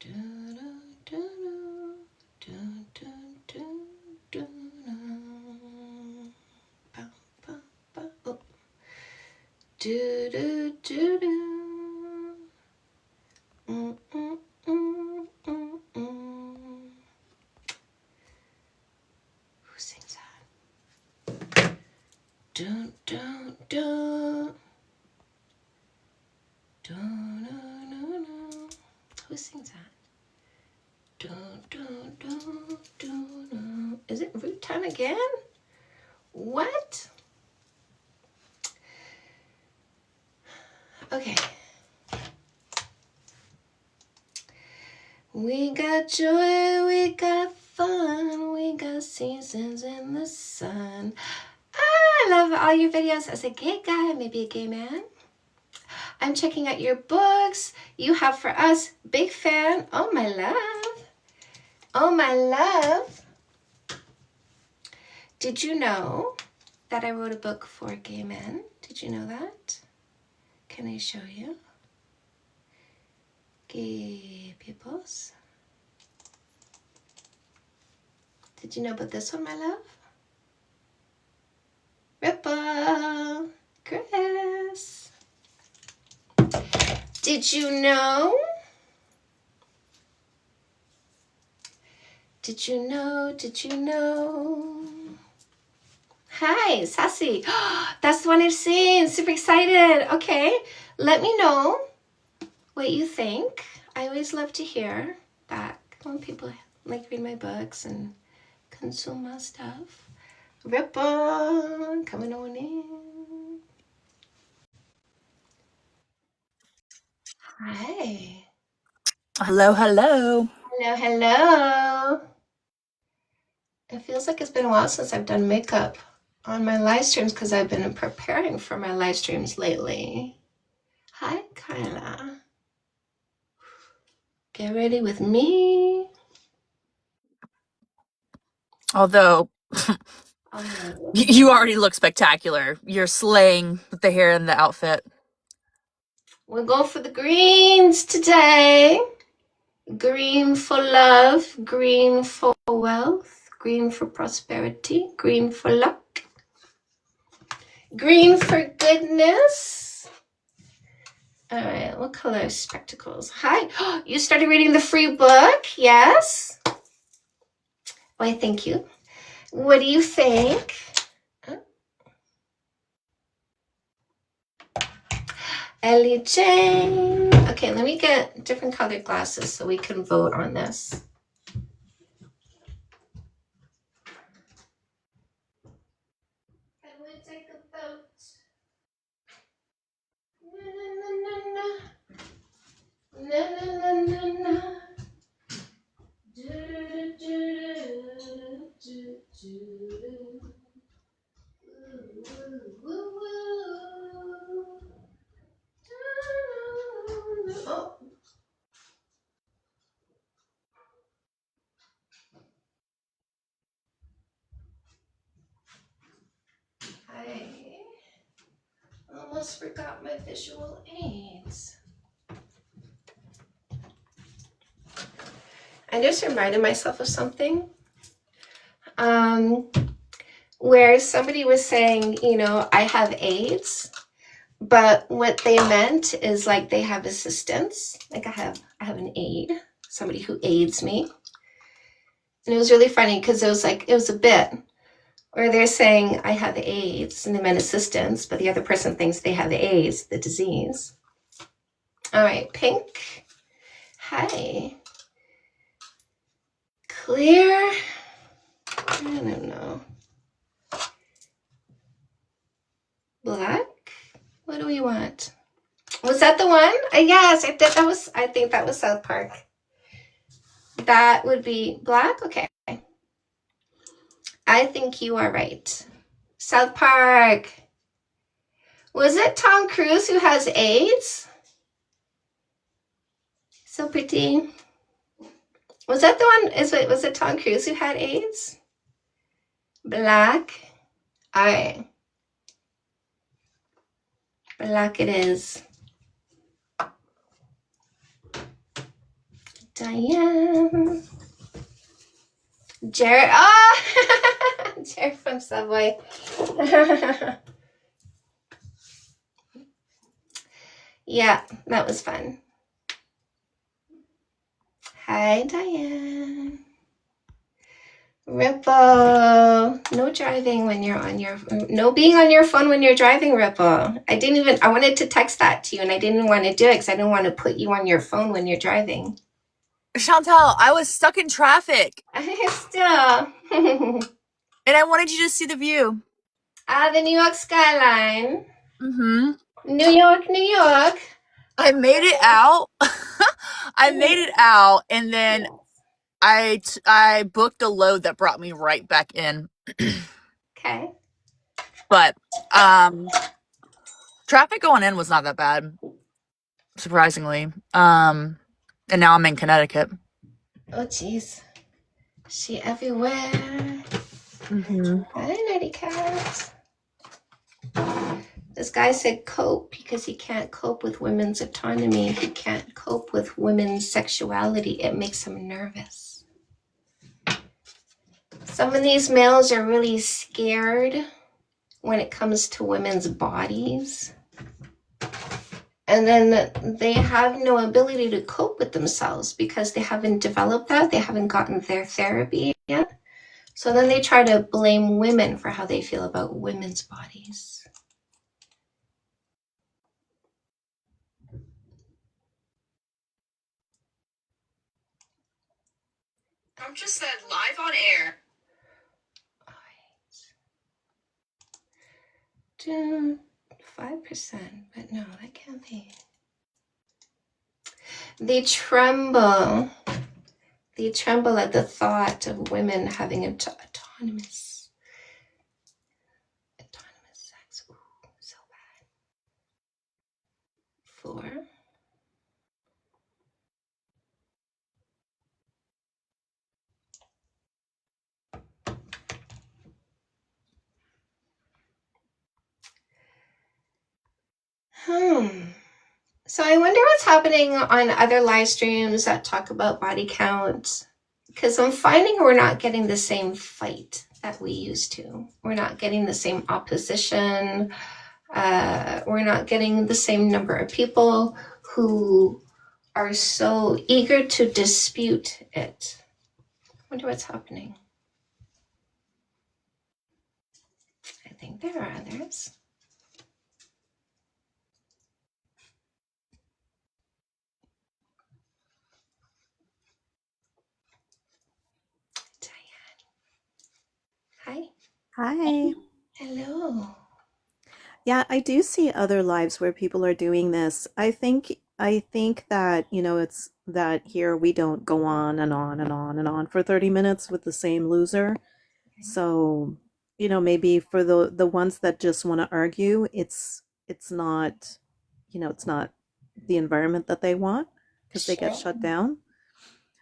Who sings that? Dun, dun, dun. Dun, dun, dun, dun. Who sings that? Dun, dun, dun, dun, dun. Is it Root Town again? What? Okay. We got joy, we got fun, we got seasons in the sun. I love all your videos as a gay guy, maybe a gay man. I'm checking out your books you have for us. Big fan. Oh, my love. Oh, my love. Did you know that I wrote a book for gay men? Did you know that? Can I show you? Gay peoples. Did you know about this one, my love? Ripple. Chris. Did you know? Did you know? Did you know? Hi, Sassy. That's the one I've seen. Super excited. Okay, let me know what you think. I always love to hear back when people like read my books and consume my stuff. Ripple, coming on in. Hi. Hello, hello. Hello, hello. It feels like it's been a while since I've done makeup on my live streams because I've been preparing for my live streams lately. Hi, Kyla. Get ready with me. Although Oh, you already look spectacular. You're slaying with the hair and the outfit. we'll go for the greens today. Green for love, green for wealth, green for prosperity, green for luck, green for goodness. All right, what color spectacles? Hi, you started reading the free book? Yes. Why, thank you. What do you think? Ellie Jane. Okay, let me get different colored glasses so we can vote on this. Can we take a vote? Na, na, na, na, na, na. Do, do, do, do, do. Woo, woo, woo. Oh. I almost forgot my visual aids. I just reminded myself of something. Where somebody was saying, you know, I have AIDS, but what they meant is like they have assistance. Like I have an aide, somebody who aids me. And it was really funny because it was a bit where they're saying I have AIDS and they meant assistance, but the other person thinks they have AIDS, the disease. All right, pink. Hi. Clear. I don't know. Black. What do we want? Was that the one? Yes, I think that was South Park. That would be black? Okay. I think you are right. South Park. Was it Tom Cruise who has AIDS? So pretty. Was that the one? Was it Tom Cruise who had AIDS? Black. All right. Black it is. Diane. Jared. Oh, Jared from Subway. Yeah, that was fun. Hi, Diane. Ripple. No driving when you're on your, no being on your phone when you're driving, Ripple. I wanted to text that to you and I didn't want to do it because I didn't want to put you on your phone when you're driving. Chantal, I was stuck in traffic Still. and I wanted you to see the view. The New York skyline. Mm-hmm. New York, New York. I made it out. I made it out, and then I booked a load that brought me right back in. Okay. But traffic going in was not that bad, surprisingly. And now I'm in Connecticut. Oh, jeez. She everywhere. Mm-hmm. Hi, Nerdy Cat. This guy said cope because he can't cope with women's autonomy. He can't cope with women's sexuality. It makes him nervous. Some of these males are really scared when it comes to women's bodies. And then they have no ability to cope with themselves because they haven't developed that. They haven't gotten their therapy yet. So then they try to blame women for how they feel about women's bodies. I'm just said live on air. All right. 5%, but no, that can't be. They tremble. They tremble at the thought of women having autonomous sex. Ooh, so bad. 4. So I wonder what's happening on other live streams that talk about body count, because I'm finding we're not getting the same fight that we used to. We're not getting the same opposition. We're not getting the same number of people who are so eager to dispute it. I wonder what's happening. I think there are others. Hi. Hi. Hello. Yeah, I do see other lives where people are doing this. I think that, it's that here we don't go on and on and on and on for 30 minutes with the same loser. So, maybe for the ones that just want to argue, it's not, it's not the environment that they want because they get shut down.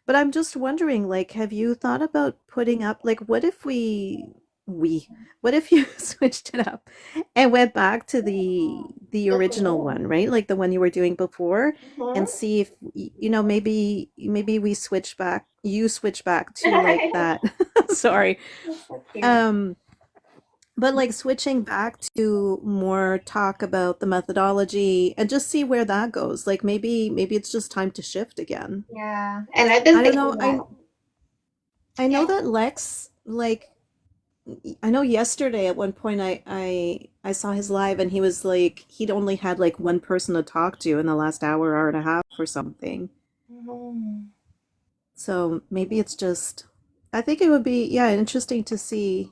But I'm just wondering, like, have you thought about putting up, like, what if what if you switched it up and went back to the original one, right? Like the one you were doing before, and see if, maybe you switch back to like that. Sorry. But like switching back to more talk about the methodology and just see where that goes. Like maybe it's just time to shift again. Yeah, and I've been I don't thinking know. that. I know that Lex, like, I know yesterday at one point I saw his live and he was like he'd only had like one person to talk to in the last hour and a half or something. Mhm. So maybe it's just I think it would be, yeah, interesting to see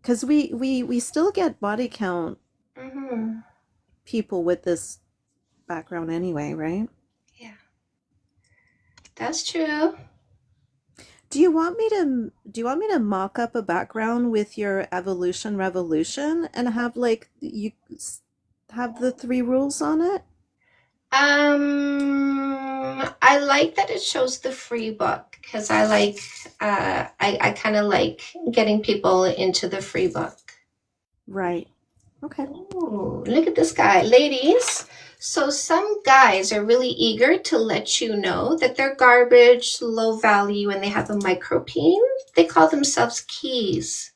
because we still get body count Mhm. people with this background anyway, right? Yeah, that's true. Do you want me to mock up a background with your evolution revolution and have like have the 3 rules on it? I like that it shows the free book because I like I kind of like getting people into the free book. Right. Okay. Ooh, look at this guy, ladies. So some guys are really eager to let you know that they're garbage, low value, and they have a micropene. They call themselves keys.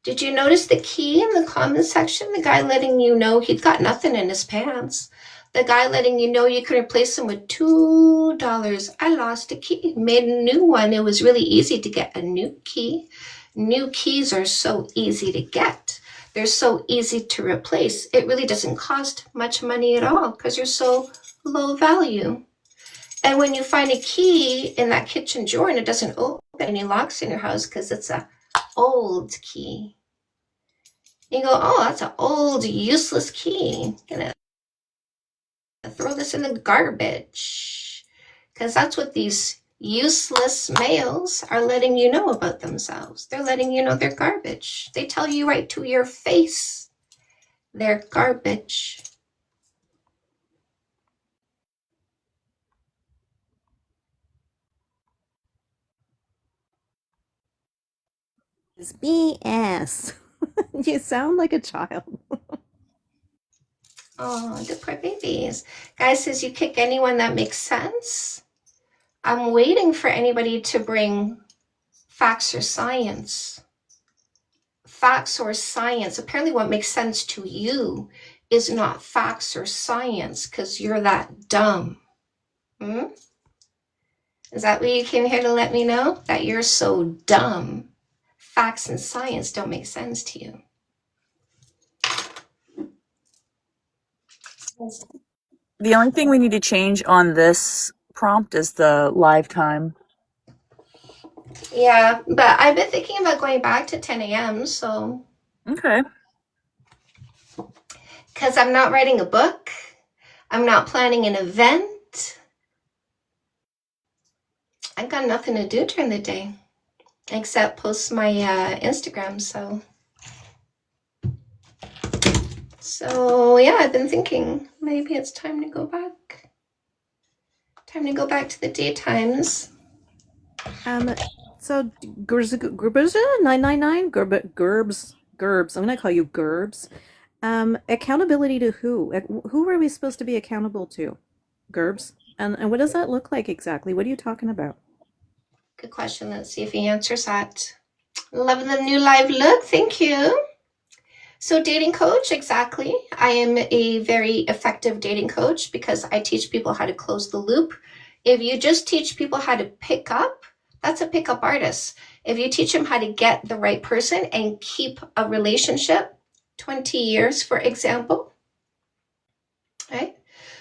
Did you notice the key in the comment section? The guy letting you know he'd got nothing in his pants. The guy letting you know you can replace him with $2. I lost a key, made a new one. It was really easy to get a new key. New keys are so easy to get. They're so easy to replace. It really doesn't cost much money at all because you're so low value. And when you find a key in that kitchen drawer and it doesn't open any locks in your house because it's a old key, you go, oh, that's an old useless key. I'm gonna throw this in the garbage, because that's what these useless males are letting you know about themselves. They're letting you know they're garbage. They tell you right to your face they're garbage. It's BS. You sound like a child. Oh, the poor babies. Guy says you kick anyone that makes sense. I'm waiting for anybody to bring facts or science. Facts or science. Apparently what makes sense to you is not facts or science because you're that dumb. Is that what you came here to let me know? That you're so dumb. Facts and science don't make sense to you. The only thing we need to change on this prompt is the live time. Yeah, but I've been thinking about going back to 10 a.m. So, Okay. because I'm not writing a book, I'm not planning an event. I've got nothing to do during the day except post my Instagram. So yeah, I've been thinking maybe it's time to go back. Time to go back to the daytimes. So Gerbs 999 Gerbs. I'm gonna call you Gerbs. Accountability to who? Who are we supposed to be accountable to? Gerbs. And what does that look like exactly? What are you talking about? Good question. Let's see if he answers that. Loving the new live look. Thank you. So dating coach, exactly. I am a very effective dating coach because I teach people how to close the loop. If you just teach people how to pick up, that's a pickup artist. If you teach them how to get the right person and keep a relationship, 20 years, for example, right?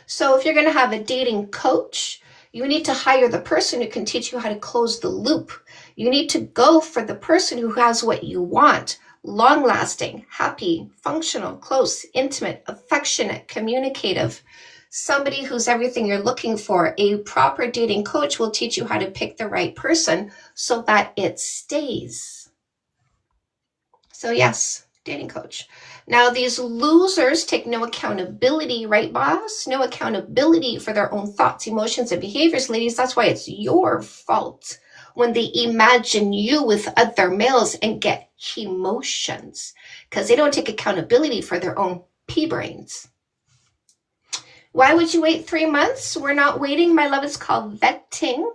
So if you're going to have a dating coach, you need to hire the person who can teach you how to close the loop. You need to go for the person who has what you want. Long-lasting, happy, functional, close, intimate, affectionate, communicative. Somebody who's everything you're looking for. A proper dating coach will teach you how to pick the right person so that it stays. So yes, dating coach. Now these losers take no accountability, right, boss? No accountability for their own thoughts, emotions, and behaviors, ladies. That's why it's your fault when they imagine you with other males and get emotions, because they don't take accountability for their own pea brains. Why would you wait 3 months? We're not waiting, my love. It's called vetting.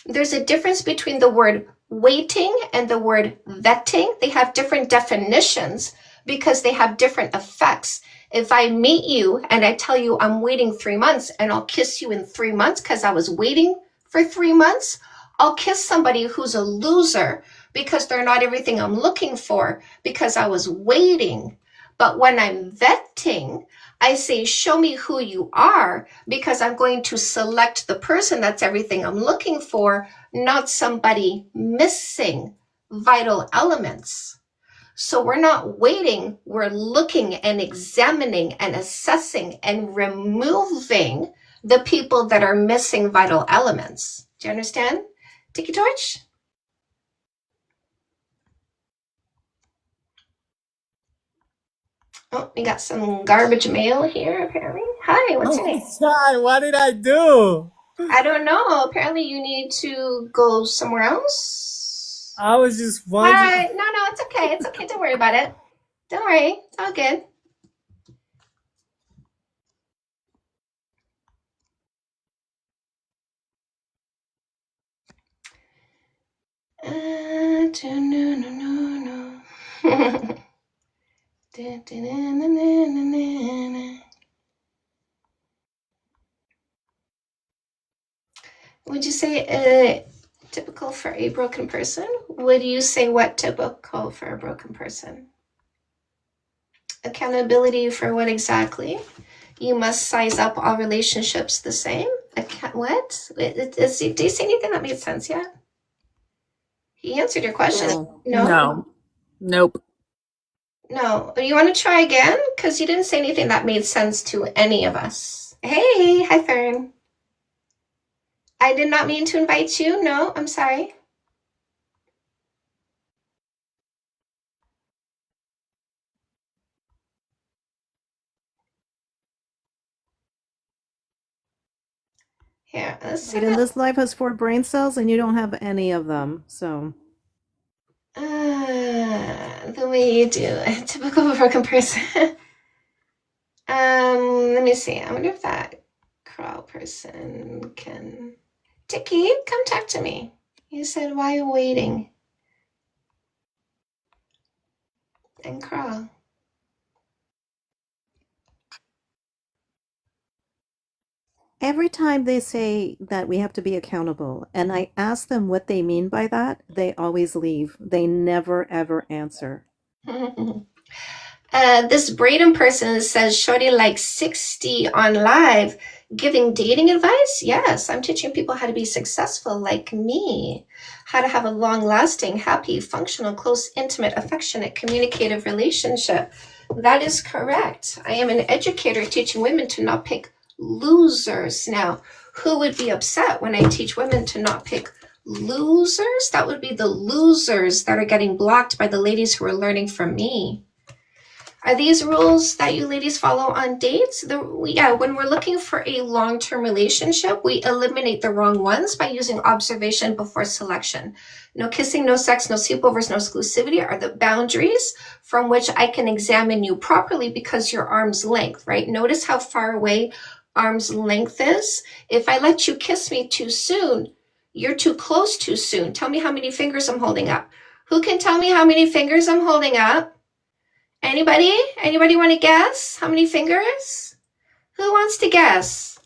There's a difference between the word waiting and the word vetting. They have different definitions because they have different effects. If I meet you and I tell you I'm waiting 3 months and I'll kiss you in 3 months because I was waiting for 3 months, I'll kiss somebody who's a loser because they're not everything I'm looking for because I was waiting. But when I'm vetting, I say, show me who you are, because I'm going to select the person that's everything I'm looking for, not somebody missing vital elements. So we're not waiting, we're looking and examining and assessing and removing the people that are missing vital elements. Do you understand? Tiki Torch? Oh, we got some garbage mail here, apparently. Hi, what's your name? God, what did I do? I don't know. Apparently you need to go somewhere else. I was just wondering. Hi. No, it's okay. It's okay. Don't worry about it. Don't worry. It's all good. Would you say typical for a broken person? Would you say what typical for a broken person? Accountability for what exactly? You must size up all relationships the same? What? Do you see anything that made sense yet? He answered your question. No. No. Nope. No. You want to try again? Because you didn't say anything that made sense to any of us. Hey, hi Fern. I did not mean to invite you. No, I'm sorry. Here, let's Right, and this life has 4 brain cells, and you don't have any of them. So the way you do a typical broken person. Let me see. I wonder if that crawl person can. Tiki, come talk to me. You said, why are you waiting? And crawl. every time they say that we have to be accountable, and I ask them what they mean by that, they always leave. They never ever answer. This Braden person says, Shorty like 60 on live, giving dating advice? Yes, I'm teaching people how to be successful like me, how to have a long-lasting, happy, functional, close, intimate, affectionate, communicative relationship. That is correct. I am an educator teaching women to not pick losers. Now, who would be upset when I teach women to not pick losers? That would be the losers that are getting blocked by the ladies who are learning from me. Are these rules that you ladies follow on dates? Yeah, when we're looking for a long-term relationship, we eliminate the wrong ones by using observation before selection. No kissing, no sex, no sleepovers, no exclusivity are the boundaries from which I can examine you properly because you're arm's length, right? Notice how far away arm's length is. If I let you kiss me too soon, you're too close too soon. Tell me how many fingers I'm holding up. Who can tell me how many fingers I'm holding up? Anybody? Anybody want to guess? How many fingers? Who wants to guess?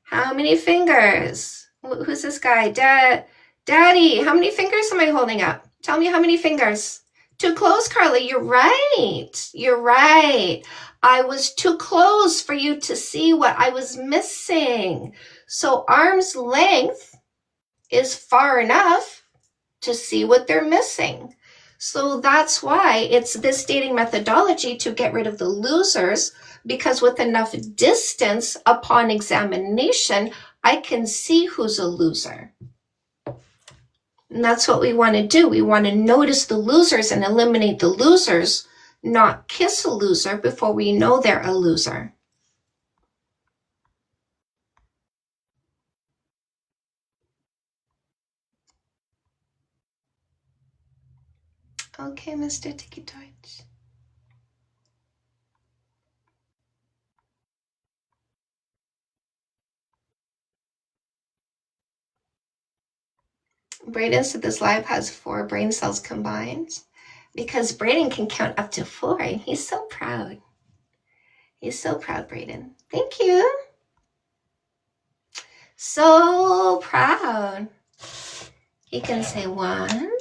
How many fingers? Who's this guy? Daddy, how many fingers am I holding up? Tell me how many fingers. Too close, Carla. You're right. You're right. I was too close for you to see what I was missing. So arm's length is far enough to see what they're missing. So that's why it's this dating methodology to get rid of the losers, because with enough distance upon examination, I can see who's a loser. And that's what we want to do. We want to notice the losers and eliminate the losers, not kiss a loser before we know they're a loser. Okay, Mr. Tiki Torch. Braden said this live has 4 brain cells combined because Braden can count up to 4. He's so proud. He's so proud, Braden. Thank you. So proud. He can say 1,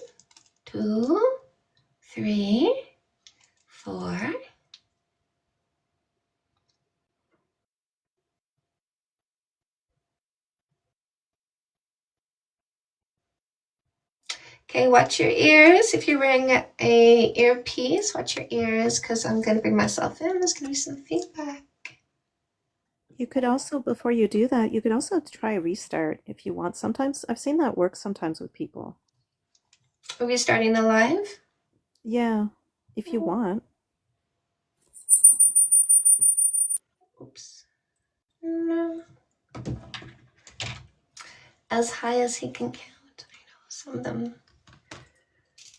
2, 3, 4. Okay, watch your ears. If you're wearing a earpiece, watch your ears because I'm going to bring myself in. There's going to be some feedback. You could also, before you do that, you could also try a restart if you want. Sometimes I've seen that work sometimes with people. Are we starting the live? Yeah, if you want. Oops. No. As high as he can count. I know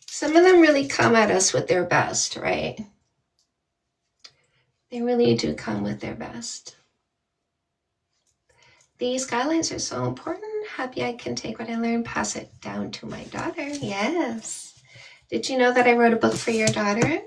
some of them really come at us with their best, right? They really do come with their best. These guidelines are so important. Happy I can take what I learned, pass it down to my daughter. Yes. Did you know that I wrote a book for your daughter?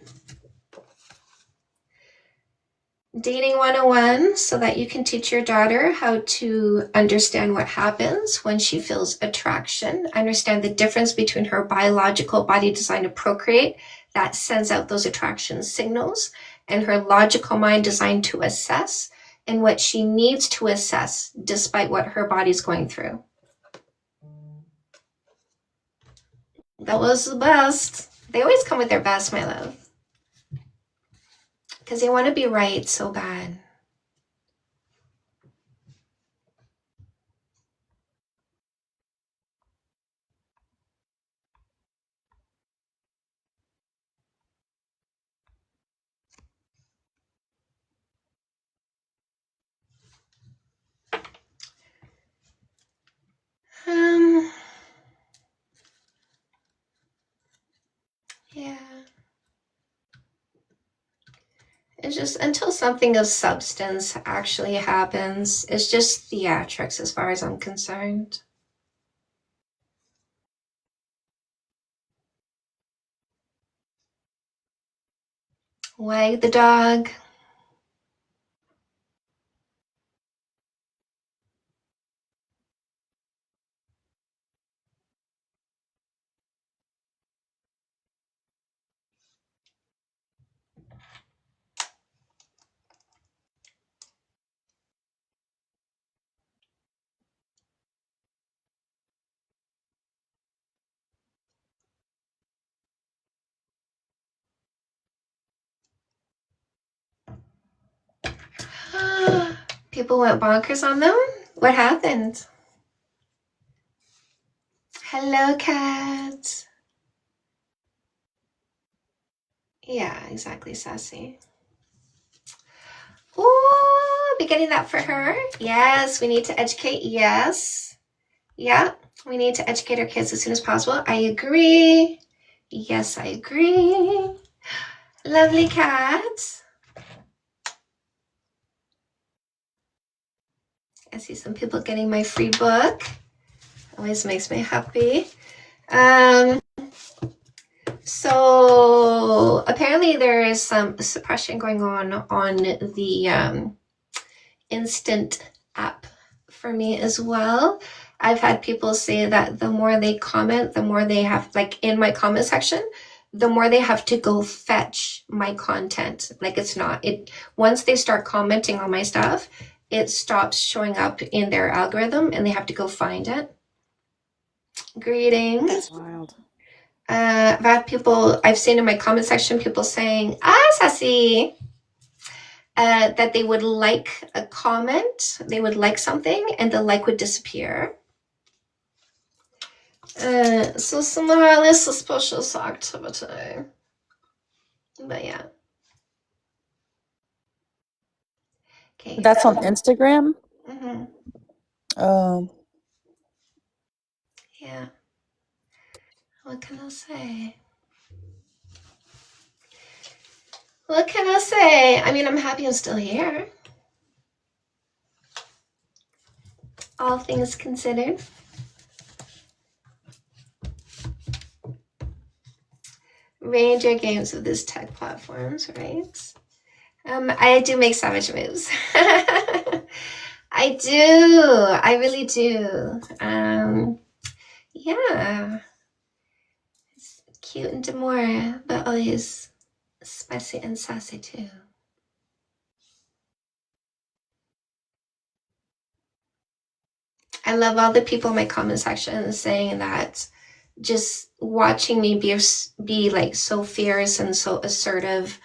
Dating 101, so that you can teach your daughter how to understand what happens when she feels attraction, understand the difference between her biological body designed to procreate that sends out those attraction signals, and her logical mind designed to assess, and what she needs to assess despite what her body's going through. That was the best. They always come with their best, my love. Because they want to be right so bad. Yeah. It's just until something of substance actually happens, it's just theatrics as far as I'm concerned. Wag the dog. People went bonkers on them? What happened? Hello, cat. Yeah, exactly, Sassy. Ooh, be getting that for her. Yes, we need to educate. Yes. Yeah, we need to educate our kids as soon as possible. I agree. Yes, I agree. Lovely cat. I see some people getting my free book. Always makes me happy. So apparently there is some suppression going on the Instant app for me as well. I've had people say that the more they comment, the more they have, like in my comment section, the more they have to go fetch my content. Like it's not, once they start commenting on my stuff, it stops showing up in their algorithm and they have to go find it. Greetings. That's wild. I've had people, I've seen in my comment section, people saying, Sassy, that they would like a comment, they would like something, and the like would disappear. So somehow this suspicious activity. But yeah. Okay. That's on Instagram? Mm-hmm. Yeah. What can I say? What can I say? I mean, I'm happy I'm still here. All things considered. Ranger games with these tech platforms, right? I do make savage moves. I do. I really do. Yeah. It's cute and demure, but always spicy and sassy too. I love all the people in my comment section saying that just watching me be like so fierce and so assertive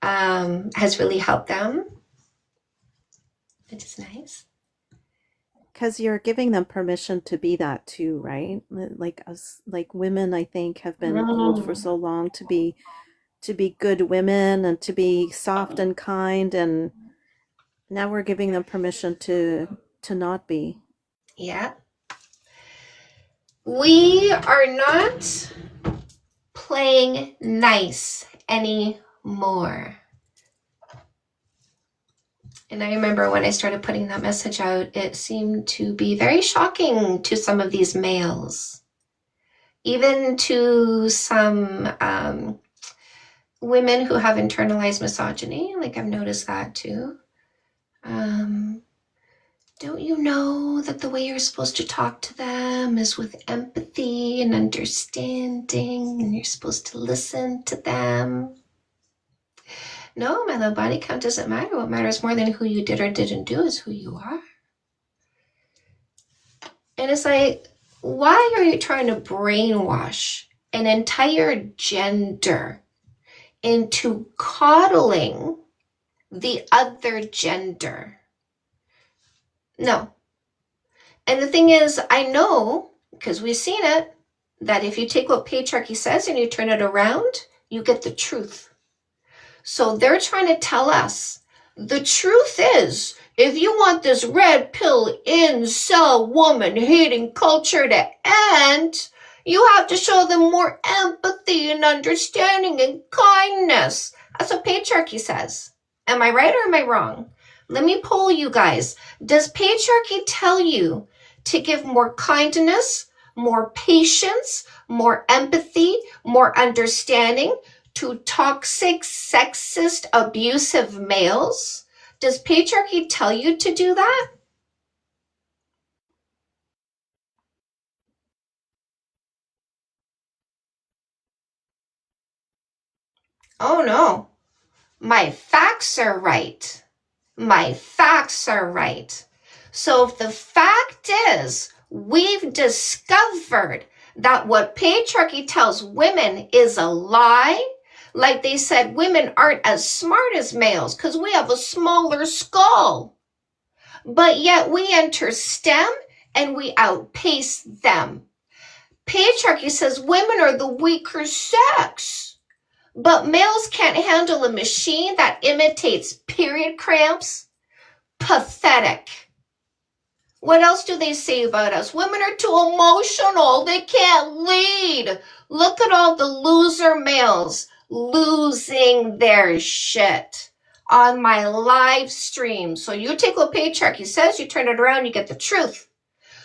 has really helped them, which is nice. Because you're giving them permission to be that too, right? Like us, like women, I think have been told for so long to be good women and to be soft and kind, and now we're giving them permission to not be. Yeah. We are not playing nice anymore. And I remember when I started putting that message out, it seemed to be very shocking to some of these males. even to some women who have internalized misogyny. Like, I've noticed that too. Don't you know that the way you're supposed to talk to them is with empathy and understanding, and you're supposed to listen to them? No, my love, body count doesn't matter. What matters more than who you did or didn't do is who you are. And it's like, why are you trying to brainwash an entire gender into coddling the other gender? No. And the thing is, I know, because we've seen it, that if you take what patriarchy says and you turn it around, you get the truth. So they're trying to tell us, the truth is, if you want this red pill incel woman hating culture to end, you have to show them more empathy and understanding and kindness. That's what patriarchy says. Am I right or am I wrong? Let me poll you guys. Does patriarchy tell you to give more kindness, more patience, more empathy, more understanding to toxic, sexist, abusive males? Does patriarchy tell you to do that? Oh no, my facts are right. My facts are right. So if the fact is, we've discovered that what patriarchy tells women is a lie, like they said, women aren't as smart as males because we have a smaller skull. But yet we enter STEM and we outpace them. Patriarchy says women are the weaker sex, but males can't handle a machine that imitates period cramps. Pathetic. What else do they say about us? Women are too emotional. They can't lead. Look at all the loser males losing their shit on my live stream. So you take what patriarchy says, you turn it around, you get the truth.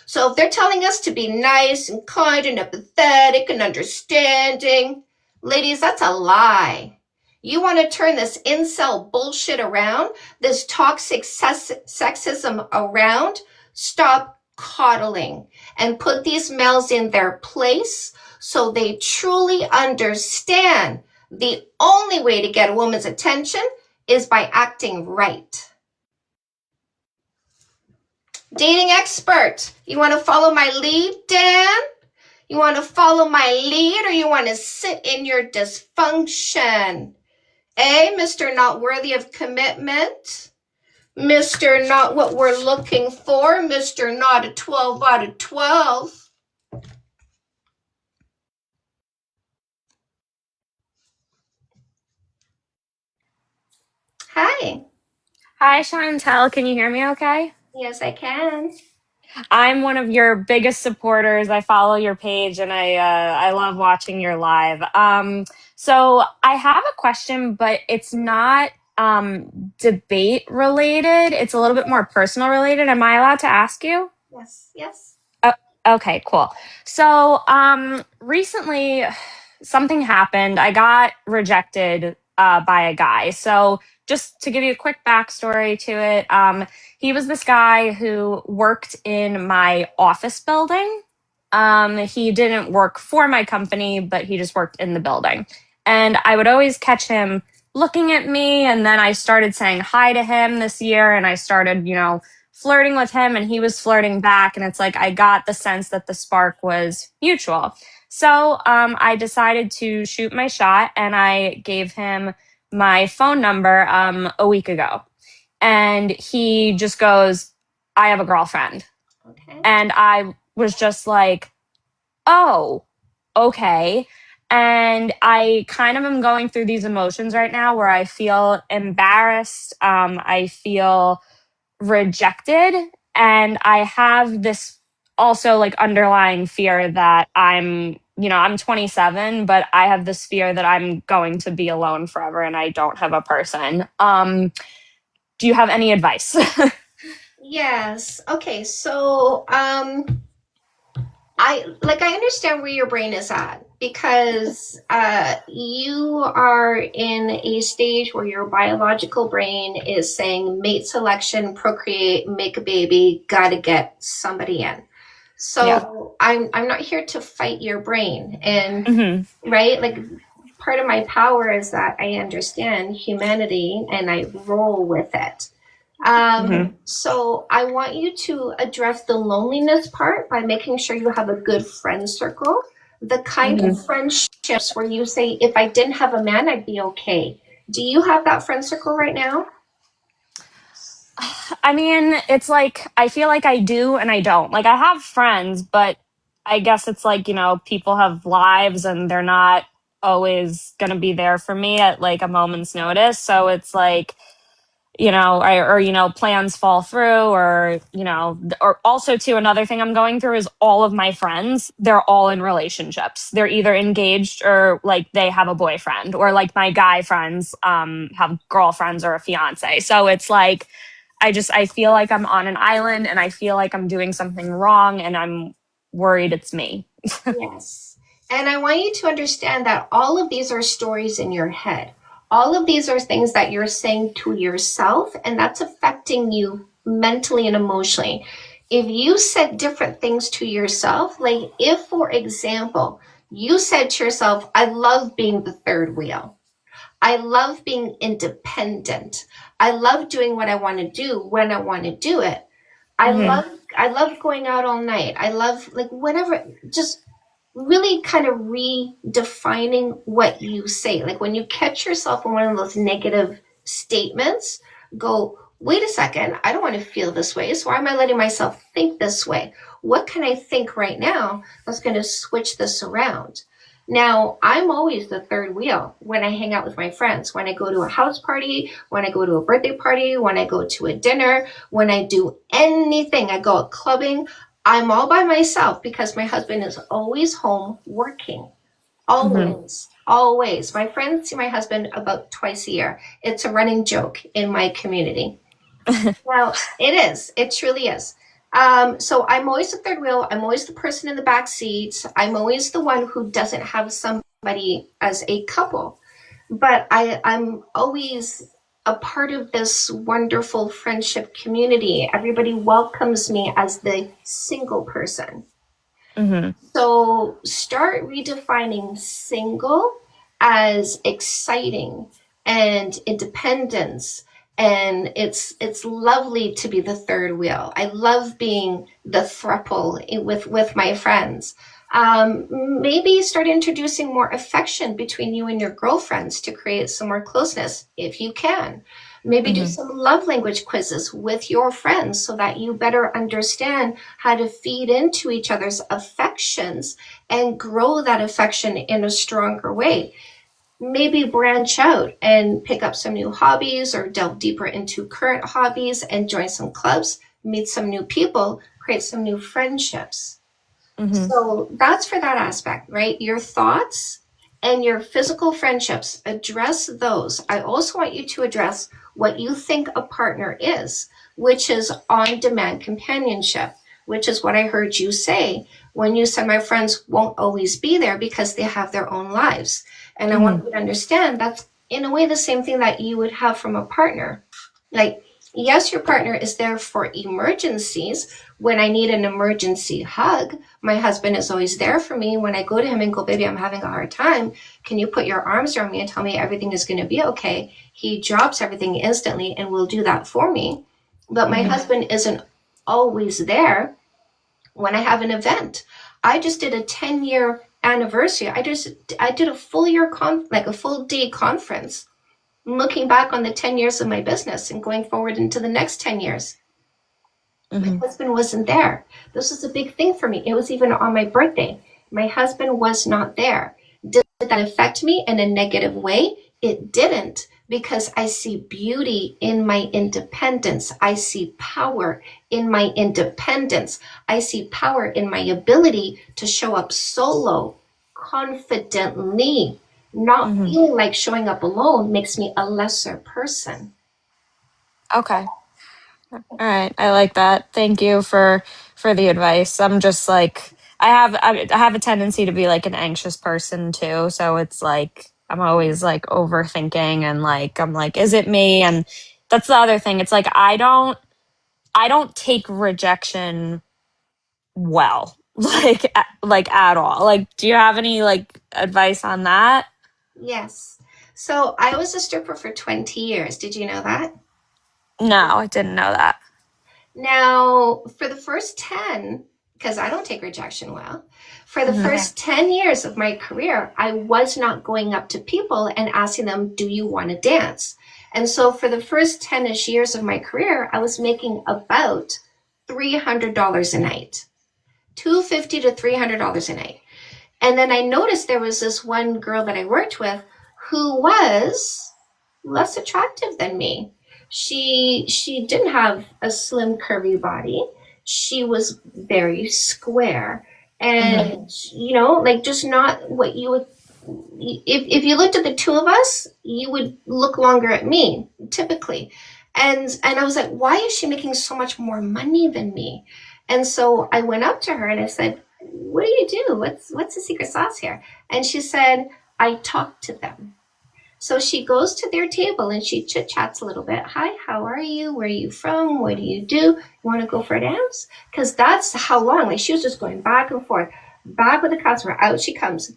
So if they're telling us to be nice and kind and empathetic and understanding, ladies, that's a lie. You want to turn this incel bullshit around, this toxic sexism around? Stop coddling and put these males in their place so they truly understand the only way to get a woman's attention is by acting right. Dating expert, you want to follow my lead, Dan? You want to follow my lead, or you want to sit in your dysfunction? Mr. Not worthy of commitment? Mr. Not what we're looking for? Mr. Not a 12 out of 12? Hi. Hi, Chantel. Can you hear me okay? Yes, I can. I'm one of your biggest supporters. I follow your page and I love watching your live. So I have a question, but it's not debate related. It's a little bit more personal related. Am I allowed to ask you? Yes. Okay, cool. So recently something happened. I got rejected by a guy. So just to give you a quick backstory to it, he was this guy who worked in my office building. He didn't work for my company, but he just worked in the building. And I would always catch him looking at me. And then I started saying hi to him this year, and I started, flirting with him, and he was flirting back. And it's like I got the sense that the spark was mutual. So I decided to shoot my shot, and I gave him my phone number a week ago. And he just goes, I have a girlfriend. Okay. And I was just like, oh, okay. And I kind of am going through these emotions right now where I feel embarrassed. I feel rejected. And I have this also like underlying fear that I'm 27, but I have this fear that I'm going to be alone forever and I don't have a person. Do you have any advice? Yes. Okay. So, I understand where your brain is at because you are in a stage where your biological brain is saying mate selection, procreate, make a baby, gotta get somebody in. Yeah. So I'm not here to fight your brain, and Mm-hmm. right, like part of my power is that I understand humanity and I roll with it. Mm-hmm. So I want you to address the loneliness part by making sure you have a good friend circle, the kind Mm-hmm. of friendships where you say, if I didn't have a man, I'd be okay. Do you have that friend circle right now? I mean, it's like I feel like I do and I don't. Like I have friends, but I guess it's like, people have lives and they're not always going to be there for me at like a moment's notice. So it's like, plans fall through or also too, another thing I'm going through is all of my friends, they're all in relationships. They're either engaged or like they have a boyfriend, or like my guy friends have girlfriends or a fiance. So it's like I feel like I'm on an island and I feel like I'm doing something wrong and I'm worried it's me. Yes. And I want you to understand that all of these are stories in your head. All of these are things that you're saying to yourself, and that's affecting you mentally and emotionally. If you said different things to yourself, like if, for example, you said to yourself, I love being the third wheel. I love being independent. I love doing what I want to do when I want to do it. I Hmm. love I love going out all night. I love like whatever, just really kind of redefining what you say. Like when you catch yourself in one of those negative statements, go, wait a second, I don't want to feel this way. So why am I letting myself think this way? What can I think right now that's going to switch this around? Now, I'm always the third wheel when I hang out with my friends, when I go to a house party, when I go to a birthday party, when I go to a dinner, when I do anything, I go out clubbing. I'm all by myself because my husband is always home working. Hmm. Always, always. My friends see my husband about twice a year. It's a running joke in my community. Well, it is. It truly is. So I'm always the third wheel. I'm always the person in the back seat. I'm always the one who doesn't have somebody as a couple. But I'm always a part of this wonderful friendship community. Everybody welcomes me as the single person. Hmm. So start redefining single as exciting and independence. And it's lovely to be the third wheel. I love being the thruple with my friends. Maybe start introducing more affection between you and your girlfriends to create some more closeness if you can. Maybe do Hmm. some love language quizzes with your friends so that you better understand how to feed into each other's affections and grow that affection in a stronger way. Maybe branch out and pick up some new hobbies or delve deeper into current hobbies and join some clubs, meet some new people, create some new friendships. Hmm. So that's for that aspect, right? Your thoughts and your physical friendships, address those. I also want you to address what you think a partner is, which is on demand companionship, which is what I heard you say when you said my friends won't always be there because they have their own lives. And I Hmm. want you to understand that's in a way the same thing that you would have from a partner. Like, yes, your partner is there for emergencies. When I need an emergency hug, my husband is always there for me. When I go to him and go, baby, I'm having a hard time. Can you put your arms around me and tell me everything is going to be okay? He drops everything instantly and will do that for me. But my Hmm. husband isn't always there when I have an event. I just did a 10-year anniversary. I did a full year like a full day conference looking back on the 10 years of my business and going forward into the next 10 years. My Hmm. husband wasn't there. This was a big thing for me. It was even on my birthday. My husband was not there. Did that affect me in a negative way? It didn't, because I see beauty in my independence. I see power in my independence. I see power in my ability to show up solo, confidently. Not Hmm. feeling like showing up alone makes me a lesser person. Okay. All right. I like that. Thank you for the advice. I'm just like I have a tendency to be like an anxious person too. So it's like I'm always like overthinking and like I'm like, is it me? And that's the other thing. It's like I don't take rejection well. Like at all. Like do you have any like advice on that? Yes. So I was a stripper for 20 years. Did you know that? No, I didn't know that. Now, for the first 10, because I don't take rejection well, for the Mhm. first 10 years of my career, I was not going up to people and asking them, do you want to dance? And so for the first 10-ish years of my career, I was making about $300 a night, $250 to $300 a night. And then I noticed there was this one girl that I worked with who was less attractive than me. She didn't have a slim, curvy body. She was very square, and you know, like just not what you would. If you looked at the two of us, you would look longer at me typically, and I was like, why is she making so much more money than me? And so I went up to her and I said, what do you do? What's the secret sauce here? And she said, I talk to them. So she goes to their table and she chit chats a little bit. Hi, how are you? Where are you from? What do? You want to go for a dance? Because that's how long. Like she was just going back and forth, back with the customer. Out she comes.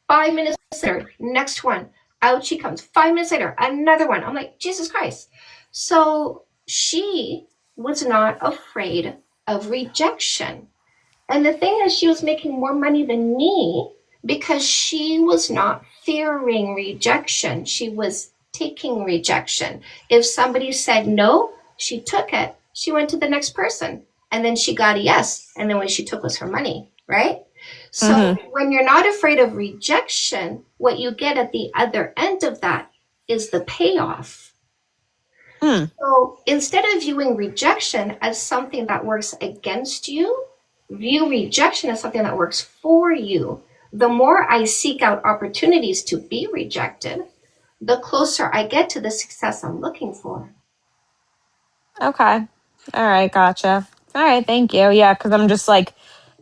5 minutes later, next one. Out she comes. 5 minutes later, another one. I'm like, Jesus Christ. So she was not afraid of rejection. And the thing is, she was making more money than me because she was not fearing rejection. She was taking rejection. If somebody said no, she took it. She went to the next person. And then she got a yes. And then what she took was her money, right? So when you're not afraid of rejection, what you get at the other end of that is the payoff. So instead of viewing rejection as something that works against you, view rejection as something that works for you. The more I seek out opportunities to be rejected, the closer I get to the success I'm looking for. Okay. All right, gotcha. All right, thank you. Yeah, because I'm just like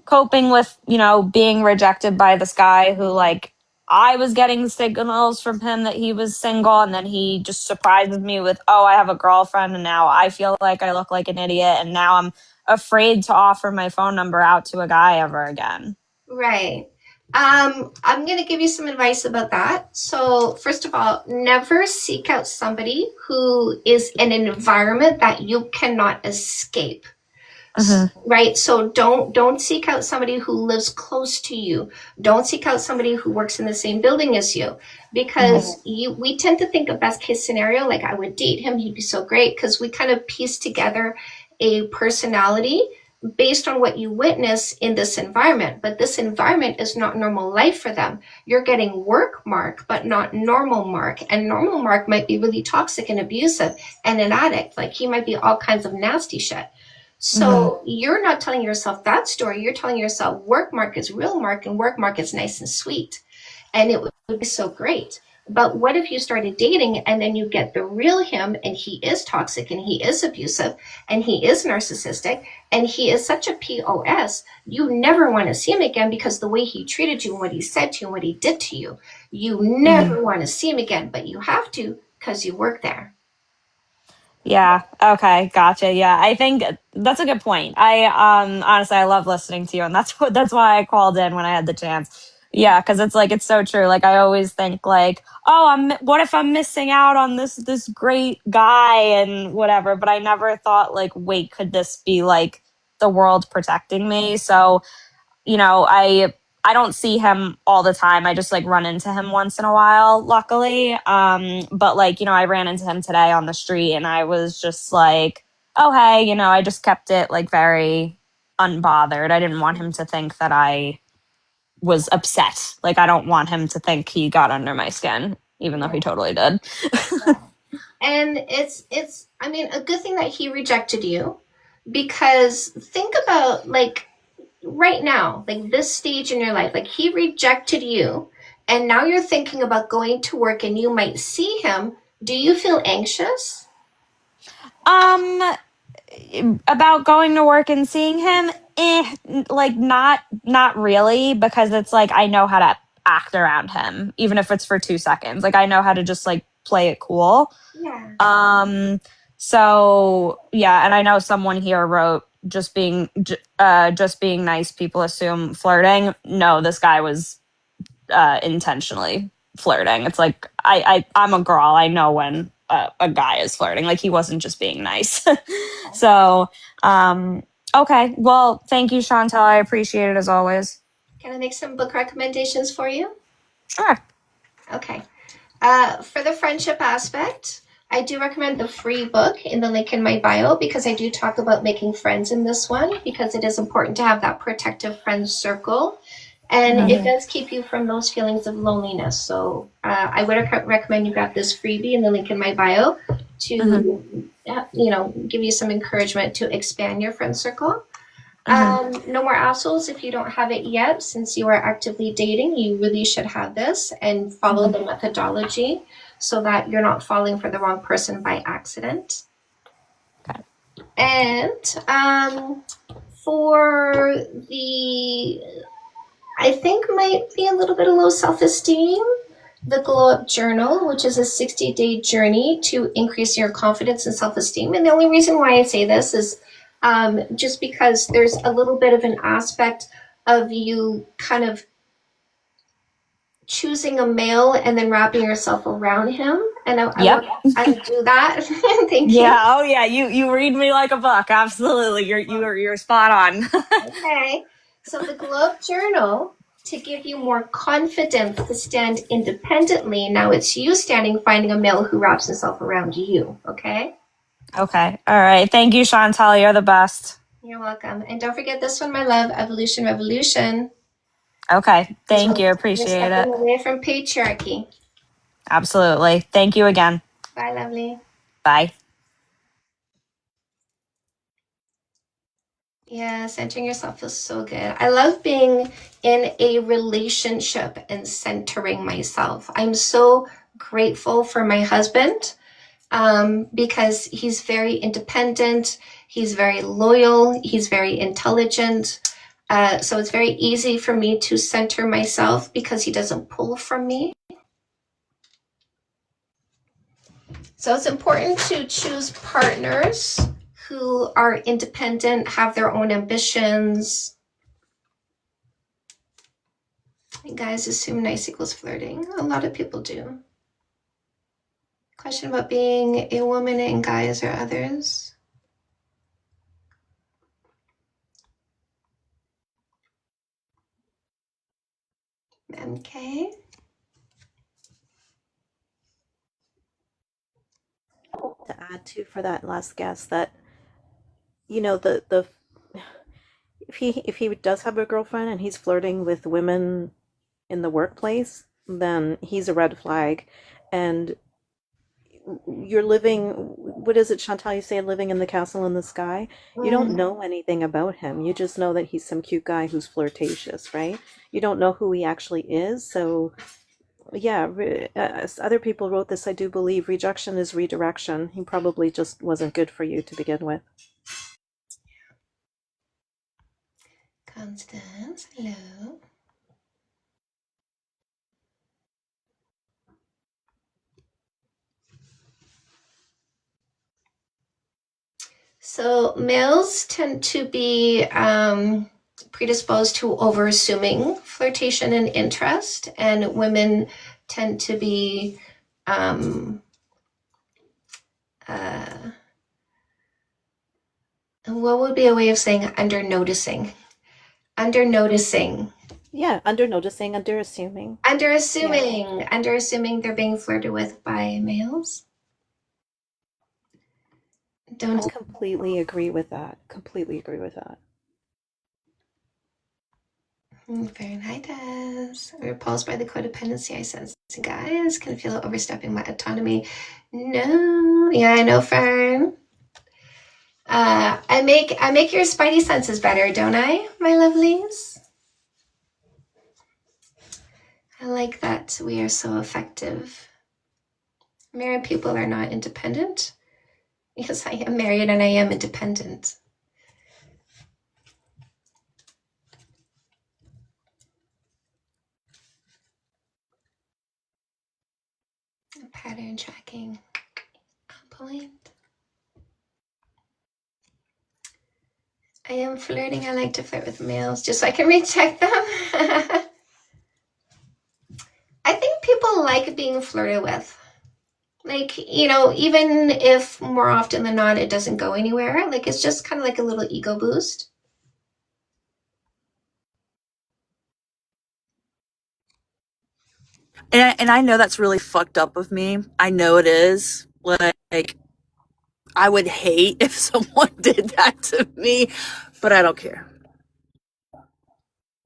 coping with, you know, being rejected by this guy who like I was getting signals from him that he was single and then he just surprises me with, "Oh, I have a girlfriend," and now I feel like I look like an idiot and now I'm afraid to offer my phone number out to a guy ever again. Right. I'm going to give you some advice about that. So, first of all, never seek out somebody who is in an environment that you cannot escape. Right? So don't seek out somebody who lives close to you. Don't seek out somebody who works in the same building as you, because we tend to think a best case scenario, like I would date him, he'd be so great, because we kind of piece together a personality based on what you witness in this environment. But this environment is not normal life for them. You're getting work Mark, but not normal Mark. And normal Mark might be really toxic and abusive and an addict. Like he might be all kinds of nasty shit. So you're not telling yourself that story. You're telling yourself work Mark is real Mark and work Mark is nice and sweet. And it would be so great. But what if you started dating and then you get the real him and he is toxic and he is abusive and he is narcissistic and he is such a POS, you never want to see him again because the way he treated you and what he said to you and what he did to you, you never want to see him again, but you have to because you work there. Yeah. Okay. Gotcha. Yeah. I think that's a good point. I honestly I love listening to you, and that's why I called in when I had the chance. Yeah, because it's like it's so true. Like I always think like, oh, what if I'm missing out on this great guy and whatever. But I never thought like, wait, could this be like the world protecting me? So you know, I don't see him all the time. I just like run into him once in a while, luckily. But like, you know, I ran into him today on the street and I was just like, oh hey, you know, I just kept it like very unbothered. I didn't want him to think that I was upset. Like I don't want him to think he got under my skin, even though he totally did. And it's I mean, a good thing that he rejected you, because think about like right now, like this stage in your life, like he rejected you and now you're thinking about going to work and you might see him. Do you feel anxious? About going to work and seeing him, like not really, because it's like I know how to act around him, even if it's for 2 seconds. Like I know how to just like play it cool. Yeah. So yeah, and I know someone here wrote just being nice. People assume flirting. No, this guy was intentionally flirting. It's like I'm a girl. I know when a guy is flirting. Like he wasn't just being nice. So okay. Well, thank you, Chantel. I appreciate it as always. Can I make some book recommendations for you? Sure. Okay. For the friendship aspect, I do recommend the free book in the link in my bio because I do talk about making friends in this one because it is important to have that protective friend circle. And it does keep you from those feelings of loneliness. So I would recommend you grab this freebie in the link in my bio to, give you some encouragement to expand your friend circle. No More Assholes, if you don't have it yet, since you are actively dating, you really should have this and follow the methodology so that you're not falling for the wrong person by accident. Okay. And for the, I think might be a little bit of low self-esteem, the Glow Up Journal, which is a 60-day journey to increase your confidence and self-esteem. And the only reason why I say this is just because there's a little bit of an aspect of you kind of choosing a male and then wrapping yourself around him. And I do that. Thank you. Yeah. Oh yeah. You read me like a book. Absolutely. You're spot on. Okay. So the Glow Up Journal, to give you more confidence to stand independently. Now it's you finding a male who wraps himself around you. Okay. Okay. All right. Thank you, Chantal. You're the best. You're welcome. And don't forget this one, my love, Evolution Revolution. Okay. Thank you. Appreciate it. Away from patriarchy. Absolutely. Thank you again. Bye, lovely. Bye. Yeah, centering yourself feels so good. I love being in a relationship and centering myself. I'm so grateful for my husband because he's very independent. He's very loyal. He's very intelligent. So it's very easy for me to center myself because he doesn't pull from me. So it's important to choose partners who are independent, have their own ambitions. And guys assume nice equals flirting. A lot of people do. Question about being a woman and guys or others. Okay. To add to for that last guess that the if he does have a girlfriend and he's flirting with women in the workplace, then he's a red flag. And you're living, what is it, Chantal, you say, living in the castle in the sky? You don't know anything about him. You just know that he's some cute guy who's flirtatious, right? You don't know who he actually is. So yeah, as other people wrote this, I do believe rejection is redirection. He probably just wasn't good for you to begin with. Constance, hello. So males tend to be predisposed to over-assuming flirtation and interest, and women tend to be what would be a way of saying under noticing? Under noticing. Yeah, under noticing, under assuming. Under assuming they're being flirted with by males. I completely agree with that. Completely agree with that. Very nice. Repulsed by the codependency I sense. Guys can feel it overstepping my autonomy. No, yeah, I know, Fern. I make your spidey senses better, don't I, my lovelies? I like that we are so effective. Married people are not independent. Yes, I am married and I am independent. Pattern tracking. Point. I am flirting. I like to flirt with males just so I can reject them. I think people like being flirted with. Like, you know, even if more often than not it doesn't go anywhere, like it's just kind of like a little ego boost. And I know that's really fucked up of me. I know it is. Like, I would hate if someone did that to me, but I don't care.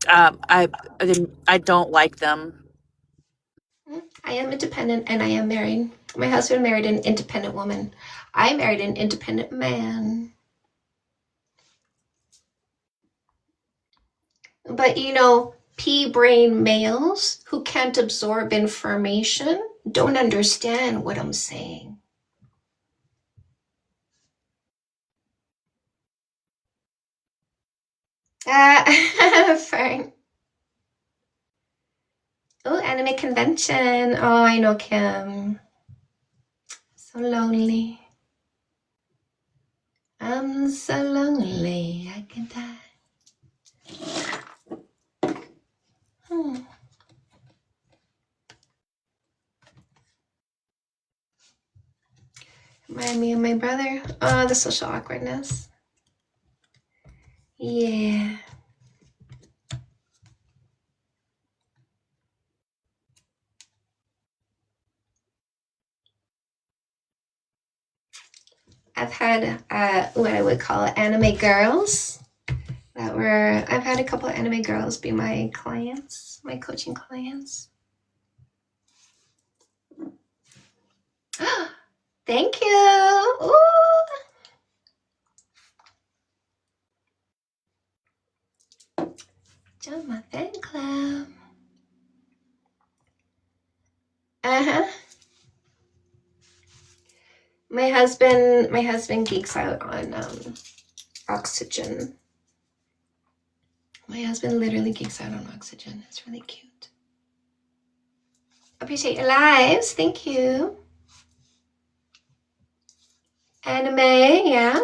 I don't like them. I am independent and I am married. My husband married an independent woman. I married an independent man. But you know, pea-brain males who can't absorb information don't understand what I'm saying. Fine. Oh, anime convention. Oh, I know, Kim. So lonely. I'm so lonely, I can die. Remind me of my brother. Oh, the social awkwardness. Yeah. I've had what I would call anime girls. I've had a couple of anime girls be my clients, my coaching clients. Thank you. Ooh. Join my fan club. Uh-huh. My husband geeks out on oxygen. My husband literally geeks out on oxygen. It's really cute. Appreciate your lives. Thank you. Anime, yeah.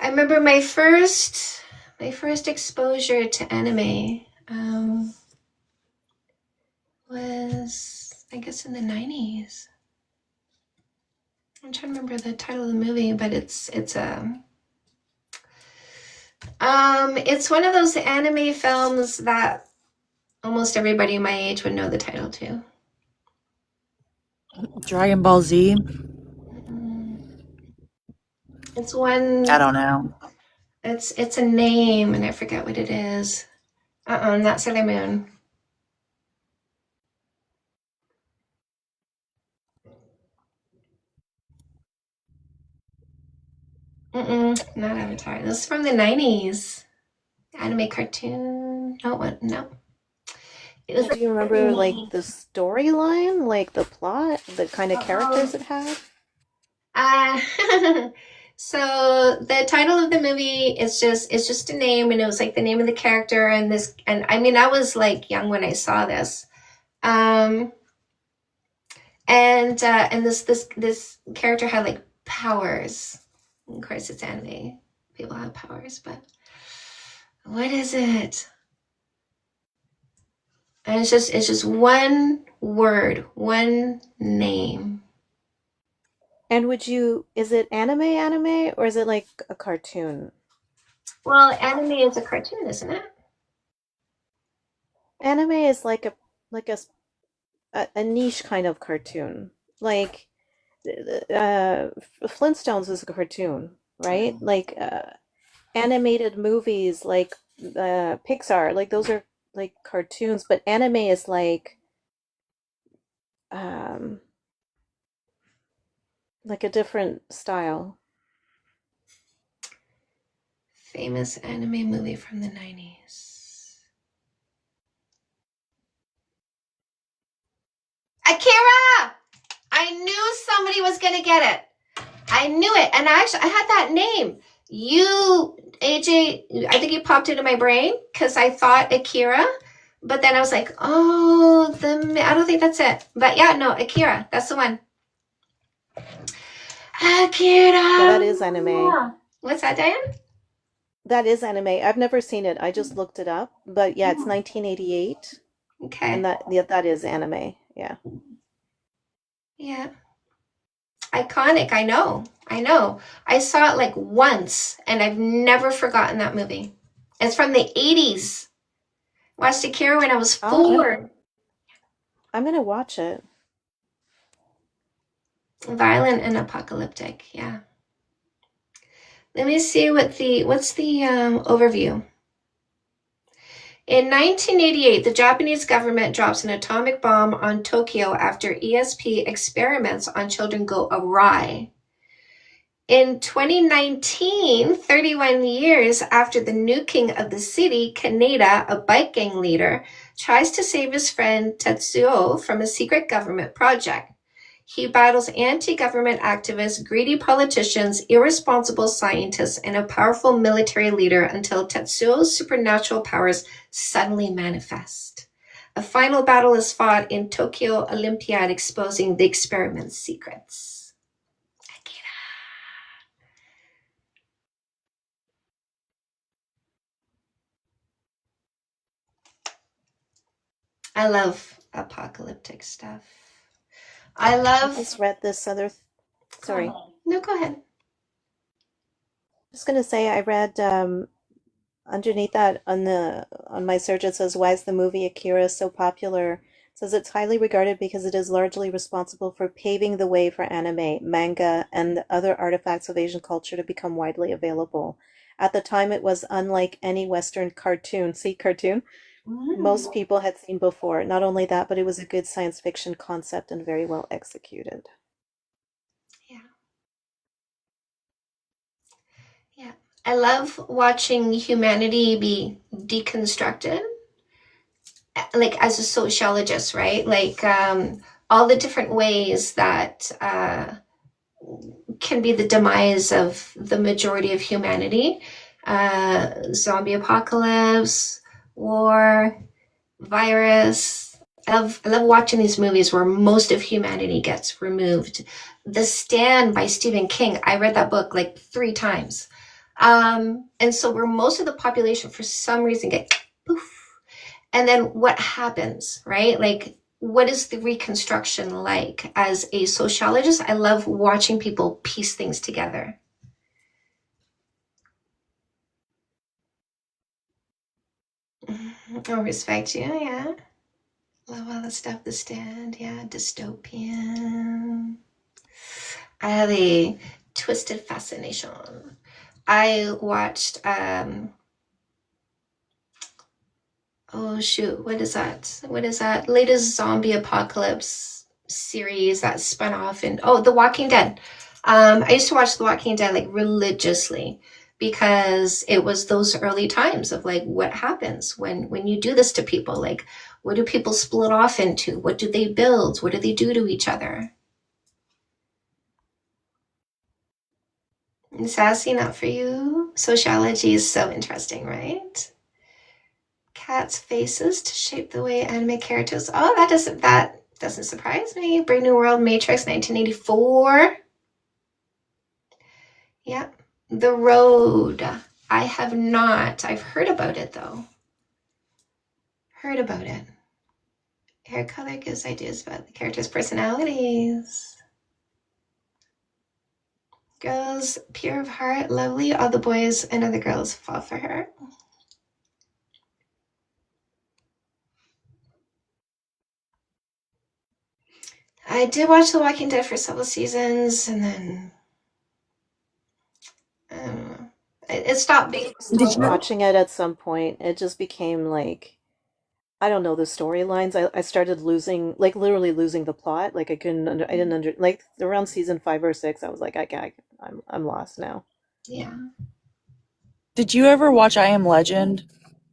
I remember my first exposure to anime was, I guess, in the 90s. I'm trying to remember the title of the movie, but it's one of those anime films that almost everybody my age would know the title to. Dragon Ball Z? It's one. I don't know. It's a name, and I forget what it is. Not Sailor Moon. Not Avatar. This is from the 90s. Anime cartoon. No, what? No. It was Do you remember like the storyline, like the plot, the kind of characters it had? So the title of the movie is just a name, and it was like the name of the character, and I mean, I was like young when I saw this. And this character had like powers. Of course, it's anime. People have powers, but what is it? And it's just one word, one name. And is it anime, or is it like a cartoon? Well, anime is a cartoon, isn't it? Anime is like a niche kind of cartoon. Like Flintstones is a cartoon, right? Like animated movies like Pixar, like those are like cartoons, but anime is like a different style. Famous anime movie from the 90s. Akira! I knew somebody was going to get it. I knew it. And I had that name. AJ, I think you popped into my brain because I thought Akira, But then I was like, oh, I don't think that's it. But yeah, no, Akira, that's the one. Akira. Yeah, that is anime. What's that, Diane? That is anime. I've never seen it. I just looked it up. But yeah, it's 1988, Okay. and that is anime. Yeah. Yeah. Iconic. I know. I saw it like once, and I've never forgotten that movie. It's from the 80s. Watched Akira when I was Oh, 4. I'm gonna watch it. Violent and apocalyptic. Yeah. Let me see what's the overview. In 1988, the Japanese government drops an atomic bomb on Tokyo after ESP experiments on children go awry. In 2019, 31 years after the nuking of the city, Kaneda, a bike gang leader, tries to save his friend Tetsuo from a secret government project. He battles anti-government activists, greedy politicians, irresponsible scientists, and a powerful military leader until Tetsuo's supernatural powers suddenly manifest. A final battle is fought in Tokyo Olympiad, exposing the experiment's secrets. Akira. I love apocalyptic stuff. I I love. just read this other. Sorry. No, go ahead. Just gonna say I read underneath that on my search it says, why is the movie Akira so popular? It says it's highly regarded because it is largely responsible for paving the way for anime, manga, and other artifacts of Asian culture to become widely available. At the time, it was unlike any Western cartoon. See, cartoon? Most people had seen before. Not only that, but it was a good science fiction concept and very well executed. Yeah. Yeah. I love watching humanity be deconstructed, like as a sociologist, right? Like all the different ways that can be the demise of the majority of humanity. Zombie apocalypse, war, virus. I love watching these movies where most of humanity gets removed. The Stand by Stephen King. I read that book like 3 times. And so where most of the population for some reason get poof. And then what happens, right? Like, what is the reconstruction like? As a sociologist, I love watching people piece things together. I respect you, yeah. Love all the stuff, The Stand, yeah, dystopian. I have a twisted fascination. I watched, oh shoot, what is that? Latest zombie apocalypse series that spun off in, The Walking Dead. I used to watch The Walking Dead like religiously because it was those early times of like what happens when you do this to people. Like, what do people split off into? What do they build? What do they do to each other? Sassy, not for you. Sociology is so interesting, right? Cats' faces to shape the way anime characters. Oh, that doesn't surprise me. Brave New World, Matrix, 1984. Yep. The Road. I have not. I've heard about it though. Heard about it. Hair color gives ideas about the characters' personalities. Girls, pure of heart, lovely. All the boys and other girls fall for her. I did watch The Walking Dead for several seasons, and then I don't know. It stopped being. Stopped watching it at some point. It just became like, I don't know, the storylines. I started losing, like literally losing the plot. Like I didn't like around season 5 or 6, I was like, I'm lost now. Yeah. Did you ever watch I Am Legend?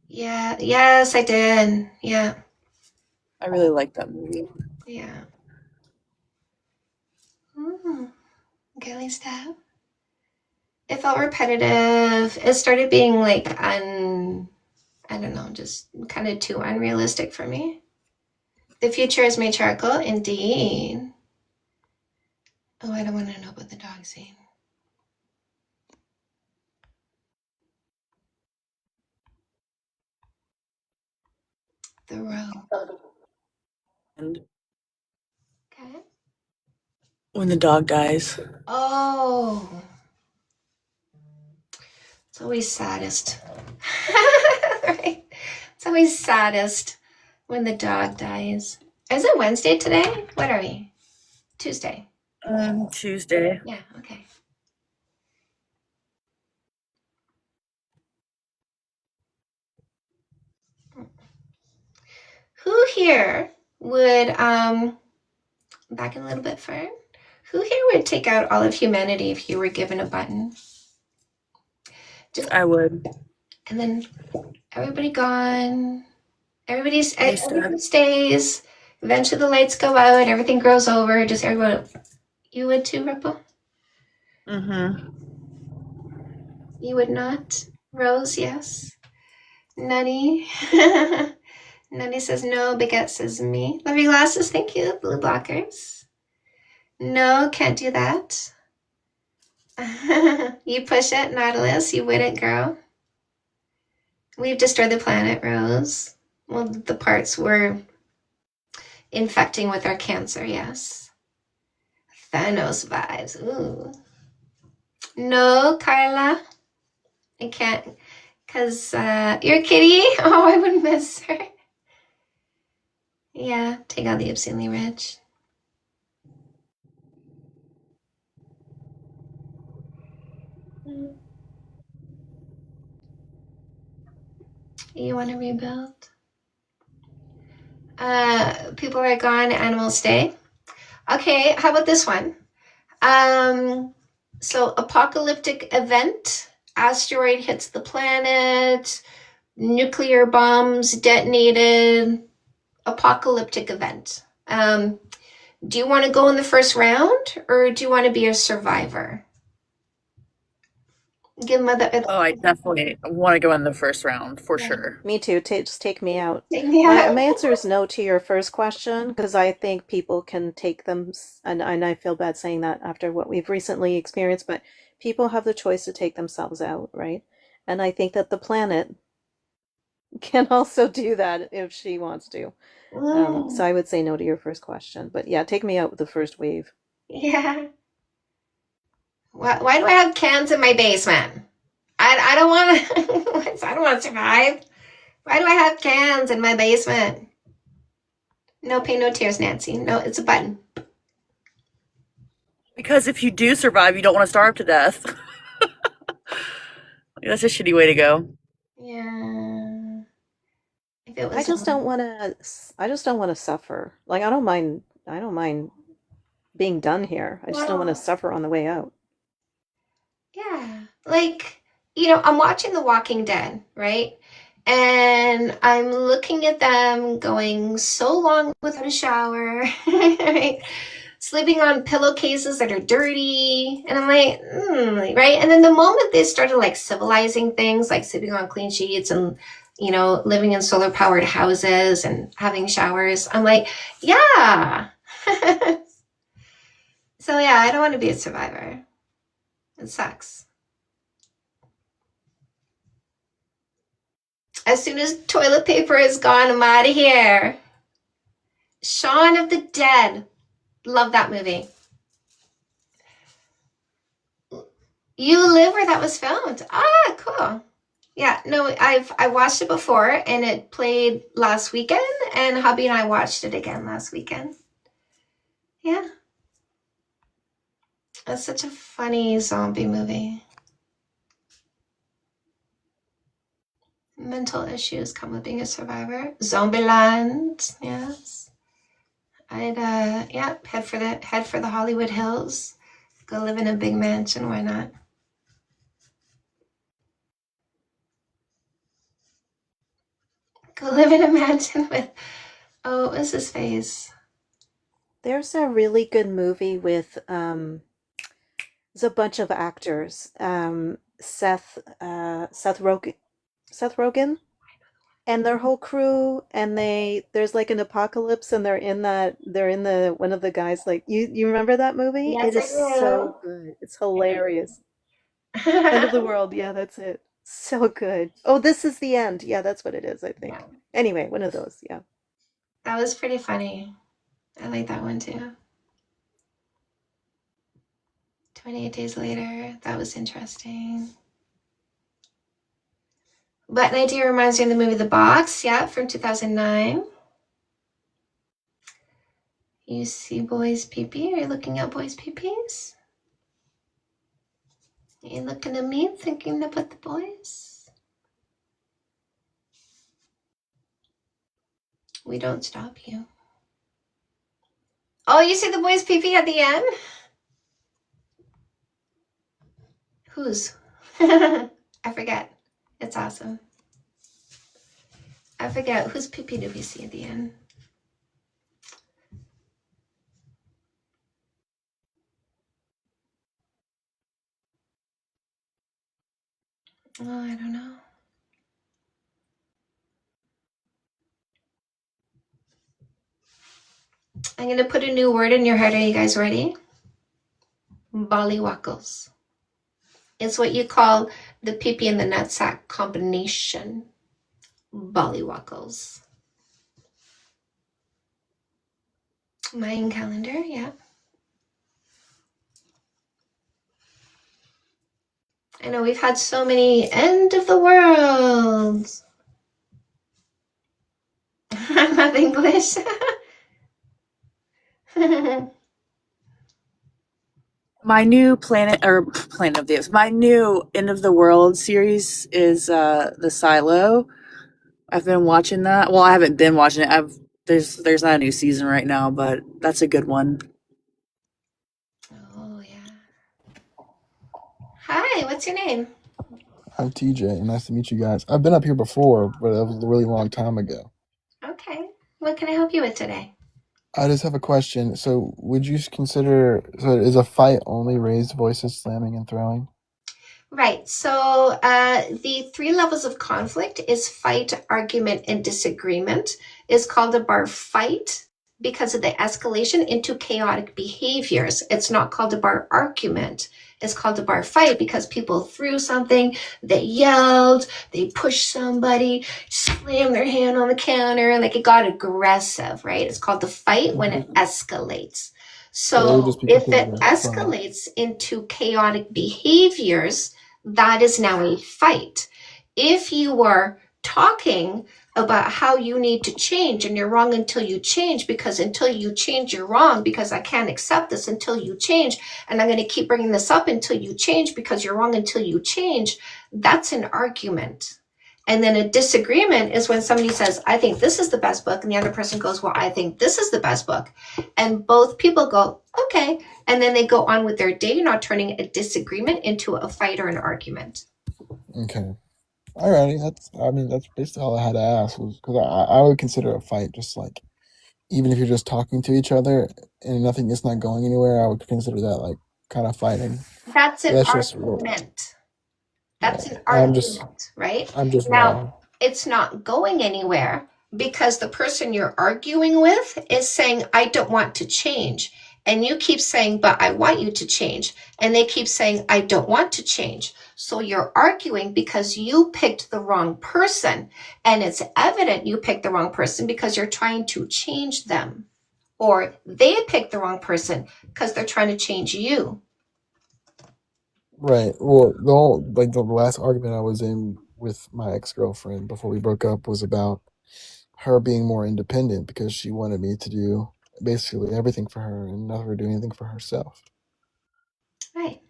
Yeah. Yes, I did. Yeah. I really like that movie. Yeah. Girly stuff. It felt repetitive. It started being like I don't know, just kind of too unrealistic for me. The future is matriarchal, indeed. Oh, I don't want to know about the dog scene. The row. And Okay. when the dog dies. Oh, it's always saddest. Right? It's always saddest when the dog dies. Is it Wednesday today? What are we? Tuesday. Tuesday. Yeah, okay. Who here would back a little bit further? Who here would take out all of humanity if you were given a button? I would. And then everybody gone. Everybody Start. stays. Eventually the lights go out. Everything grows over. Just everyone. You would too, Ripple? Mm-hmm. You would not? Rose, yes. Nutty. Nutty says no. Baguette says me. Love your glasses. Thank you. Blue blockers. No, can't do that. You push it, Nautilus. You wouldn't, girl. We've destroyed the planet, Rose. Well, the parts we're infecting with our cancer, yes. Thanos vibes. Ooh. No, Carla. I can't. Because you're a kitty. Oh, I would miss her. Yeah, take out the obscenely rich. You want to rebuild? People are gone, animals stay. Okay, how about this one? So apocalyptic event, asteroid hits the planet, nuclear bombs detonated, apocalyptic event. Do you want to go in the first round or do you want to be a survivor? Give mother. Oh, I definitely want to go in the first round for sure. Me too. Just take me out. Take me My out. answer is no to your first question because I think people can take them, and I feel bad saying that after what we've recently experienced, but people have the choice to take themselves out, right? And I think that the planet can also do that if she wants to. So I would say no to your first question, but yeah, take me out with the first wave. Yeah. Why do I have cans in my basement? I don't want to. I don't want to survive. Why do I have cans in my basement? No pain, no tears, Nancy. No, it's a button. Because if you do survive, you don't want to starve to death. That's a shitty way to go. Yeah. If it was I just don't want to. I just don't want to suffer. Like I don't mind. I don't mind being done here. I just don't want to suffer on the way out. Yeah. Like, I'm watching The Walking Dead, right? And I'm looking at them going so long without a shower, right? Sleeping on pillowcases that are dirty. And I'm like, right? And then the moment they started like civilizing things, like sleeping on clean sheets and, living in solar powered houses and having showers, I'm like, yeah. So yeah, I don't want to be a survivor. It sucks. As soon as toilet paper is gone, I'm out of here. Shaun of the Dead. Love that movie. You live where that was filmed. Ah, cool. Yeah, no, I watched it before and it played last weekend and hubby and I watched it again last weekend. Yeah. It's such a funny zombie movie. Mental issues come with being a survivor. Zombieland, yes. I'd head for the Hollywood Hills. Go live in a big mansion, why not? Go live in a mansion with what was his face? There's a really good movie with there's a bunch of actors. Seth Rogen. and their whole crew, and there's like an apocalypse, and they're in the one of the guys, like, you remember that movie? Yes, It I is so do. good. It's hilarious. End of the world. Yeah, that's it. So good. Oh, this is the end. Yeah, that's what it is, I think. Yeah, Anyway, one of those. Yeah. that was pretty funny. I like that one too. 28 Days Later. That was interesting. But an idea reminds me of the movie The Box, yeah, from 2009. You see boys pee-pee? Are you looking at boys pee-pees? Are you looking at me thinking about the boys? We don't stop you. Oh, you see the boys pee-pee at the end? Whose? I forget. It's awesome. I forget whose pee-pee do we see at the end? Oh, I don't know. I'm going to put a new word in your head. Are you guys ready? Bollywackles. It's what you call the pee-pee and the nutsack combination. Bollywackles. Mayan calendar, yeah. I know we've had so many end of the world. I love English. My new Planet of the Apes. My new End of the World series is The Silo. I've been watching that. Well, I haven't been watching it. There's not a new season right now, but that's a good one. Oh, yeah. Hi, what's your name? I'm TJ. Nice to meet you guys. I've been up here before, but that was a really long time ago. Okay. What can I help you with today? I just have a question. So, would you consider, so is a fight only raised voices, slamming and throwing? Right. So the 3 levels of conflict is fight, argument, and disagreement. Is called a bar fight because of the escalation into chaotic behaviors. It's not called a bar argument. It's called a bar fight because people threw something, they yelled, they pushed somebody, slammed their hand on the counter, and like it got aggressive, right? It's called the fight when it escalates. So it would just So be if it considered a fight. escalates into chaotic behaviors, that is now a fight. If you were talking about how you need to change and you're wrong until you change, because until you change, you're wrong, because I can't accept this until you change, and I'm going to keep bringing this up until you change because you're wrong until you change, that's an argument. And then a disagreement is when somebody says, I think this is the best book, and the other person goes, well, I think this is the best book. And both people go, okay. And then they go on with their day, not turning a disagreement into a fight or an argument. Okay. Alrighty. That's basically all I had to ask, was because I would consider a fight just like, even if you're just talking to each other and nothing is not going anywhere, I would consider that like kind of fighting. That's an That's just argument. That's yeah. an I'm just argument, right? I'm just Now, wrong. it's not going anywhere because the person you're arguing with is saying, I don't want to change. And you keep saying, but I want you to change. And they keep saying, I don't want to change. So you're arguing because you picked the wrong person. And it's evident you picked the wrong person because you're trying to change them. Or they picked the wrong person because they're trying to change you. Right. Well, the last argument I was in with my ex-girlfriend before we broke up was about her being more independent because she wanted me to do basically everything for her and not her do anything for herself. Right.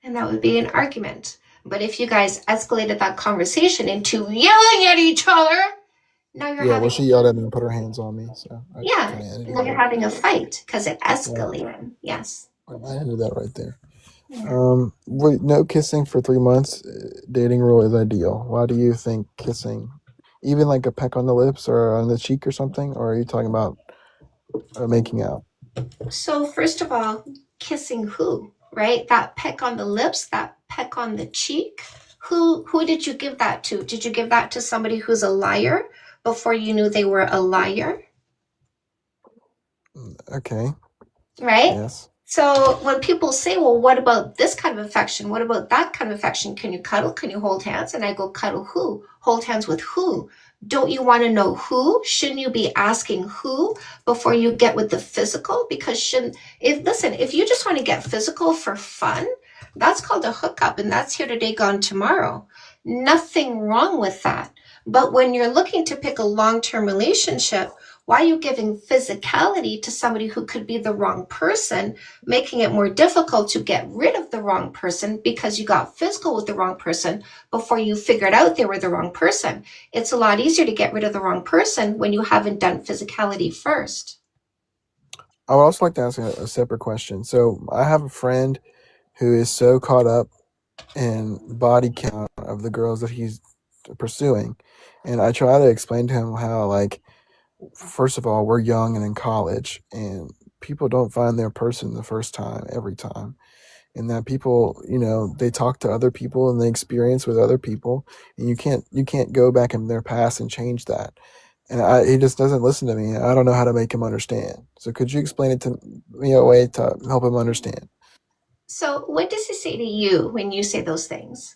And that would be an argument. But if you guys escalated that conversation into yelling at each other, now you're Yeah, well, having she yelled at me and put her hands on me, so I yeah, kind of ended now you're it. having a fight because it Yeah, escalated. Yes. I ended that right there. Yeah. Wait, no kissing for 3 months. Dating rule is ideal. Why do you think kissing, even like a peck on the lips or on the cheek or something, or are you talking about making out? So first of all, kissing who? Right? That peck on the lips, that peck on the cheek. Who did you give that to? Did you give that to somebody who's a liar before you knew they were a liar? Okay. Right? Yes. So when people say, well, what about this kind of affection? What about that kind of affection? Can you cuddle? Can you hold hands? And I go, cuddle who? Hold hands with who? Don't you want to know who? Shouldn't you be asking who before you get with the physical? Because if you just want to get physical for fun, that's called a hookup, and that's here today, gone tomorrow. Nothing wrong with that. But when you're looking to pick a long-term relationship, why are you giving physicality to somebody who could be the wrong person, making it more difficult to get rid of the wrong person because you got physical with the wrong person before you figured out they were the wrong person? It's a lot easier to get rid of the wrong person when you haven't done physicality first. I would also like to ask a separate question. So I have a friend who is so caught up in body count of the girls that he's pursuing, and I try to explain to him how, like, first of all, we're young and in college, and people don't find their person the first time every time, and that people, they talk to other people and they experience with other people, and you can't go back in their past and change that. And he just doesn't listen to me. I don't know how to make him understand. So could you explain it to me a way to help him understand? So what does he say to you when you say those things?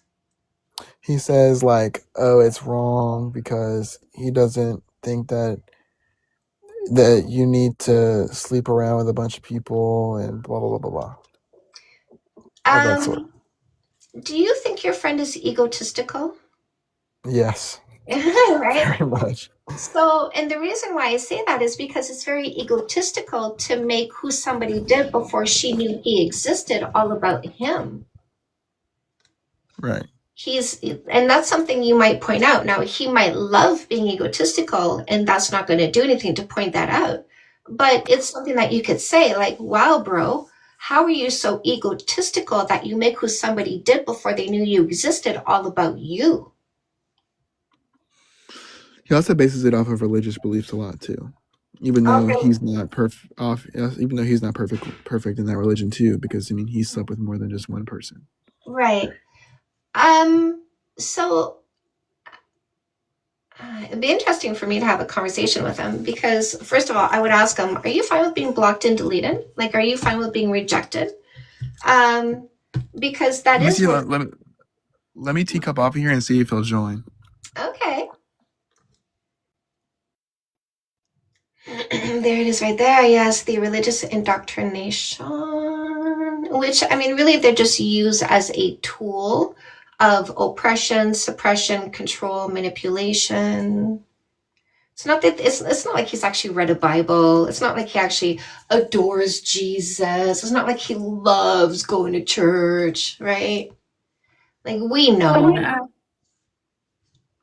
He says, like, oh, it's wrong because he doesn't think that you need to sleep around with a bunch of people and blah, blah, blah, blah, blah. Of that sort. Do you think your friend is egotistical? Yes. Right? Very much. So, and the reason why I say that is because it's very egotistical to make who somebody did before she knew he existed all about him. Right. And that's something you might point out. Now, he might love being egotistical, and that's not going to do anything to point that out. But it's something that you could say, like, wow, bro, how are you so egotistical that you make who somebody did before they knew you existed all about you? He also bases it off of religious beliefs a lot too, even though he's not perfect. Even though he's not perfect in that religion too, because he slept with more than just one person. Right. So it'd be interesting for me to have a conversation with him because, first of all, I would ask him, are you fine with being blocked and deleted? Like, are you fine with being rejected? Because that is. Let me teacup off of here and see if he'll join. Okay. There it is right there. Yes, the religious indoctrination, which, really they're just used as a tool of oppression, suppression, control, manipulation. It's not like he's actually read a Bible. It's not like he actually adores Jesus. It's not like he loves going to church, right? Like, we know.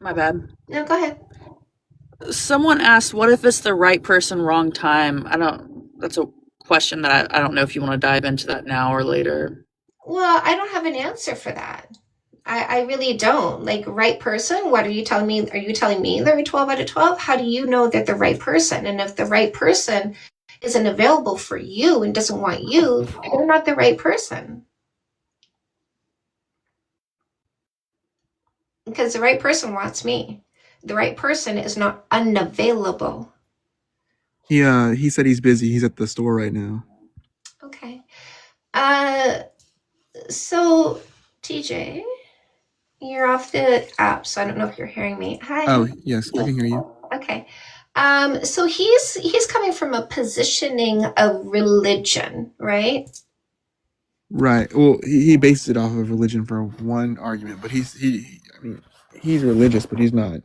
My bad. No, go ahead. Someone asked, what if it's the right person, wrong time? That's a question that I don't know if you want to dive into that now or later. Well, I don't have an answer for that. I really don't. Like, right person, what are you telling me? Are you telling me they're a 12 out of 12? How do you know that the right person? And if the right person isn't available for you and doesn't want you, they're not the right person. Because the right person wants me. The right person is not unavailable. He said he's busy. He's at the store right now. Okay. So, TJ, you're off the app, so I don't know if you're hearing me. Hi. Oh, yes, I can hear you. Okay. So he's coming from a positioning of religion, right? Right. Well, he bases it off of religion for one argument, but he's religious, but he's not.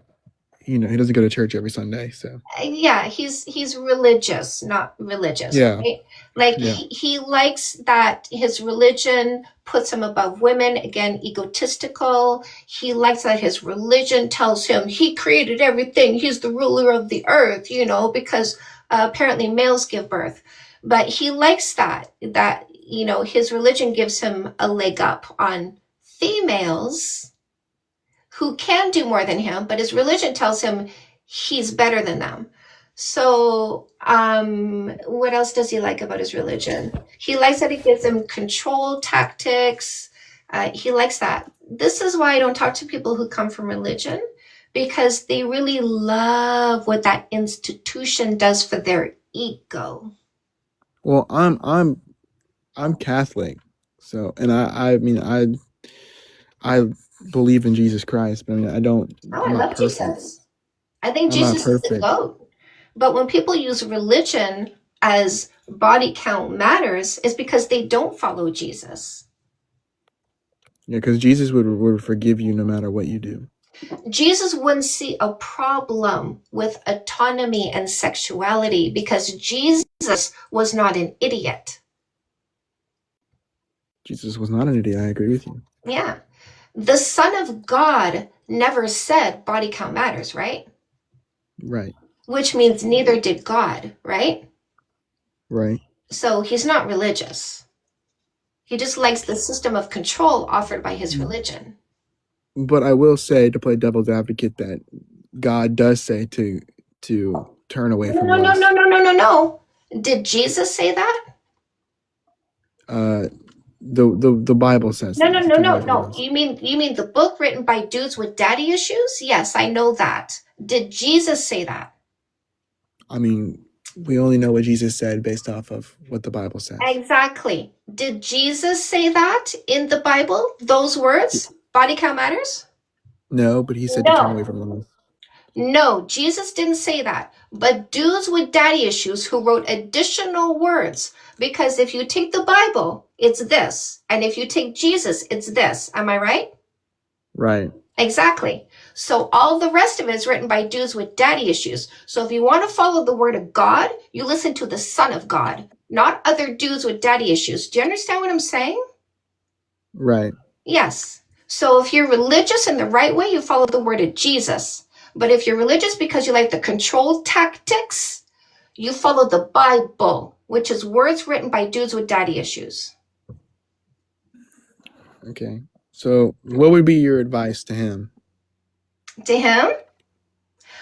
He doesn't go to church every Sunday, so. Yeah, he's religious, not religious. Yeah. Right? Like, yeah. He likes that his religion puts him above women. Again, egotistical. He likes that his religion tells him he created everything. He's the ruler of the earth, because apparently males give birth. But he likes that his religion gives him a leg up on females who can do more than him, but his religion tells him he's better than them. So what else does he like about his religion? He likes that it gives him control tactics. He likes that. This is why I don't talk to people who come from religion, because they really love what that institution does for their ego. Well, I'm Catholic, so and I mean I believe in Jesus Christ, but I mean I don't. Oh, I I'm not love perfect. Jesus. I think I'm not Jesus is the perfect. goat. But when people use religion as body count matters, it's because they don't follow Jesus. Yeah, because Jesus would forgive you no matter what you do. Jesus wouldn't see a problem with autonomy and sexuality because Jesus was not an idiot. Jesus was not an idiot. I agree with you. Yeah. The Son of God never said body count matters, right? Right. Which means neither did God, right? Right. So he's not religious. He just likes the system of control offered by his religion. But I will say, to play devil's advocate, that God does say to turn away from lust. No. Did Jesus say that? The Bible says that, to turn away from No. lust. You mean the book written by dudes with daddy issues? Yes, I know that. Did Jesus say that? I mean, we only know what Jesus said based off of what the Bible says. Exactly. Did Jesus say that in the Bible? Those words? Body count matters? No, but he said to turn away from lust. No, Jesus didn't say that. But dudes with daddy issues who wrote additional words, because if you take the Bible, it's this. And if you take Jesus, it's this. Am I right? Right. Exactly. So all the rest of it is written by dudes with daddy issues. So if you want to follow the word of God, you listen to the Son of God, not other dudes with daddy issues. Do you understand what I'm saying? Right. Yes. So if you're religious in the right way, you follow the word of Jesus. But if you're religious because you like the control tactics, you follow the Bible, which is words written by dudes with daddy issues. Okay. So what would be your advice to him? To him,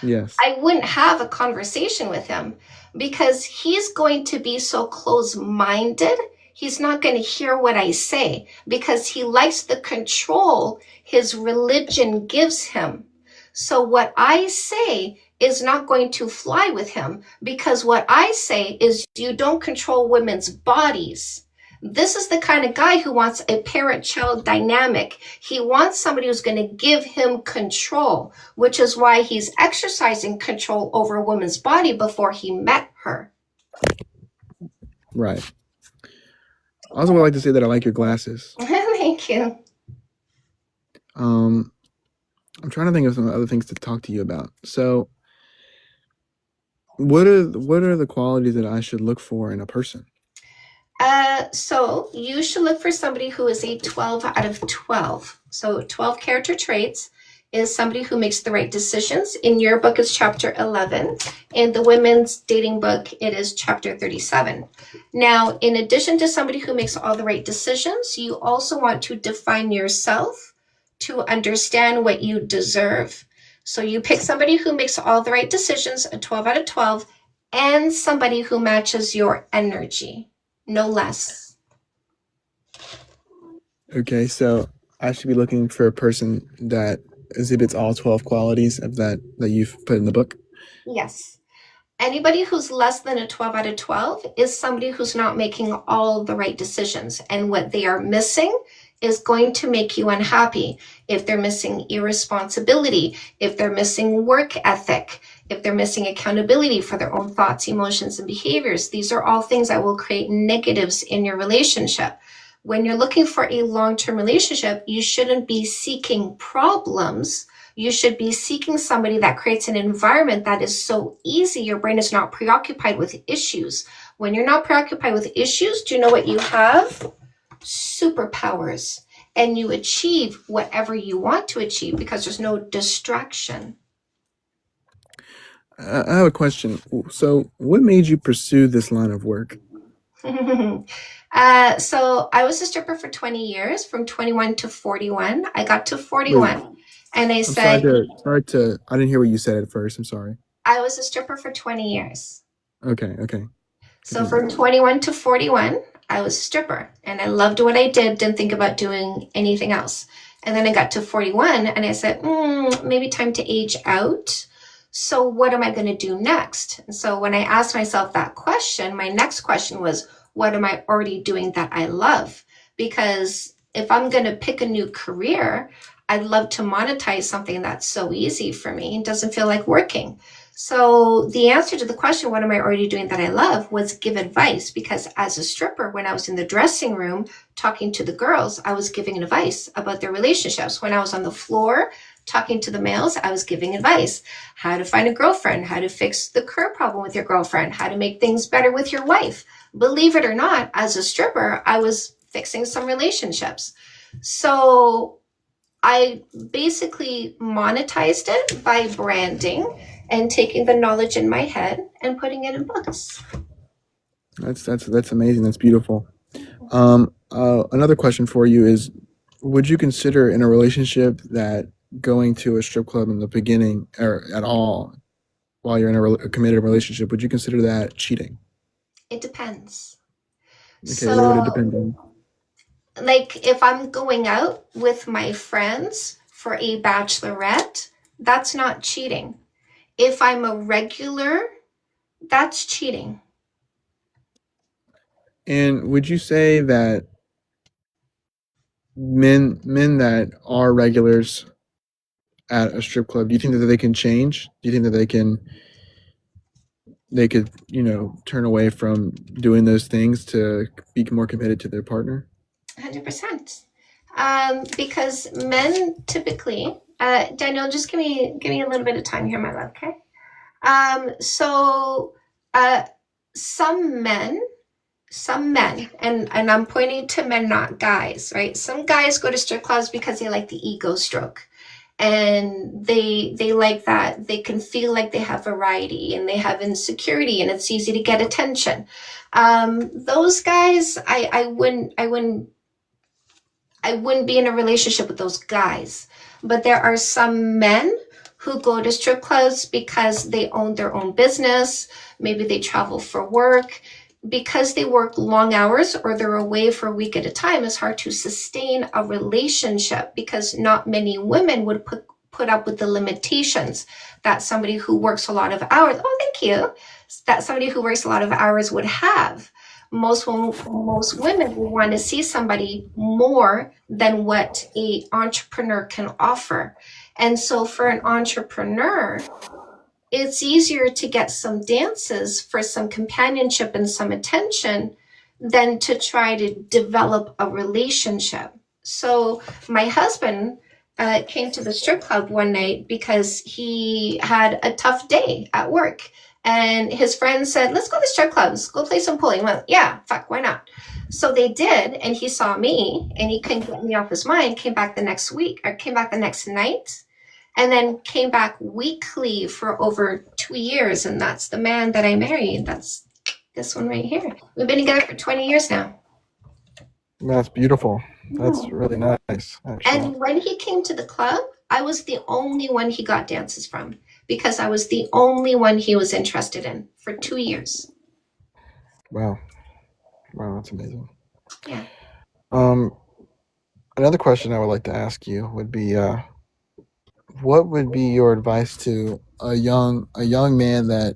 Yes. I wouldn't have a conversation with him because he's going to be so close-minded. He's not going to hear what I say because he likes the control his religion gives him. So what I say is not going to fly with him because what I say is you don't control women's bodies. This is the kind of guy who wants a parent-child dynamic. He wants somebody who's going to give him control, which is why he's exercising control over a woman's body before he met her. Right. I also would like to say that I like your glasses. Thank you. I'm trying to think of some other things to talk to you about. So, what are the qualities that I should look for in a person? So you should look for somebody who is a 12 out of 12. So 12 character traits is somebody who makes the right decisions. In your book, it's chapter 11. In the women's dating book, it is chapter 37. Now, in addition to somebody who makes all the right decisions, you also want to define yourself to understand what you deserve. So you pick somebody who makes all the right decisions, a 12 out of 12, and somebody who matches your energy. No less. Okay, so I should be looking for a person that exhibits all 12 qualities of that you've put in the book? Yes. Anybody who's less than a 12 out of 12 is somebody who's not making all the right decisions. And what they are missing is going to make you unhappy. If they're missing irresponsibility, if they're missing work ethic, if they're missing accountability for their own thoughts, emotions, and behaviors, these are all things that will create negatives in your relationship. When you're looking for a long-term relationship, you shouldn't be seeking problems. You should be seeking somebody that creates an environment that is so easy. Your brain is not preoccupied with issues. When you're not preoccupied with issues, do you know what you have? Superpowers. And you achieve whatever you want to achieve because there's no distraction. I have a question. So, what made you pursue this line of work? So I was a stripper for 20 years, from 21 to 41. I got to 41 and I said, sorry to, I didn't hear what you said at first. I'm sorry. I was a stripper for 20 years. Okay. So from 21 to 41, I was a stripper and I loved what I did, didn't think about doing anything else. And then I got to 41 and I said, maybe time to age out. So what am I going to do next? And so when I asked myself that question, my next question was, what am I already doing that I love? Because if I'm going to pick a new career, I'd love to monetize something that's so easy for me and doesn't feel like working. So the answer to the question, what am I already doing that I love, was give advice. Because as a stripper, when I was in the dressing room talking to the girls, I was giving advice about their relationships. When I was on the floor talking to the males, I was giving advice. How to find a girlfriend, how to fix the curve problem with your girlfriend, how to make things better with your wife. Believe it or not, as a stripper, I was fixing some relationships. So I basically monetized it by branding and taking the knowledge in my head and putting it in books. That's amazing. That's beautiful. Another question for you is, would you consider in a relationship that going to a strip club in the beginning or at all while you're in a committed relationship, would you consider that cheating? It depends. Okay, what would it depend on? Like if I'm going out with my friends for a bachelorette, that's not cheating. If I'm a regular, that's cheating. And would you say that men that are regulars at a strip club, do you think that they can change? Do you think that they could, turn away from doing those things to be more committed to their partner? 100%. Because men typically, Daniel, just give me a little bit of time here, my love, okay? Some men, and I'm pointing to men, not guys, right? Some guys go to strip clubs because they like the ego stroke. And they like that they can feel like they have variety and they have insecurity and it's easy to get attention. Those guys, I wouldn't be in a relationship with those guys. But there are some men who go to strip clubs because they own their own business. Maybe they travel for work. Because they work long hours or they're away for a week at a time, it's hard to sustain a relationship because not many women would put up with the limitations that somebody who works a lot of hours, that somebody who works a lot of hours would have. Most women will want to see somebody more than what an entrepreneur can offer. And so for an entrepreneur, it's easier to get some dances for some companionship and some attention than to try to develop a relationship. So my husband came to the strip club one night because he had a tough day at work. And his friends said, let's go to the strip clubs, go play some pool. He went, yeah, fuck, why not? So they did, and he saw me, and he couldn't get me off his mind, came back the next night, and then came back weekly for over 2 years. And that's the man that I married. That's this one right here. We've been together for 20 years now. That's beautiful. That's really nice, actually. And when he came to the club, I was the only one he got dances from because I was the only one he was interested in for 2 years. Wow, that's amazing. Yeah. Another question I would like to ask you would be, what would be your advice to a young man that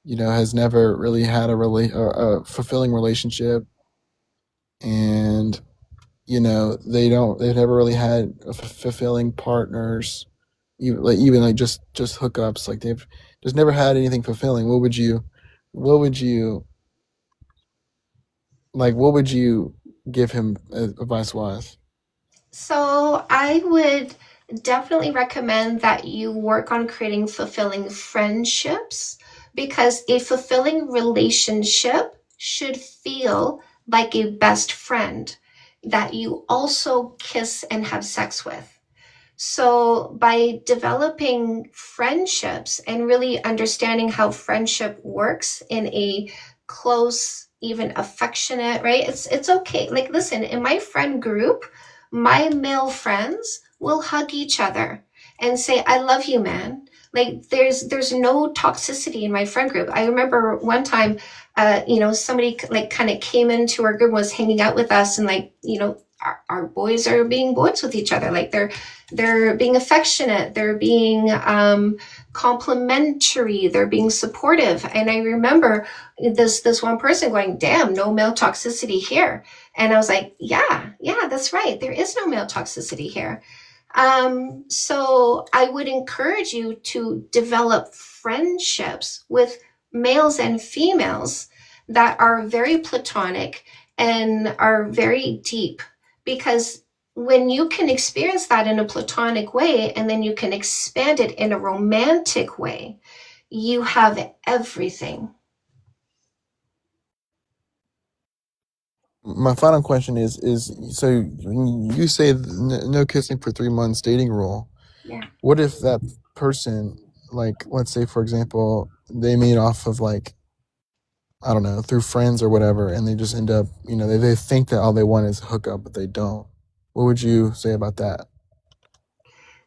has never really had a fulfilling relationship, and they've never really had fulfilling partners, even just hookups, like they've just never had anything fulfilling. What would you give him advice wise? So I would definitely recommend that you work on creating fulfilling friendships, because a fulfilling relationship should feel like a best friend that you also kiss and have sex with. So by developing friendships and really understanding how friendship works in a close, even affectionate, right? It's okay. Like, listen, in my friend group, my male friends will hug each other and say, I love you, man. Like there's no toxicity in my friend group. I remember one time, somebody like kind of came into our group, was hanging out with us, and like, our boys are being boys with each other. Like they're being affectionate, they're being complimentary, they're being supportive. And I remember this one person going, "Damn, no male toxicity here." And I was like, yeah, that's right. There is no male toxicity here. So I would encourage you to develop friendships with males and females that are very platonic and are very deep, because when you can experience that in a platonic way and then you can expand it in a romantic way, you have everything. My final question is so when you say no kissing for 3 months dating rule. Yeah. What if that person, like, let's say for example, they meet off of, like, I don't know, through friends or whatever, and they just end up, they think that all they want is hookup, but they don't. What would you say about that?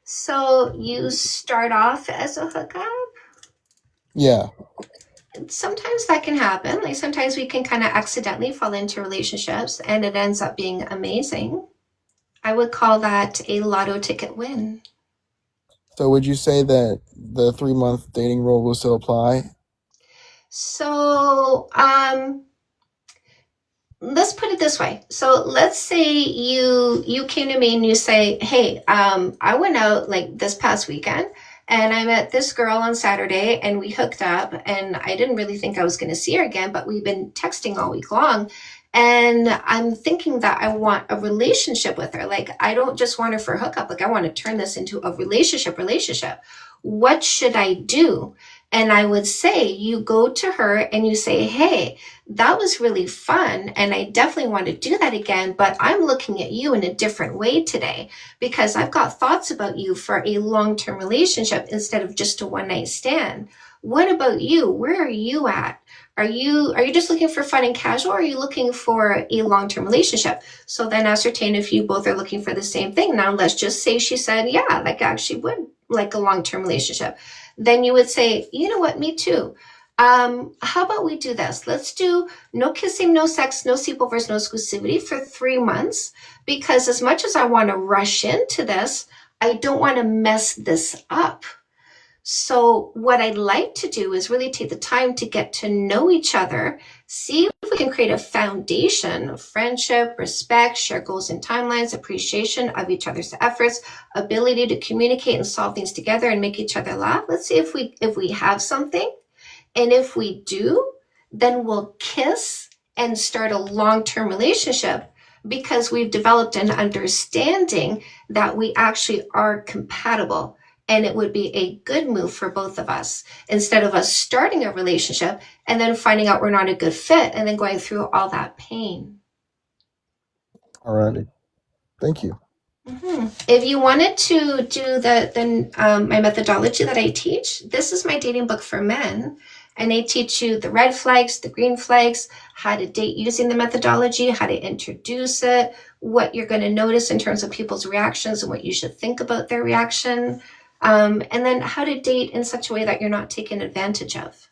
So you start off as a hookup? Yeah. Sometimes that can happen. Like sometimes we can kind of accidentally fall into relationships and it ends up being amazing. I would call that a lotto ticket win. So would you say that the 3-month dating rule will still apply? So let's put it this way. So let's say you came to me and you say, "Hey, I went out like this past weekend and I met this girl on Saturday and we hooked up, and I didn't really think I was going to see her again, but we've been texting all week long. And I'm thinking that I want a relationship with her. Like, I don't just want her for a hookup. Like, I want to turn this into a relationship. What should I do?" And I would say, you go to her and you say, "Hey, that was really fun. And I definitely want to do that again. But I'm looking at you in a different way today because I've got thoughts about you for a long-term relationship instead of just a one-night stand. What about you? Where are you at? Are you just looking for fun and casual? Or are you looking for a long-term relationship?" So then ascertain if you both are looking for the same thing. Now, let's just say she said, "Yeah, like I actually would like a long-term relationship." Then you would say, "You know what, me too. How about we do this? Let's do no kissing, no sex, no sleepovers, no exclusivity for 3 months, because as much as I want to rush into this, I don't want to mess this up. So what I'd like to do is really take the time to get to know each other, see if we can create a foundation of friendship, respect, share goals and timelines, appreciation of each other's efforts, ability to communicate and solve things together and make each other laugh. Let's see if we have something. And if we do, then we'll kiss and start a long-term relationship because we've developed an understanding that we actually are compatible. And it would be a good move for both of us instead of us starting a relationship and then finding out we're not a good fit and then going through all that pain." Alrighty. Thank you. If you wanted to do my methodology that I teach, this is my dating book for men. And I teach you the red flags, the green flags, how to date using the methodology, how to introduce it, what you're going to notice in terms of people's reactions and what you should think about their reaction. And then how to date in such a way that you're not taken advantage of.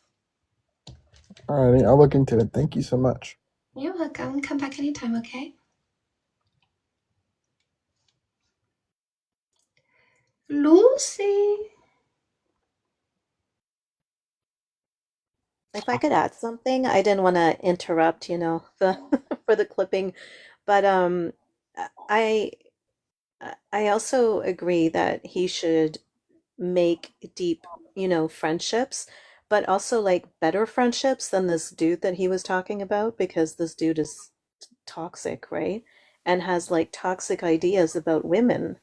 Alrighty, I'll look into it. Thank you so much. You're welcome. Come back anytime, okay? Lucy. If I could add something, I didn't want to interrupt, the for the clipping, but I I also agree that he should make deep, friendships, but also like better friendships than this dude that he was talking about, because this dude is toxic, right? And has like toxic ideas about women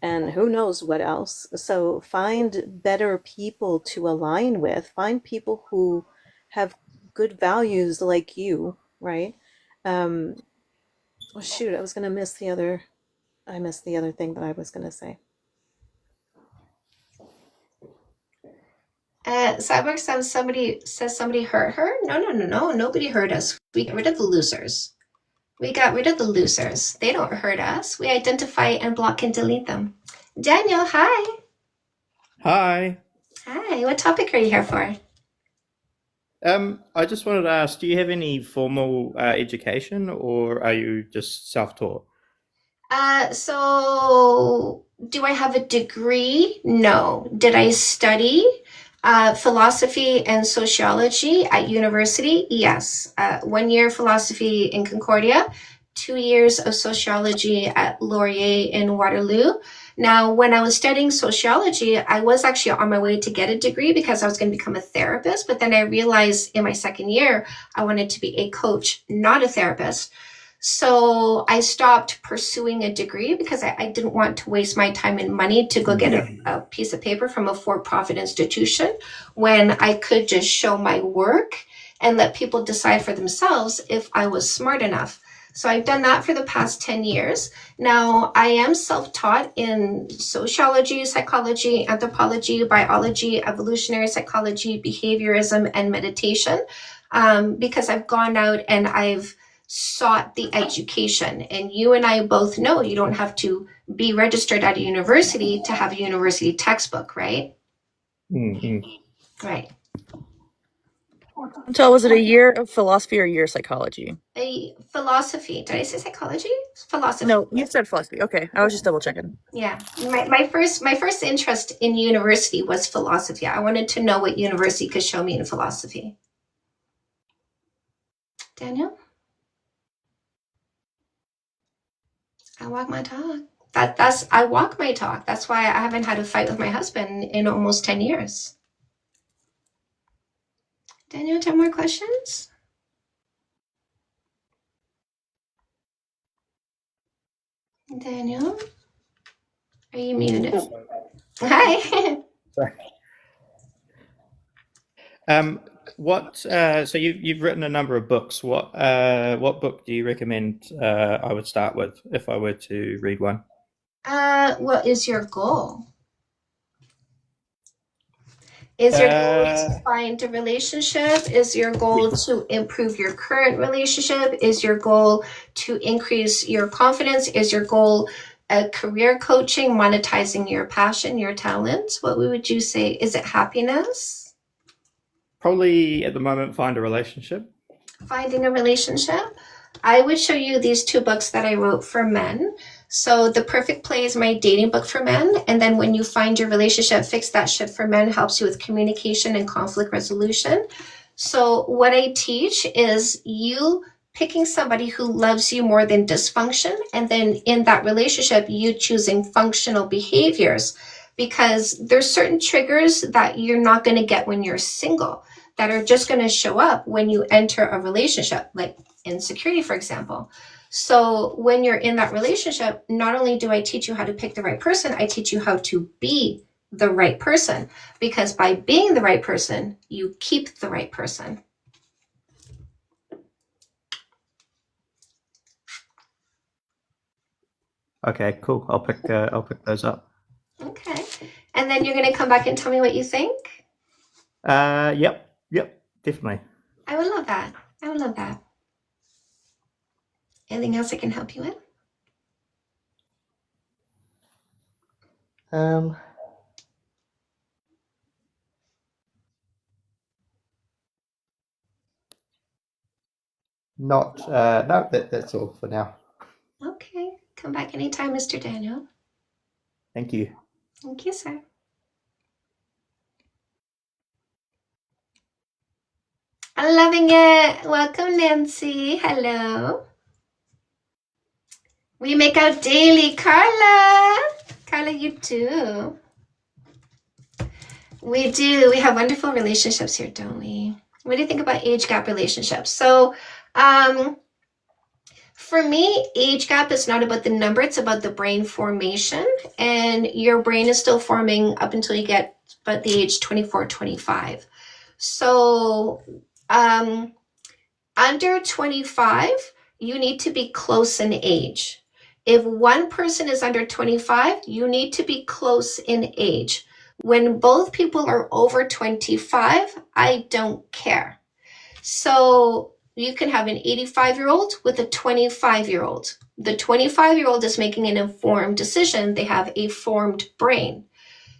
and who knows what else. So find better people to align with. Find people who have good values like you, right? Oh shoot, I missed the other thing that I was gonna say. Cyborg says somebody hurt her. No. Nobody hurt us. We got rid of the losers. They don't hurt us. We identify and block and delete them. Daniel, hi. Hi. Hi, what topic are you here for? I just wanted to ask, do you have any formal education, or are you just self-taught? So do I have a degree? No. Did I study philosophy and sociology at university? Yes. 1 year philosophy in Concordia, 2 years of sociology at Laurier in Waterloo. Now, when I was studying sociology, I was actually on my way to get a degree because I was going to become a therapist. But then I realized in my second year, I wanted to be a coach, not a therapist. So I stopped pursuing a degree because I didn't want to waste my time and money to go get a piece of paper from a for-profit institution when I could just show my work and let people decide for themselves if I was smart enough. So I've done that for the past 10 years. Now I am self-taught in sociology, psychology, anthropology, biology, evolutionary psychology, behaviorism, and meditation, because I've gone out and I've sought the education. And you and I both know you don't have to be registered at a university to have a university textbook, right? Mm-hmm. Right. So was it a year of philosophy or a year of psychology? A philosophy. Did I say psychology? Philosophy. No, you said philosophy. Okay, I was just double checking. Yeah. My first interest in university was philosophy. I wanted to know what university could show me in philosophy. Daniel? I walk my talk. I walk my talk. That's why I haven't had a fight with my husband in almost 10 years. Daniel, 10 more questions? Daniel? Are you muted? Hi. Sorry. So you've written a number of books. What book do you recommend I would start with if I were to read one? What is your goal? Is your goal to find a relationship? Is your goal to improve your current relationship? Is your goal to increase your confidence? Is your goal career coaching, monetizing your passion, your talent? What would you say? Is it happiness? Probably at the moment, find a relationship. Finding a relationship? I would show you these 2 books that I wrote for men. So The Perfect Play is my dating book for men. And then When You Find Your Relationship, Fix That Shit for Men helps you with communication and conflict resolution. So what I teach is you picking somebody who loves you more than dysfunction. And then in that relationship, you choosing functional behaviors, because there's certain triggers that you're not going to get when you're single that are just going to show up when you enter a relationship, like insecurity, for example. So when you're in that relationship, not only do I teach you how to pick the right person, I teach you how to be the right person, because by being the right person, you keep the right person. Okay, cool. I'll pick those up. Okay. And then you're going to come back and tell me what you think? Yep, definitely. I would love that. I would love that. Anything else I can help you with? No, that's all for now. Okay. Come back anytime, Mr. Daniel. Thank you. Thank you, sir. I'm loving it. Welcome, Nancy. Hello. We make out daily. Carla. Carla, you too. We do. We have wonderful relationships here, don't we? What do you think about age gap relationships? So, for me, age gap is not about the number. It's about the brain formation. And your brain is still forming up until you get about the age 24, 25. So, under 25, you need to be close in age. If one person is under 25, you need to be close in age. When both people are over 25, I don't care. So you can have an 85-year-old with a 25-year-old. The 25-year-old is making an informed decision. They have a formed brain.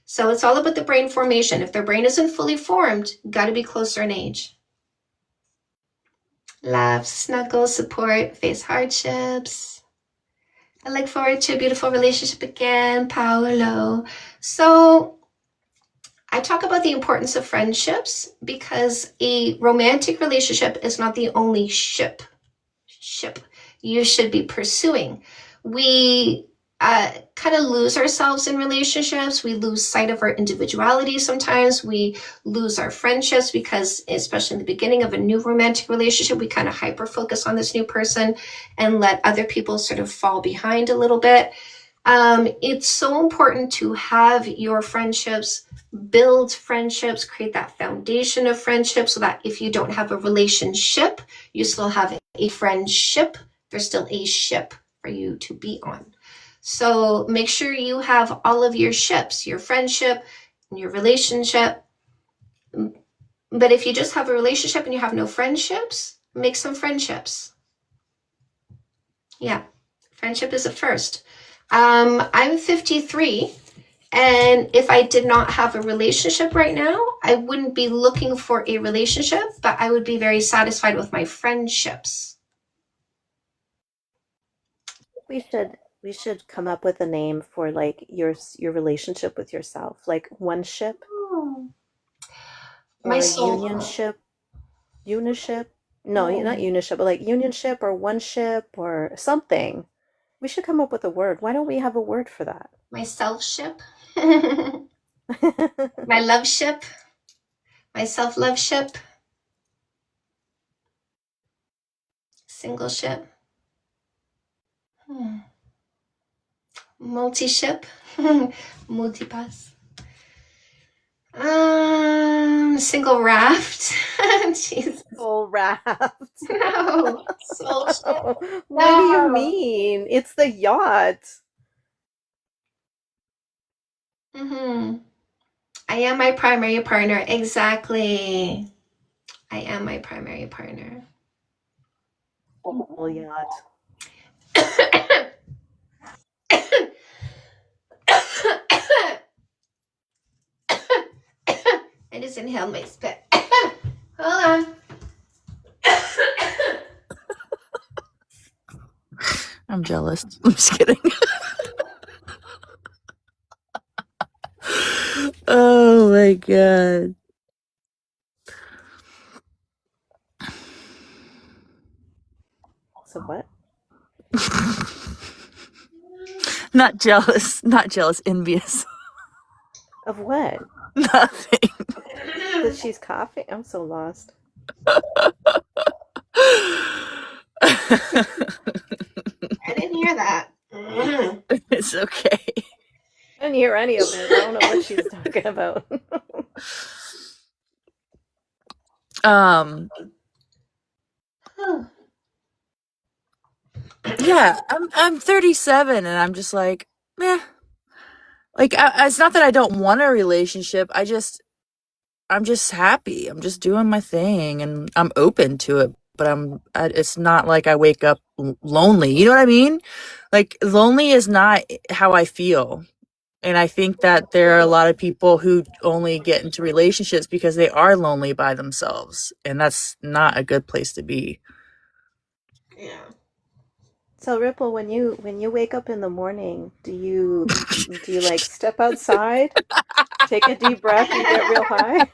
So it's all about the brain formation. If their brain isn't fully formed, got to be closer in age. Love, snuggle, support, face hardships. I look forward to a beautiful relationship again, Paolo. So I talk about the importance of friendships because a romantic relationship is not the only ship you should be pursuing. We kind of lose ourselves in relationships. We lose sight of our individuality sometimes. We lose our friendships because, especially in the beginning of a new romantic relationship, we kind of hyper focus on this new person and let other people sort of fall behind a little bit. It's so important to have your friendships, build friendships, create that foundation of friendship so that if you don't have a relationship, you still have a friendship. There's still a ship for you to be on. So make sure you have all of your ships, your friendship, and your relationship. But if you just have a relationship and you have no friendships, make some friendships. Yeah, friendship is a first. I'm 53, and if I did not have a relationship right now, I wouldn't be looking for a relationship, but I would be very satisfied with my friendships. We should come up with a name for like your relationship with yourself, like one ship My or soul. unionship. Uniship? No, not uniship, but like unionship or one ship or something. We should come up with a word. Why don't we have a word for that? My self ship. My love ship. My self love ship. Single ship. Multi ship. Multipass. Single raft. Jeez. Soul raft. No. Soul ship. What do you mean? It's the yacht. I am my primary partner. Exactly. I am my primary partner. Whole yacht. I just inhaled my spit. Hold on. I'm jealous. I'm just kidding. Oh my god. So what? Not jealous. Not jealous. Envious. Of what? Nothing. That she's coughing? I'm so lost. I didn't hear that. It's okay. I didn't hear any of it. I don't know what she's talking about. Yeah, I'm 37 and I'm just like, meh. Like it's not that I don't want a relationship. I'm just happy. I'm just doing my thing and I'm open to it, but it's not like I wake up lonely. You know what I mean? Like lonely is not how I feel. And I think that there are a lot of people who only get into relationships because they are lonely by themselves, and that's not a good place to be. Yeah. So Ripple, when you wake up in the morning, do you like step outside, take a deep breath, and get real high?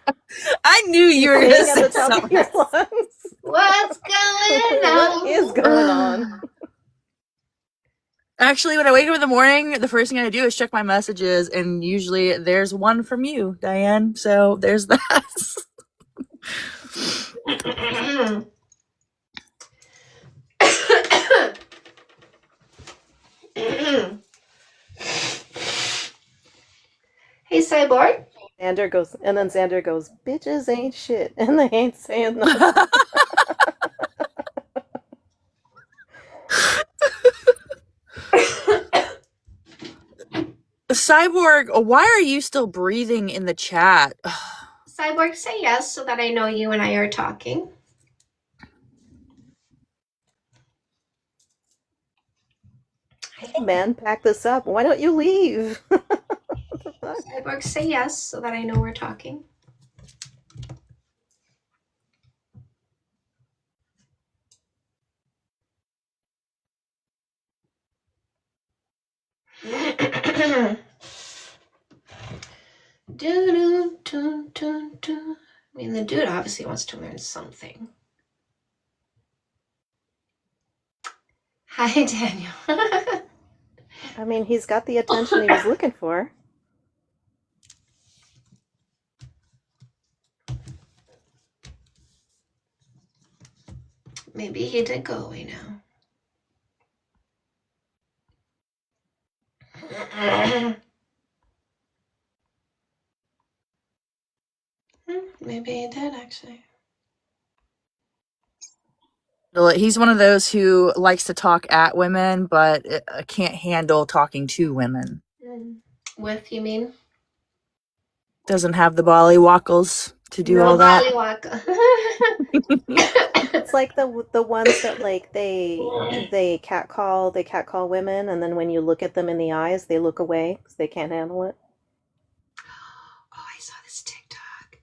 I knew you were Sing going to at say the top of something. your lungs. What's going on? What is going on? Actually, when I wake up in the morning, the first thing I do is check my messages, and usually there's one from you, Diane. So there's that. Hey, Cyborg. Xander goes, and then Xander goes, bitches ain't shit, and they ain't saying nothing. Cyborg, why are you still breathing in the chat? Cyborg, say yes so that I know you and I are talking. Hey man, pack this up. Why don't you leave? Cyborg, say yes so that I know we're talking. I mean, the dude obviously wants to learn something. Hi, Daniel. I mean, he's got the attention he was looking for. Maybe he did go away now. Maybe he did, actually. He's one of those who likes to talk at women, but can't handle talking to women. With, you mean? Doesn't have the bollywockles to do all that. It's like the ones that like they catcall women, and then when you look at them in the eyes, they look away because they can't handle it. Oh, I saw this TikTok.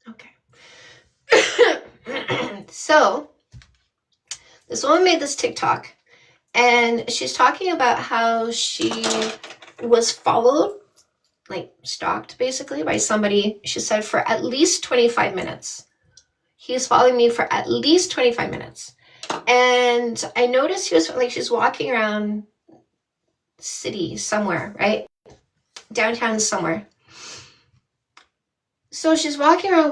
Okay. So, this woman made this TikTok, and she's talking about how she was followed, like stalked basically, by somebody, she said, for at least 25 minutes. He's following me for at least 25 minutes. And I noticed he was like, she's walking around city somewhere, right? Downtown somewhere. So she's walking around,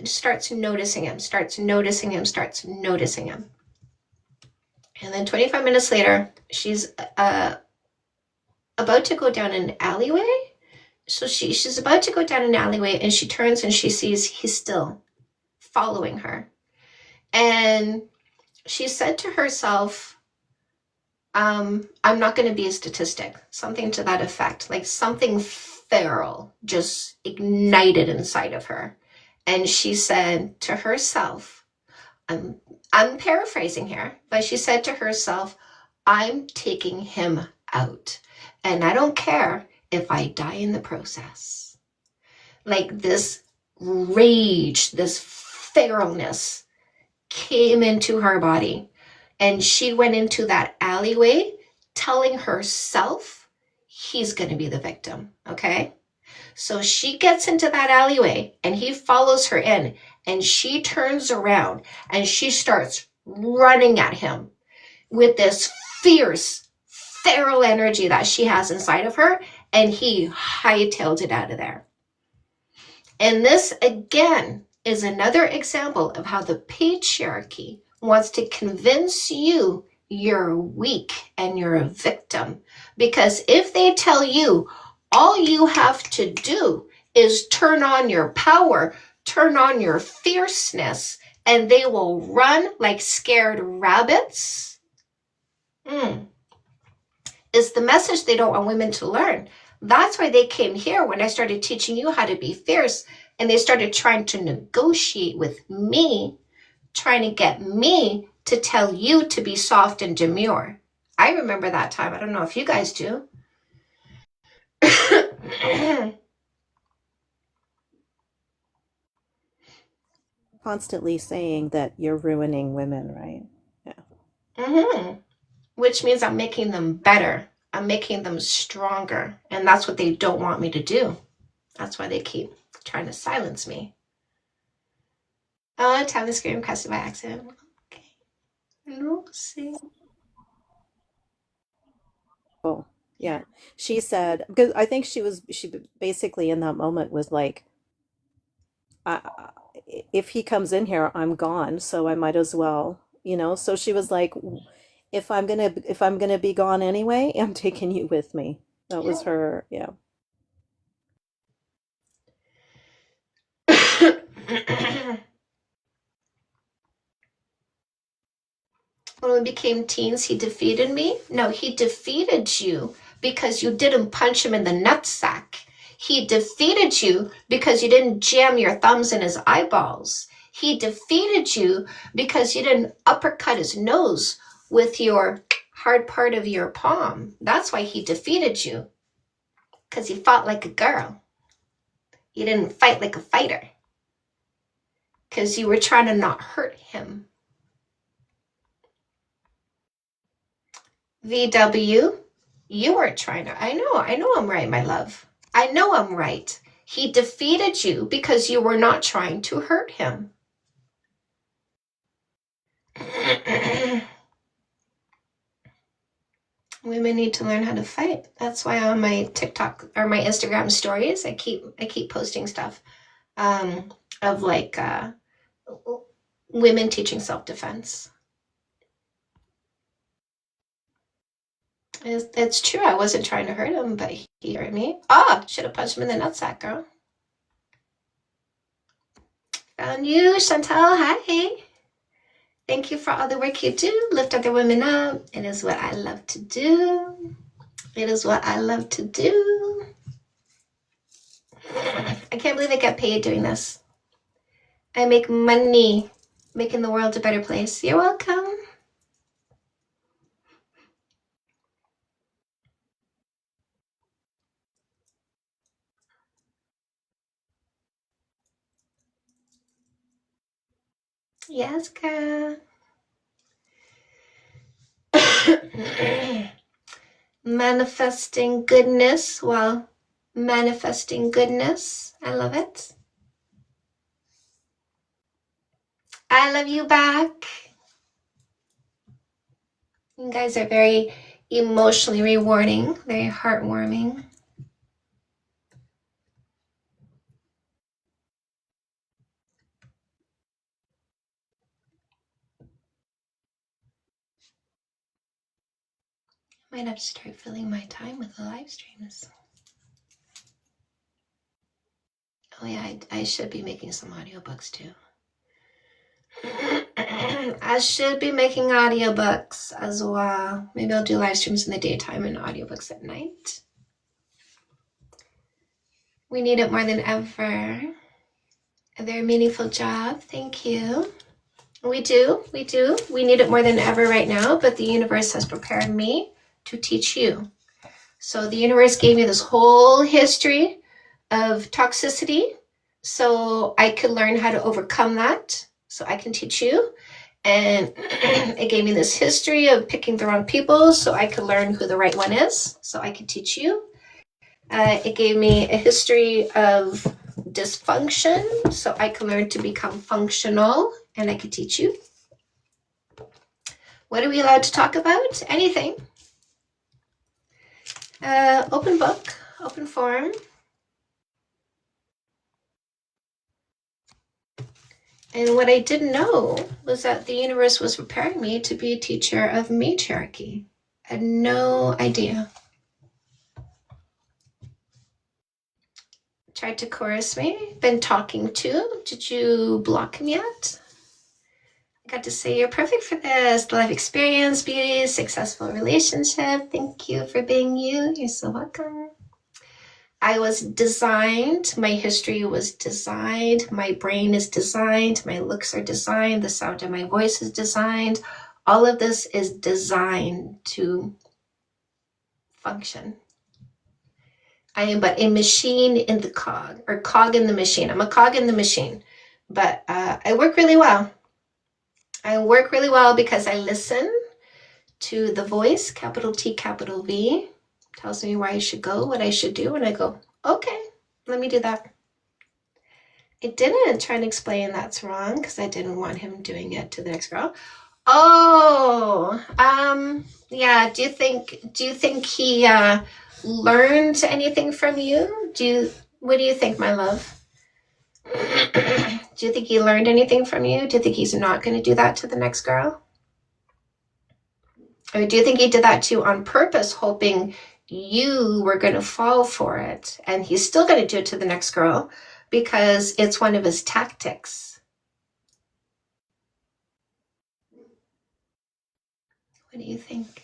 starts noticing him. And then 25 minutes later, she's about to go down an alleyway. So she's about to go down an alleyway, and she turns and she sees he's still following her. And she said to herself, I'm not going to be a statistic, something to that effect, like something feral just ignited inside of her. And she said to herself, I'm paraphrasing here, but she said to herself, I'm taking him out, and I don't care if I die in the process. Like this rage, this feralness came into her body, and she went into that alleyway telling herself he's going to be the victim. Okay. So she gets into that alleyway and he follows her in, and she turns around and she starts running at him with this fierce feral energy that she has inside of her, and he hightailed it out of there. And this again is another example of how the patriarchy wants to convince you you're weak and you're a victim. Because if they tell you all you have to do is turn on your power, turn on your fierceness, and they will run like scared rabbits, is the message they don't want women to learn. That's why they came here when I started teaching you how to be fierce, and they started trying to negotiate with me, trying to get me to tell you to be soft and demure. I remember that time. I don't know if you guys do. Constantly saying that you're ruining women, right? Which means I'm making them better. I'm making them stronger. And that's what they don't want me to do. That's why they keep trying to silence me. Oh, time the screen requested by accident. Okay. No, see. Oh, yeah. She said, because I think she basically in that moment was like, if he comes in here, I'm gone, so I might as well, So she was like, if I'm gonna be gone anyway, I'm taking you with me. That was her, yeah. When we became teens, he defeated me. No, he defeated you because you didn't punch him in the nutsack. He defeated you because you didn't jam your thumbs in his eyeballs. He defeated you because you didn't uppercut his nose with your hard part of your palm. That's why he defeated you. Because he fought like a girl. You didn't fight like a fighter. Because you were trying to not hurt him. VW, you weren't trying to. I know I'm right, my love. I know I'm right. He defeated you because you were not trying to hurt him. Women need to learn how to fight. That's why on my TikTok or my Instagram stories, I keep posting stuff of like women teaching self-defense. It's true. I wasn't trying to hurt him, but he hurt me. Oh, should have punched him in the nutsack, girl. Found you, Chantal. Hi. Thank you for all the work you do. Lift other women up. It is what I love to do. It is what I love to do. I can't believe I get paid doing this. I make money making the world a better place. You're welcome. Yes, girl. Manifesting goodness while manifesting goodness. I love it. I love you back. You guys are very emotionally rewarding, very heartwarming. Might have to start filling my time with the live streams. Oh yeah, I should be making some audiobooks too. I should be making audiobooks as well. Maybe I'll do live streams in the daytime and audiobooks at night. We need it more than ever. A very meaningful job. Thank you. We do. We need it more than ever right now, but the universe has prepared me to teach you. So the universe gave me this whole history of toxicity so I could learn how to overcome that, so I can teach you. And it gave me this history of picking the wrong people so I could learn who the right one is, so I could teach you. It gave me a history of dysfunction so I could learn to become functional, and I could teach you. What are we allowed to talk about? Anything. Open book, open forum. And what I didn't know was that the universe was preparing me to be a teacher of matriarchy. I had no idea. Tried to chorus me. Been talking to. Did you block him yet? I got to say you're perfect for this. Life experience, beauty, successful relationship. Thank you for being you. You're so welcome. I was designed. My history was designed. My brain is designed. My looks are designed. The sound of my voice is designed. All of this is designed to function. I am but a machine in the cog, or cog in the machine. I'm a cog in the machine, but I work really well. I work really well because I listen to the voice, capital T, capital V, tells me where I should go, what I should do, and I go, okay, let me do that. I didn't try and explain that's wrong because I didn't want him doing it to the next girl. Oh, yeah. Do you think he learned anything from you? What do you think, my love? Do you think he learned anything from you? Do you think he's not going to do that to the next girl? Or do you think he did that to you on purpose, hoping you were going to fall for it? And he's still going to do it to the next girl because it's one of his tactics. What do you think?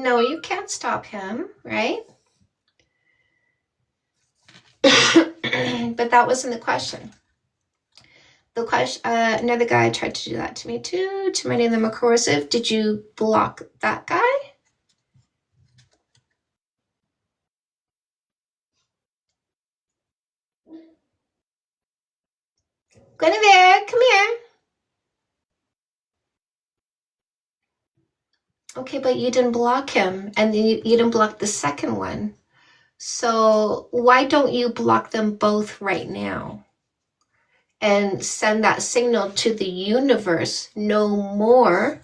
No, you can't stop him, right? But that wasn't the question. The question, another guy tried to do that to me too. Too many of them are corrosive. Did you block that guy? Guinevere, come here. Okay, but you didn't block him, and you didn't block the second one. So why don't you block them both right now? And send that signal to the universe, no more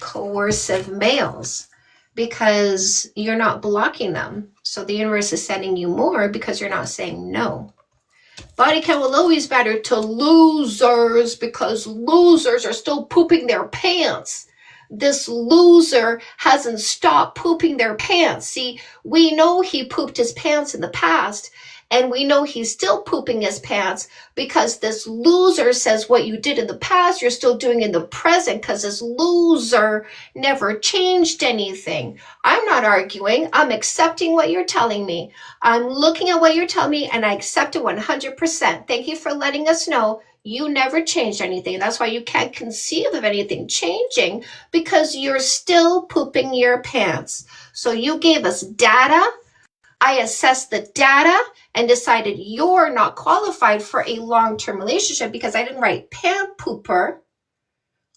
coercive males, because you're not blocking them. So the universe is sending you more because you're not saying no. Body count will always matter to losers because losers are still pooping their pants. This loser hasn't stopped pooping their pants. See, we know he pooped his pants in the past, and we know he's still pooping his pants because this loser says what you did in the past, you're still doing in the present because this loser never changed anything. I'm not arguing. I'm accepting what you're telling me. I'm looking at what you're telling me, and I accept it 100%. Thank you for letting us know you never changed anything. That's why you can't conceive of anything changing, because you're still pooping your pants. So you gave us data. I assessed the data and decided you're not qualified for a long-term relationship because I didn't write pant pooper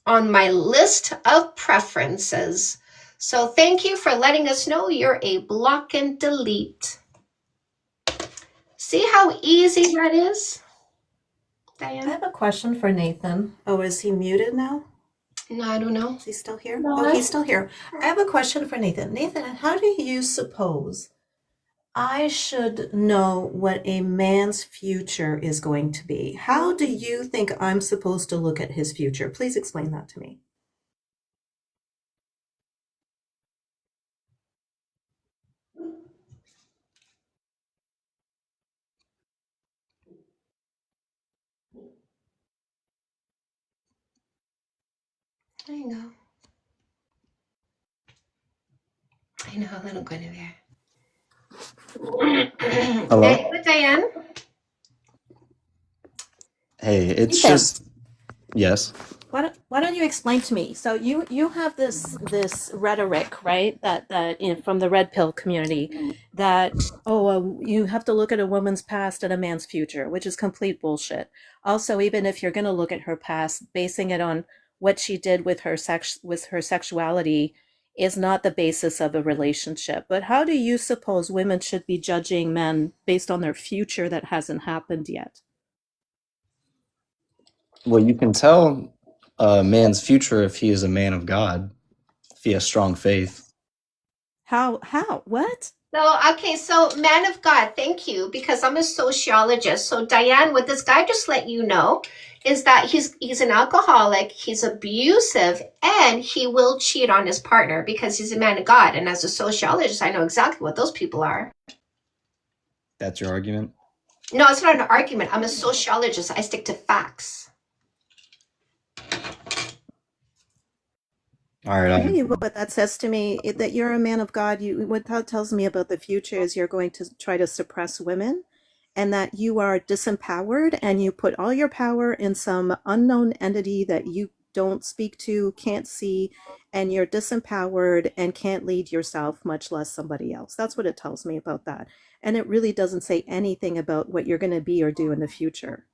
on my list of preferences. So thank you for letting us know you're a block and delete. See how easy that is, I Diane? have a question for Nathan. Oh, is he muted now? No, I don't know. Is he still here? No. Oh, he's still here. I have a question for Nathan. Nathan, how do you suppose I should know what a man's future is going to be? How do you think I'm supposed to look at his future? Please explain that to me. There you go. I know, little Guinevere. Hello? Hey, Diane. Hey, it's Ethan. just yes. Why don't you explain to me? So you have this rhetoric, right? That from the red pill community, that you have to look at a woman's past and a man's future, which is complete bullshit. Also, even if you're going to look at her past, basing it on what she did with her sexuality is not the basis of a relationship. But how do you suppose women should be judging men based on their future that hasn't happened yet? Well, you can tell a man's future if he is a man of God, if he has strong faith. How? What? So man of God, thank you, because I'm a sociologist. So Diane, what this guy just let you know is that he's an alcoholic, he's abusive, and he will cheat on his partner because he's a man of God. And as a sociologist, I know exactly what those people are. That's your argument? No, it's not an argument. I'm a sociologist. I stick to facts. All right. Hey, what that says to me that you're a man of God. What that tells me about the future is you're going to try to suppress women, and that you are disempowered, and you put all your power in some unknown entity that you don't speak to, can't see, and you're disempowered and can't lead yourself, much less somebody else. That's what it tells me about that. And it really doesn't say anything about what you're going to be or do in the future.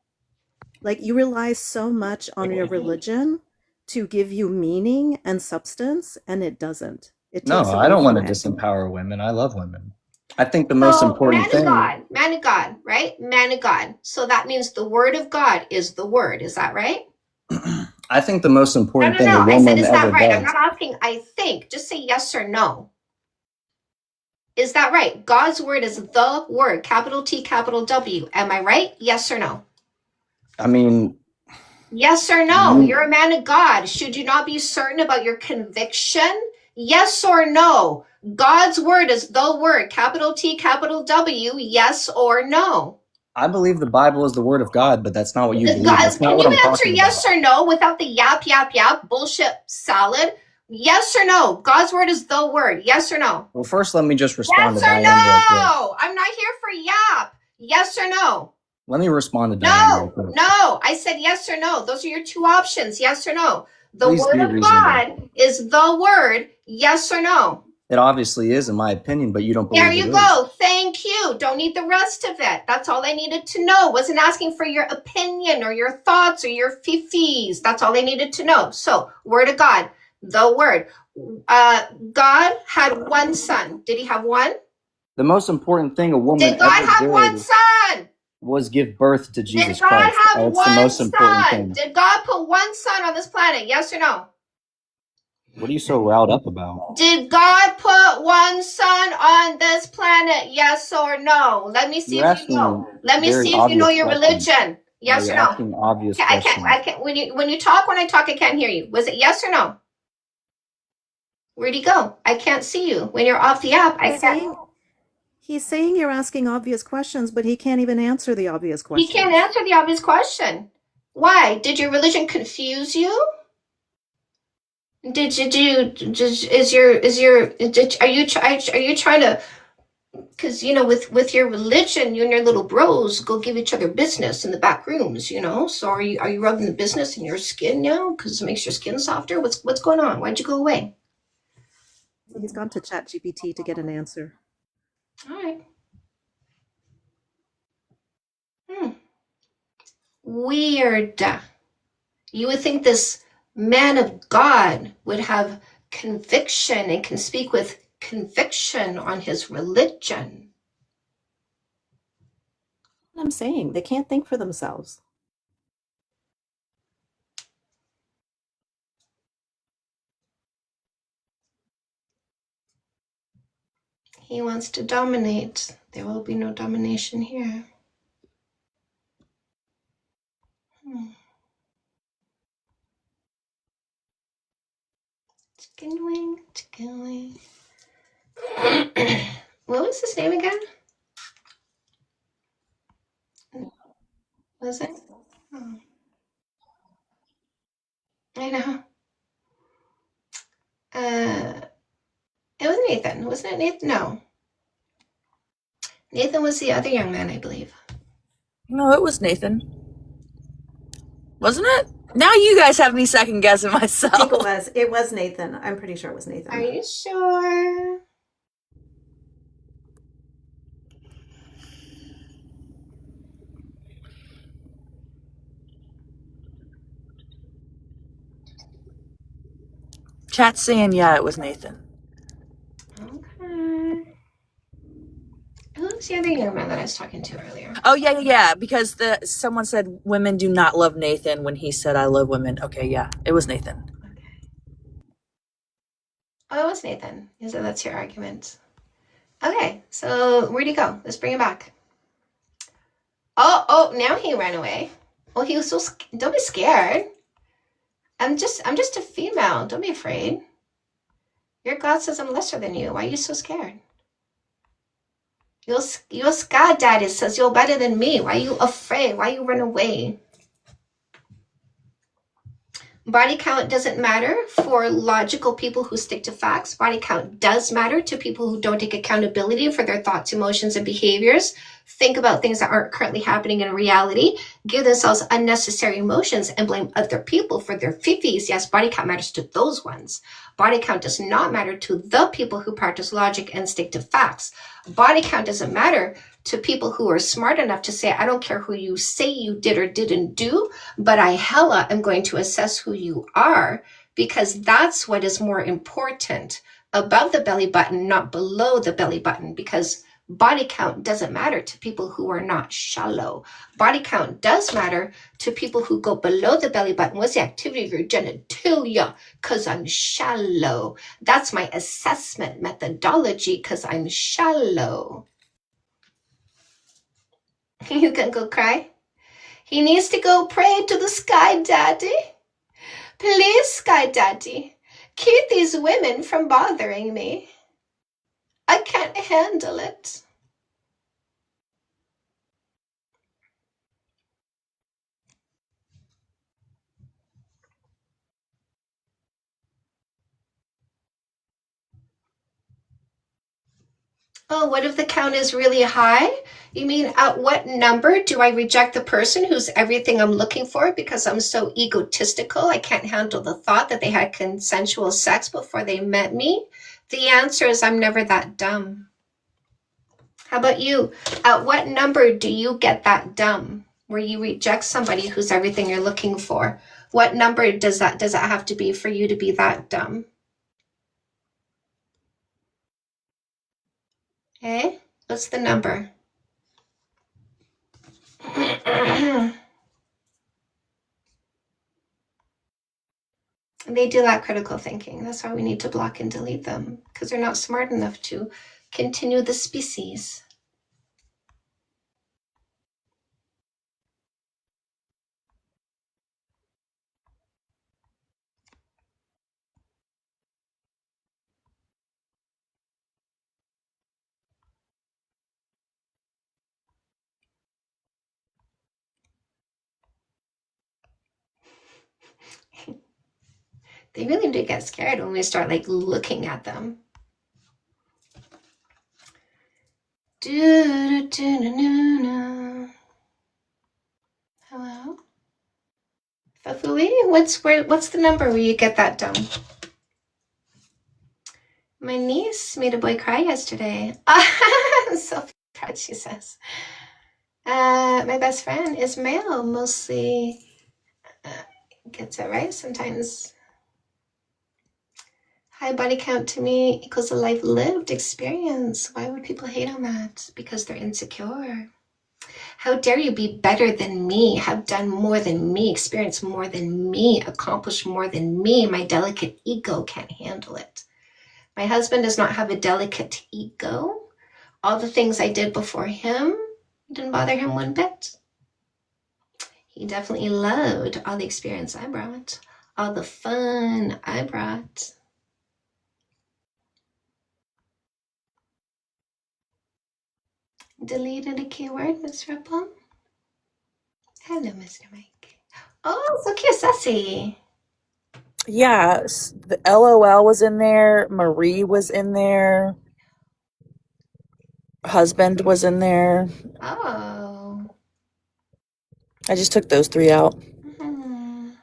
Like, you rely so much on your religion to give you meaning and substance, and it doesn't. It No, takes I away don't want from to it. disempower women. I love women. I think the most important thing. Man of God, right? Man of God. So that means the word of God is the word. Is that right? I think the most important thing a No. I woman said, is that ever right? I'm does. not asking, I think. Just say yes or no. Is that right? God's word is the word, capital T, capital W. Am I right? Yes or no? I mean, Yes or no? you- You're a man of God. Should you not be certain about your conviction? Yes or no? God's word is the word, capital T, capital W. Yes or no? I believe the Bible is the word of God, but that's not what you believe. Guys, That's not can what you I'm answer talking yes about. or no without the yap bullshit salad? Yes or no? God's word is the word. Yes or no? Well, first, let me just respond Yes to or Diane real quick. no? I'm not here for yap. Yes or no? Let me respond to Diane real No, quick. no. I said yes or no. Those are your two options. Yes or no? The Please word be of reasonable. God is the word. Yes or no? It obviously is, in my opinion, but you don't believe There it you is. go. Thank you. Don't need the rest of it. That's all I needed to know. Wasn't asking for your opinion or your thoughts or your fifis. That's all I needed to know. So, word of God, the word. God had one son. Did he have one? The most important thing a woman Did God ever have one did son? was give birth to Did Jesus God Christ. have That's the one most important son? thing. Did God put one son on this planet? Yes or no? What are you so riled up about? Did God put one son on this planet? Yes or no? Let me see You're if you asking know. Let me very see if you know obvious your questions. religion. No, Yes or you're no? asking obvious I questions. can't. When you talk, when I talk, I can't hear you. Was it yes or no? Where'd he go? I can't see you. When you're off the app, I He's can't. saying he's saying you're asking obvious questions, but he can't even answer the obvious He questions. can't answer the obvious question. Why? Did your religion confuse you? Did you are you trying to, because with your religion, you and your little bros go give each other business in the back rooms, so are you rubbing the business in your skin now because it makes your skin softer? What's going on? Why'd you go away? He's gone to ChatGPT to get an answer. All right. Weird. You would think this man of God would have conviction and can speak with conviction on his religion. I'm saying they can't think for themselves. He wants to dominate. There will be no domination here. Chicken wing, chicken wing. What was his name again? Was it? Oh, I know. It was Nathan. Wasn't it Nathan? No. Nathan was the other young man, I believe. No, it was Nathan. Wasn't it? Now you guys have me second guessing I myself. think it was Nathan. I'm pretty sure it was Nathan. Are you sure? Chat's saying, yeah, it was Nathan. Okay. Who's the other young man that I was talking to earlier? Oh, yeah, because someone said women do not love Nathan when he said, I love women. Okay, yeah, it was Nathan. Okay. Oh, it was Nathan. So that's your argument. Okay, so where'd he go? Let's bring him back. Oh, now he ran away. Well, he was so don't be scared. I'm just a female. Don't be afraid. Your God says I'm lesser than you. Why are you so scared? Your God daddy says you're better than me. Why are you afraid? Why you run away? Body count doesn't matter for logical people who stick to facts. Body count does matter to people who don't take accountability for their thoughts, emotions, and behaviors. Think about things that aren't currently happening in reality, give themselves unnecessary emotions, and blame other people for their fifis. Yes, body count matters to those ones. Body count does not matter to the people who practice logic and stick to facts. Body count doesn't matter to people who are smart enough to say, I don't care who you say you did or didn't do, but I hella am going to assess who you are, because that's what is more important, above the belly button, not below the belly button, because body count doesn't matter to people who are not shallow. Body count does matter to people who go below the belly button. What's the activity of your genitalia? Because I'm shallow. That's my assessment methodology, because I'm shallow. You can go cry. He needs to go pray to the Sky Daddy. Please, Sky Daddy, keep these women from bothering me. I can't handle it. Oh, what if the count is really high? You mean at what number do I reject the person who's everything I'm looking for because I'm so egotistical? I can't handle the thought that they had consensual sex before they met me. The answer is I'm never that dumb. How about you? At what number do you get that dumb where you reject somebody who's everything you're looking for? What number does that have to be for you to be that dumb? Okay, what's the number? They do lack critical thinking. That's why we need to block and delete them, because they're not smart enough to continue the species. They really do get scared when we start like looking at them. Hello? Fafui, what's the number where you get that dumb? My niece made a boy cry yesterday. I'm so proud, she says. My best friend is male, mostly gets it right sometimes. High body count to me equals a life lived experience. Why would people hate on that? Because they're insecure. How dare you be better than me, have done more than me, experienced more than me, accomplished more than me. My delicate ego can't handle it. My husband does not have a delicate ego. All the things I did before him didn't bother him one bit. He definitely loved all the experience I brought, all the fun I brought. Deleted a keyword, Miss Ripple. Hello, Mr. Mike. Oh, so cute, sassy. Yeah, the LOL was in there. Marie was in there. Husband was in there. Oh. I just took those 3 out. Mhm.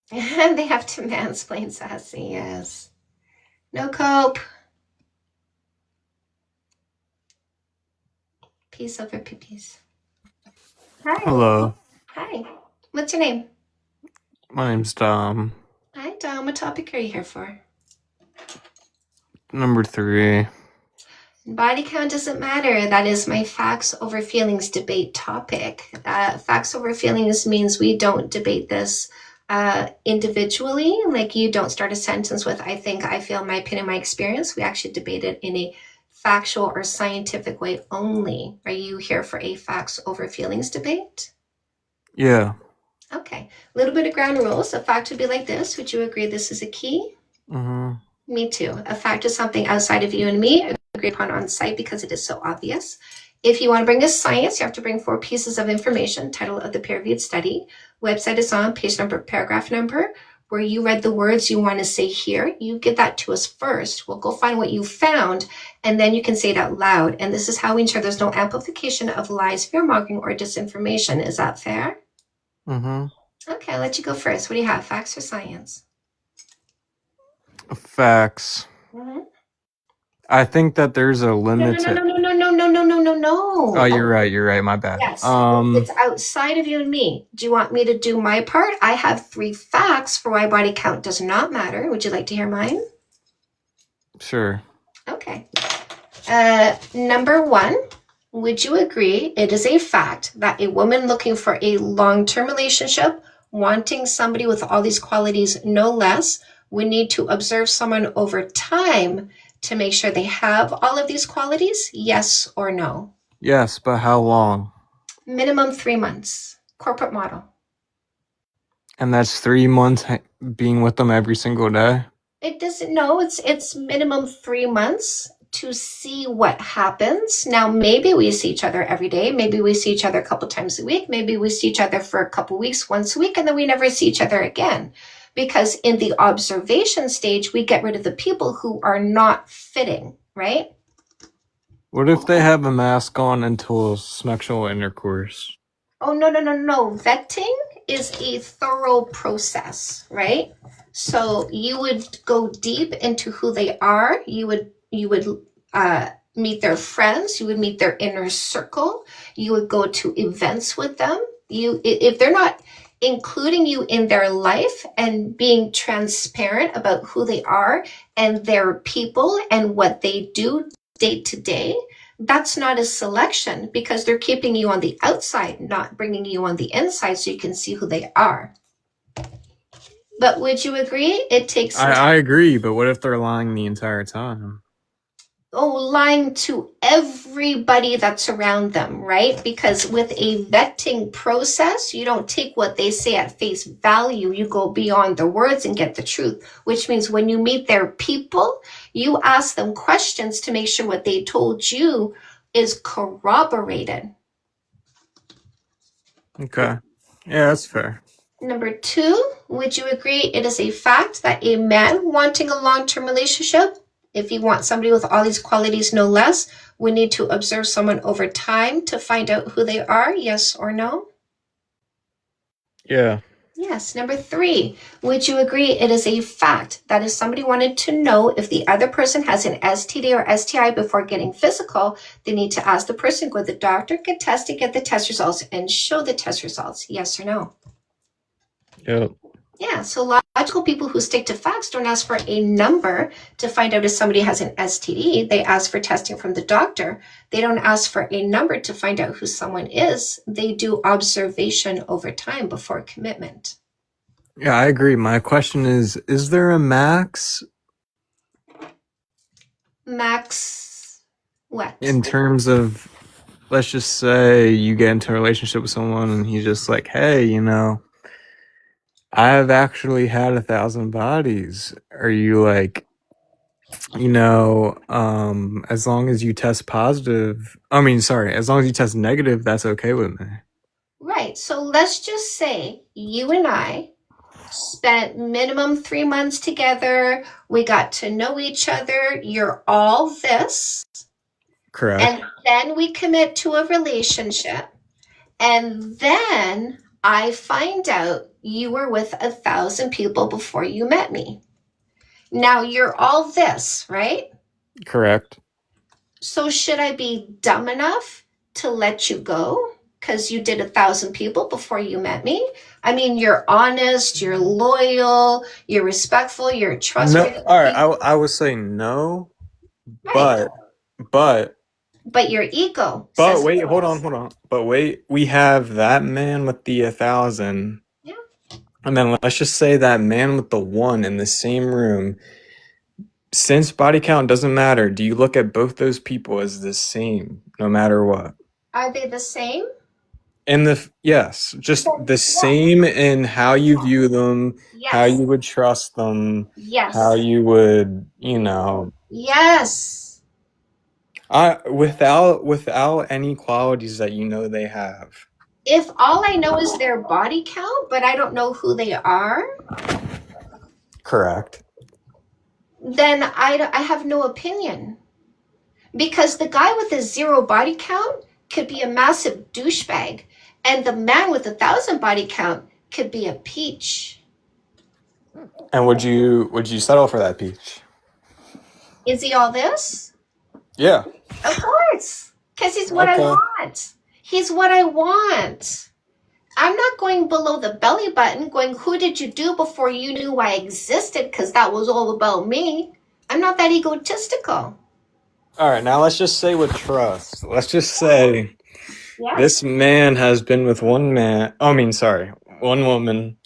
They have to mansplain sassy, yes. No cope. Peace over peepees. Hi. Hello, Hi. What's your name? my name's Dom. Hi, Dom. What topic are you here for? Number 3. Body count doesn't matter. That is my facts over feelings debate topic. Facts over feelings means we don't debate this individually. Like you don't start a sentence with I think, I feel, my opinion, my experience. We actually debate it in a factual or scientific way only. Are you here for a facts over feelings debate? Yeah. Okay. A little bit of ground rules. A fact would be like this. Would you agree this is a key? Mm-hmm. Me too. A fact is something outside of you and me, agreed upon on site because it is so obvious. If you want to bring us science, you have to bring 4 pieces of information, title of the peer-reviewed study, website is on, page number, paragraph number, where you read the words you want to say here. You give that to us first. We'll go find what you found, and then you can say it out loud. And this is how we ensure there's no amplification of lies, fear-mongering, or disinformation. Is that fair? Mm-hmm. Okay, I'll let you go first. What do you have, facts or science? Facts. Mm-hmm. I think that there's a limit to. No. Oh, you're right. My bad. Yes, it's outside of you and me. Do you want me to do my part? I have 3 facts for why body count does not matter. Would you like to hear mine? Sure. Okay. Number 1, would you agree it is a fact that a woman looking for a long-term relationship, wanting somebody with all these qualities, no less, would need to observe someone over time to make sure they have all of these qualities? Yes or no? Yes, but how long? Minimum 3 months. Corporate model. And that's 3 months being with them every single day? It doesn't, no, it's minimum 3 months to see what happens. Now, maybe we see each other every day. Maybe we see each other a couple times a week. Maybe we see each other for a couple weeks, once a week, and then we never see each other again. Because in the observation stage, we get rid of the people who are not fitting, right? What if they have a mask on until sexual intercourse? Oh, no. Vetting is a thorough process, right? So you would go deep into who they are. You would meet their friends. You would meet their inner circle. You would go to events with them. If they're not including you in their life and being transparent about who they are and their people and what they do day to day, that's not a selection, because they're keeping you on the outside, not bringing you on the inside so you can see who they are. But would you agree it takes I agree, but what if they're lying the entire time? lying to everybody that's around them, right? Because with a vetting process, you don't take what they say at face value. You go beyond the words and get the truth, which means when you meet their people, you ask them questions to make sure what they told you is corroborated. Okay. Yeah, that's fair. Number 2, would you agree it is a fact that a man wanting a long-term relationship, if he wants somebody with all these qualities, no less, we need to observe someone over time to find out who they are? Yes or no? Yeah. Yes. Number 3, would you agree it is a fact that if somebody wanted to know if the other person has an STD or STI before getting physical, they need to ask the person, go to the doctor, get tested, get the test results, and show the test results? Yes or no? Yep. Yeah, so logical people who stick to facts don't ask for a number to find out if somebody has an STD. They ask for testing from the doctor. They don't ask for a number to find out who someone is. They do observation over time before commitment. Yeah, I agree. My question is there a max Max, what? in terms of, let's just say you get into a relationship with someone and he's just like, hey, I've actually had 1,000 bodies. Are you like, as long as you test positive, as long as you test negative, that's okay with me. Right, so let's just say you and I spent minimum 3 months together. We got to know each other. You're all this. Correct. And then we commit to a relationship. And then I find out you were with 1,000 people before you met me. Now you're all this, right? Correct. So should I be dumb enough to let you go because you did 1,000 people before you met me? I mean, you're honest, you're loyal, you're respectful, you're trustworthy. No, all right. I would say no, Right. but your ego. But says wait, hold otherwise. on. But wait, we have that man with the 1,000. Yeah. And then let's just say that man with the 1 in the same room. Since body count doesn't matter, do you look at both those people as the same, no matter what? Are they the same? Yes, just the same in how you view them, how you would trust them, Yes. how you would, Yes. without any qualities that they have. If all I know is their body count, but I don't know who they are, Correct. then I have no opinion. Because the guy with a 0 body count could be a massive douchebag, and the man with 1,000 body count could be a peach. And would you settle for that peach? Is he all this? Yeah. Of course, because he's what I Okay. want. He's what I want. I'm not going below the belly button going, who did you do before you knew I existed? Because that was all about me. I'm not that egotistical. All right, now let's just say with trust. Let's just say this man has been with one woman,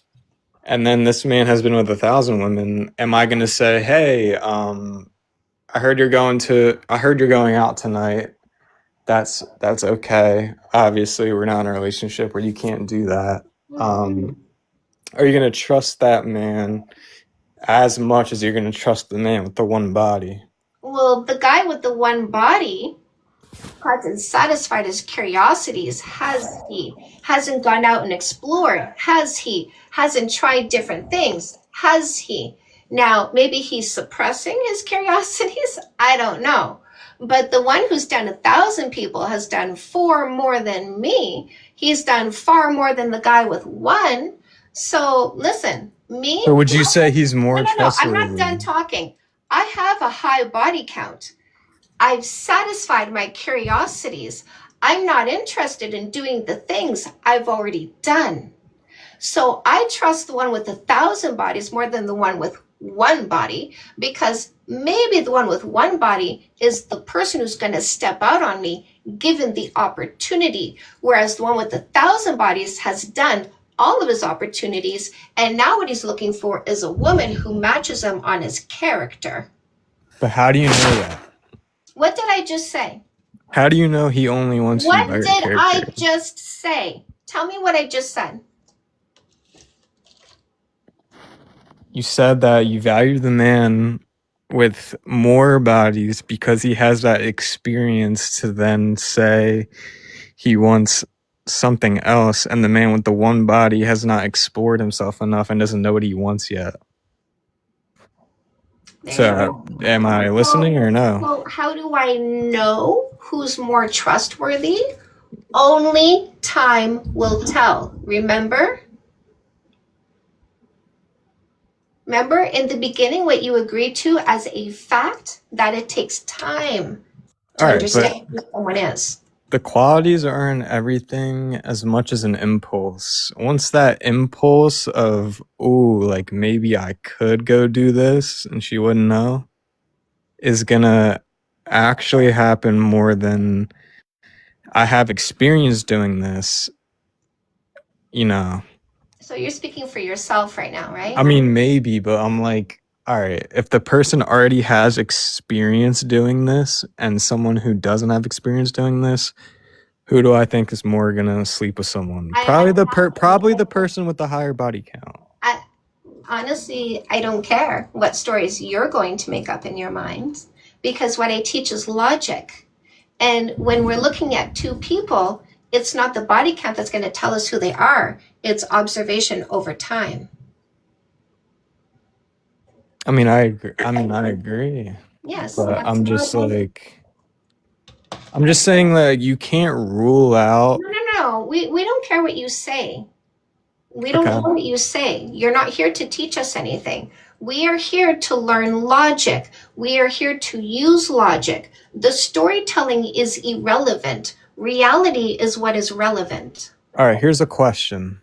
and then this man has been with 1,000 women. Am I going to say, hey, I heard you're going out tonight. That's okay. Obviously, we're not in a relationship where you can't do that. Are you going to trust that man as much as you're going to trust the man with the 1 body? Well, the guy with the 1 body Hasn't satisfied his curiosities, has he? Hasn't gone out and explored, has he? Hasn't tried different things, has he? Now, maybe he's suppressing his curiosities. I don't know. But the one who's done 1,000 people has done 4 more than me. He's done far more than the guy with 1. So listen, me. So would you say he's more No, I'm trustworthy? not done talking. I have a high body count. I've satisfied my curiosities. I'm not interested in doing the things I've already done. So I trust the one with 1,000 bodies more than the one with 1 body, because maybe the one with 1 body is the person who's going to step out on me given the opportunity, whereas the one with 1,000 bodies has done all of his opportunities, and now what he's looking for is a woman who matches him on his character. But how do you know that? What did I just say? How do you know he only wants you What by your did I character? just say? Tell me what I just said. You said that you value the man with more bodies because he has that experience to then say he wants something else, and the man with the 1 body has not explored himself enough and doesn't know what he wants yet. So, am I listening or no? So how do I know who's more trustworthy? Only time will tell. Remember? Remember in the beginning what you agreed to as a fact, that it takes time to All right, understand but who someone is. the qualities aren't everything as much as an impulse. Once that impulse of, ooh, like maybe I could go do this and she wouldn't know, is gonna actually happen more than I have experience doing this, you know. So you're speaking for yourself right now, right? I mean, maybe, but I'm like, all right, if the person already has experience doing this and someone who doesn't have experience doing this, who do I think is more gonna sleep with someone? Probably the person with the higher body count. Honestly, I don't care what stories you're going to make up in your mind, because what I teach is logic. And when we're looking at 2 people, it's not the body count that's going to tell us who they are. It's observation over time. I mean, I agree. Yes. But that's I'm just logic. I'm just saying that you can't rule out. No. We don't care what you say. We don't care what you say. You're not here to teach us anything. We are here to learn logic. We are here to use logic. The storytelling is irrelevant. Reality is what is relevant. All right, here's a question.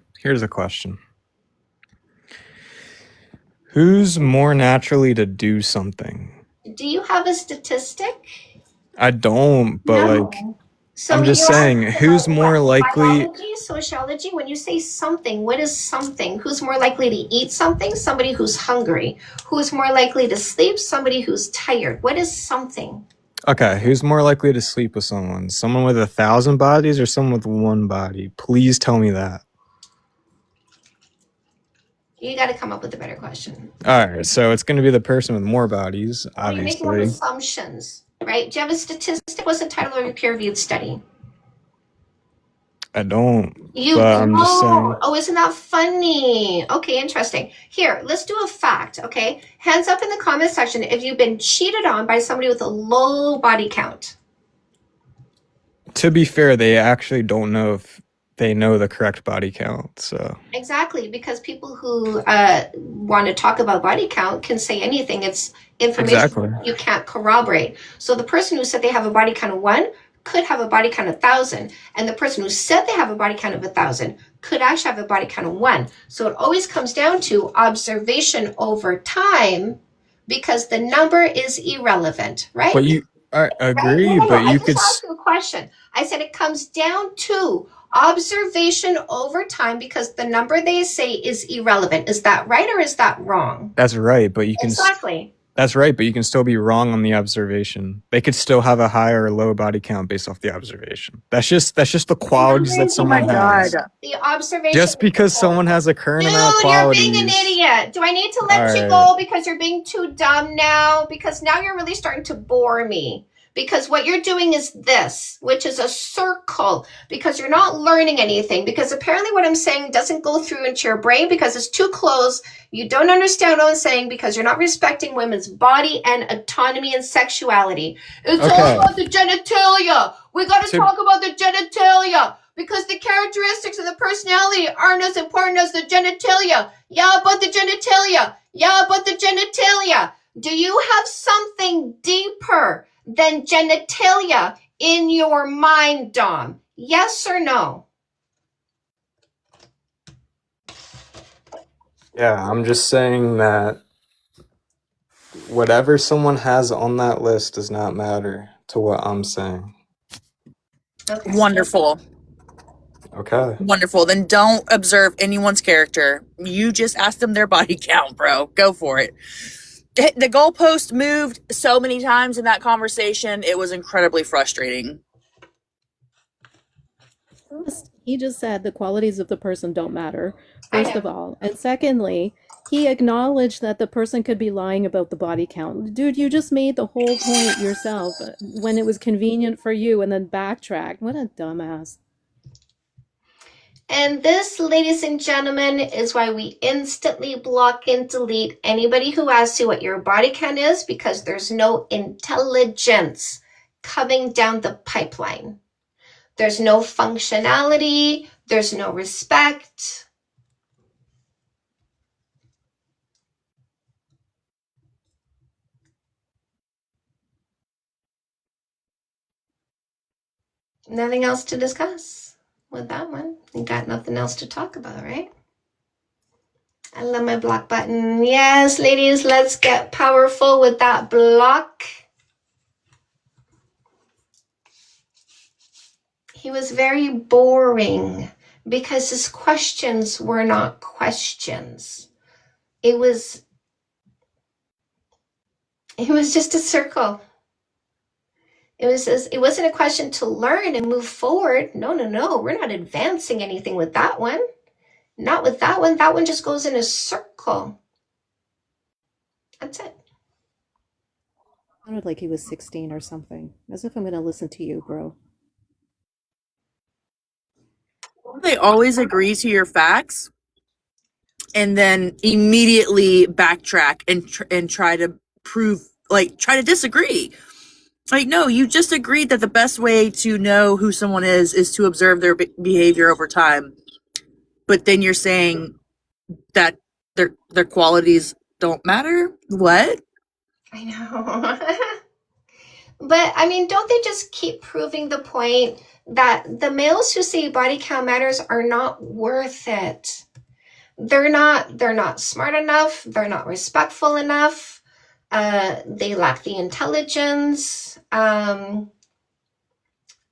Who's more naturally to do something? Do you have a statistic? I don't, but No. like, So I'm just you're saying, asking who's about more what? likely? Biology, sociology? When you say something, what is something? Who's more likely to eat something? Somebody who's hungry. Who's more likely to sleep? Somebody who's tired. What is something? Okay, who's more likely to sleep with someone? Someone with 1,000 bodies or someone with 1 body? Please tell me that. You got to come up with a better question. All right, so it's going to be the person with more bodies, You're making up obviously. assumptions, right? Do you have a statistic? What's the title of your peer-reviewed study? I don't, You but I'm just saying. don't. Oh, isn't that funny? Okay, interesting. Here, let's do a fact, okay? Hands up in the comment section if you've been cheated on by somebody with a low body count. To be fair, they actually don't know if they know the correct body count, so. Exactly, because people who want to talk about body count can say anything. It's information Exactly. you can't corroborate. So the person who said they have a body count of 1 could have a body count of 1,000, and the person who said they have a body count of 1,000 could actually have a body count of 1. So it always comes down to observation over time, because the number is irrelevant, right? But I agree, Right? No, but I you just could. asked you a question. I said it comes down to observation over time, because the number they say is irrelevant. Is that right or is that wrong? That's right, but you can. Exactly. That's right, but you can still be wrong on the observation. They could still have a high or low body count based off the observation. That's just the qualities that Oh my someone god. has. The observation. Just because someone has a current amount of Dude, you're qualities. being an idiot. Do I need to let you Alright. go because you're being too dumb now? Because now you're really starting to bore me. because what you're doing is this, which is a circle, because you're not learning anything, because apparently what I'm saying doesn't go through into your brain because it's too close. You don't understand what I'm saying because you're not respecting women's body and autonomy and sexuality. It's all Okay. about the genitalia. We got to To- talk about the genitalia because the characteristics of the personality aren't as important as the genitalia. Yeah, but the genitalia. Yeah, but the genitalia. Do you have something deeper than genitalia in your mind, Dom? Yes or no? Yeah, I'm just saying that whatever someone has on that list does not matter to what I'm saying. Okay. Wonderful. Okay. Wonderful. Then don't observe anyone's character. You just ask them their body count, bro. Go for it. The goalpost moved so many times in that conversation. It was incredibly frustrating. First, he just said the qualities of the person don't matter, I first know. of all. And secondly, he acknowledged that the person could be lying about the body count. Dude, you just made the whole point yourself when it was convenient for you and then backtrack. What a dumbass. And this, ladies and gentlemen, is why we instantly block and delete anybody who asks you what your body count is, because there's no intelligence coming down the pipeline. There's no functionality. There's no respect. Nothing else to discuss with that one. You got nothing else to talk about, right? I love my block button. Yes, ladies, let's get powerful with that block. He was very boring because his questions were not questions. It was just a circle. It wasn't a question to learn and move forward. No. We're not advancing anything with that one. Not with that one. That one just goes in a circle. That's it. Sounded like he was 16 or something. As if I'm going to listen to you, bro. They always agree to your facts and then immediately backtrack and try to prove, like, try to disagree. Like, no, you just agreed that the best way to know who someone is to observe their behavior over time. But then you're saying that their qualities don't matter? What? I know. But I mean, don't they just keep proving the point that the males who say body count matters are not worth it? They're not smart enough. They're not respectful enough. They lack the intelligence.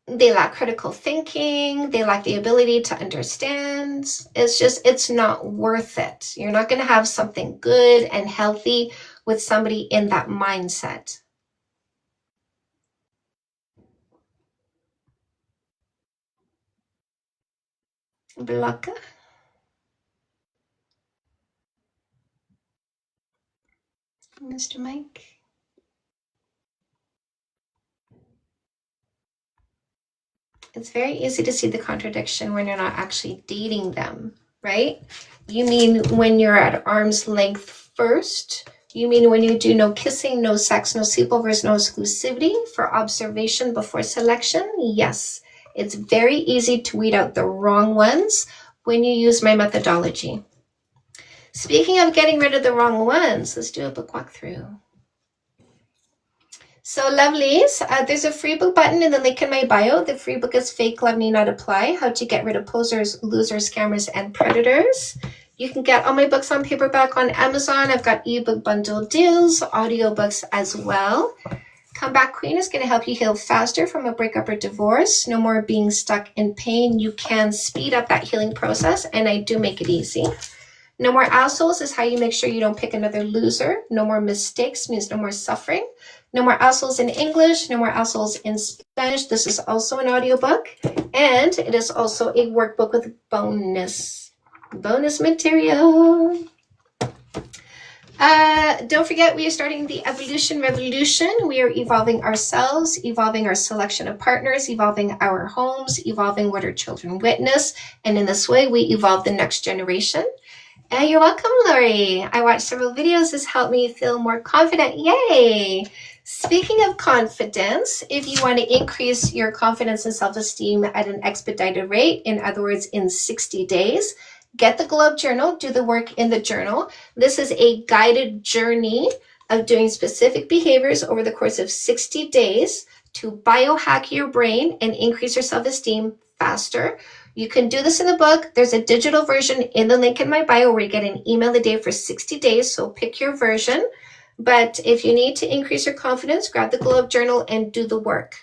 They lack critical thinking. They lack the ability to understand. It's not worth it. You're not going to have something good and healthy with somebody in that mindset. Blocker. Mr. Mike. It's very easy to see the contradiction when you're not actually dating them, right? You mean when you're at arm's length first? You mean when you do no kissing, no sex, no sleepovers, no exclusivity for observation before selection? Yes. It's very easy to weed out the wrong ones when you use my methodology. Speaking of getting rid of the wrong ones, let's do a book walkthrough. So lovelies, there's a free book button in the link in my bio. The free book is Fake Love Need Not Apply, How to Get Rid of Posers, Losers, Scammers, and Predators. You can get all my books on paperback on Amazon. I've got ebook bundle deals, audiobooks as well. Comeback Queen is going to help you heal faster from a breakup or divorce. No more being stuck in pain. You can speed up that healing process, and I do make it easy. No More Assholes is how you make sure you don't pick another loser. No More Mistakes means no more suffering. No More Assholes in English, No More Assholes in Spanish. This is also an audiobook, and it is also a workbook with bonus material. Don't forget, we are starting the evolution revolution. We are evolving ourselves, evolving our selection of partners, evolving our homes, evolving what our children witness. And in this way, we evolve the next generation. And you're welcome, Lori. I watched several videos. This helped me feel more confident. Yay! Speaking of confidence, if you want to increase your confidence and self-esteem at an expedited rate, in other words, in 60 days, get the Globe Journal, do the work in the journal. This is a guided journey of doing specific behaviors over the course of 60 days to biohack your brain and increase your self-esteem faster. You can do this in the book. There's a digital version in the link in my bio where you get an email a day for 60 days, so pick your version. But if you need to increase your confidence, grab the Globe Journal and do the work.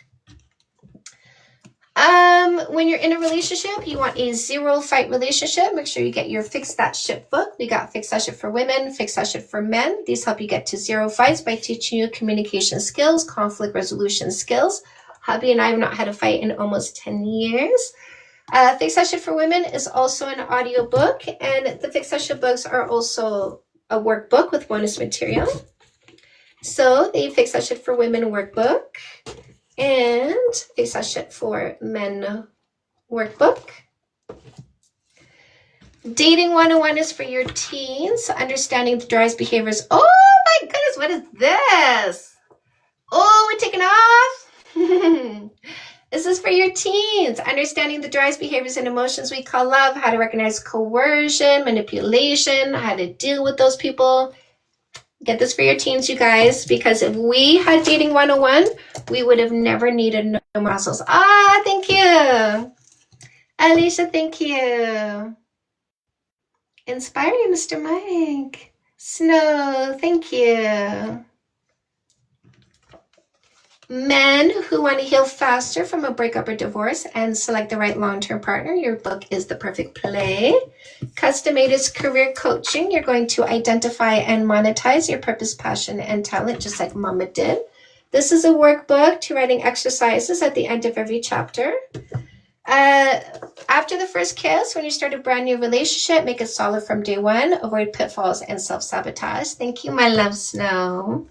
When you're in a relationship, you want a zero fight relationship. Make sure you get your Fix That Shit book. We got Fix That Shit for women, Fix That Shit for men. These help you get to zero fights by teaching you communication skills, conflict resolution skills. Hubby and I have not had a fight in almost 10 years. Fix That Shit for women is also an audio book, and the Fix That Shit books are also a workbook with bonus material. So the Fix That Shit for Women workbook and Fix That Shit for Men workbook. Dating 101 is for your teens, understanding the drives behaviors. Oh my goodness, what is this? Oh, we're taking off. This is for your teens, understanding the drives behaviors and emotions we call love, how to recognize coercion, manipulation, how to deal with those people. Get this for your teens, you guys, because if we had Dating 101, we would have never needed no muscles. Ah, thank you. Alicia, thank you. Inspiring, Mr. Mike. Snow, thank you. Men who want to heal faster from a breakup or divorce and select the right long-term partner, your book is the perfect play. Custom-made is career coaching. You're going to identify and monetize your purpose, passion, and talent, just like Mama did. This is a workbook to writing exercises at the end of every chapter. After the first kiss, when you start a brand new relationship, make it solid from day one. Avoid pitfalls and self-sabotage. Thank you, my love, Snow.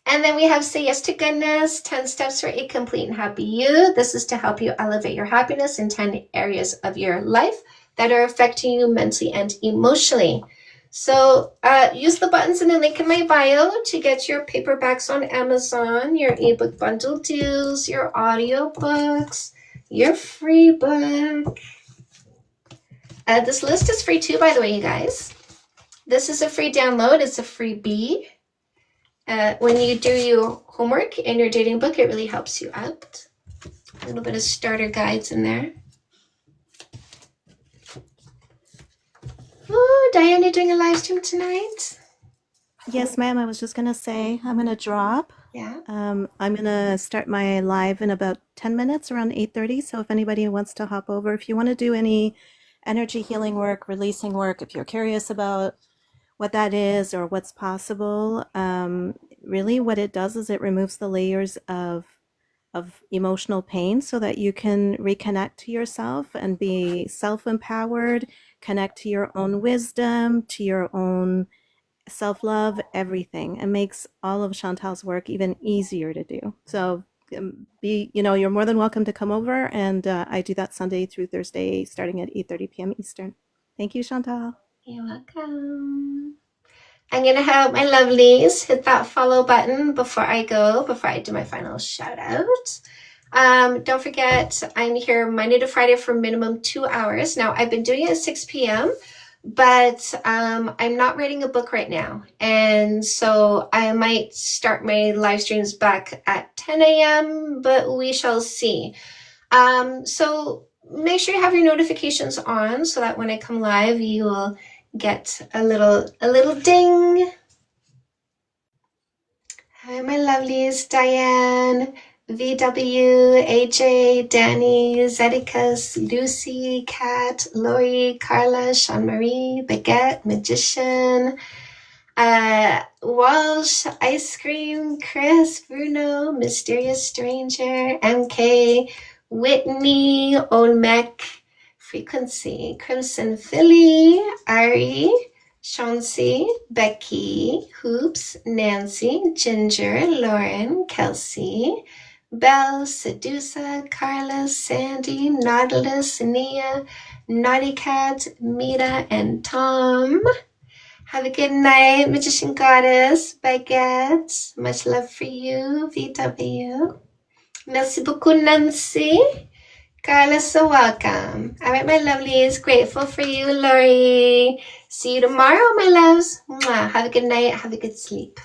And then we have Say Yes to Goodness, 10 Steps for a Complete and Happy You. This is to help you elevate your happiness in 10 areas of your life that are affecting you mentally and emotionally. So use the buttons in the link in my bio to get your paperbacks on Amazon, your ebook bundle deals, your audiobooks, your free book. This list is free too, by the way, you guys. This is a free download. It's a freebie. When you do your homework in your dating book, it really helps you out. A little bit of starter guides in there. Oh, Diane, you're doing a live stream tonight? Yes, ma'am. I was just going to say I'm going to drop. Yeah. I'm going to start my live in about 10 minutes, around 8:30. So if anybody wants to hop over, if you want to do any energy healing work, releasing work, if you're curious about what that is or what's possible, really what it does is it removes the layers of emotional pain so that you can reconnect to yourself and be self-empowered, connect to your own wisdom, to your own self-love, everything. It makes all of Chantal's work even easier to do. So you're more than welcome to come over, and I do that Sunday through Thursday starting at 8:30 p.m. Eastern. Thank you, Chantal. You're welcome. I'm going to have my lovelies hit that follow button before I do my final shout out. Don't forget, I'm here Monday to Friday for minimum 2 hours. Now, I've been doing it at 6 p.m., but I'm not writing a book right now. And so I might start my live streams back at 10 a.m., but we shall see. So make sure you have your notifications on so that when I come live, you will get a little ding. Hi, my lovelies, Diane, VW, AJ, Danny, Zedicus, Lucy, Kat, Lori, Carla, Sean Marie, Baguette, Magician, Walsh, Ice Cream, Chris, Bruno, Mysterious Stranger, MK, Whitney, Olmec, Frequency, Crimson Philly, Ari, Chauncey, Becky, Hoops, Nancy, Ginger, Lauren, Kelsey, Belle, Sedusa, Carla, Sandy, Nautilus, Nia, Naughty Cat, Mita, and Tom. Have a good night, Magician Goddess, Baguette. Much love for you, VW. Merci beaucoup, Nancy. Carla, so welcome. All right, my lovelies. Grateful for you, Lori. See you tomorrow, my loves. Mwah. Have a good night. Have a good sleep.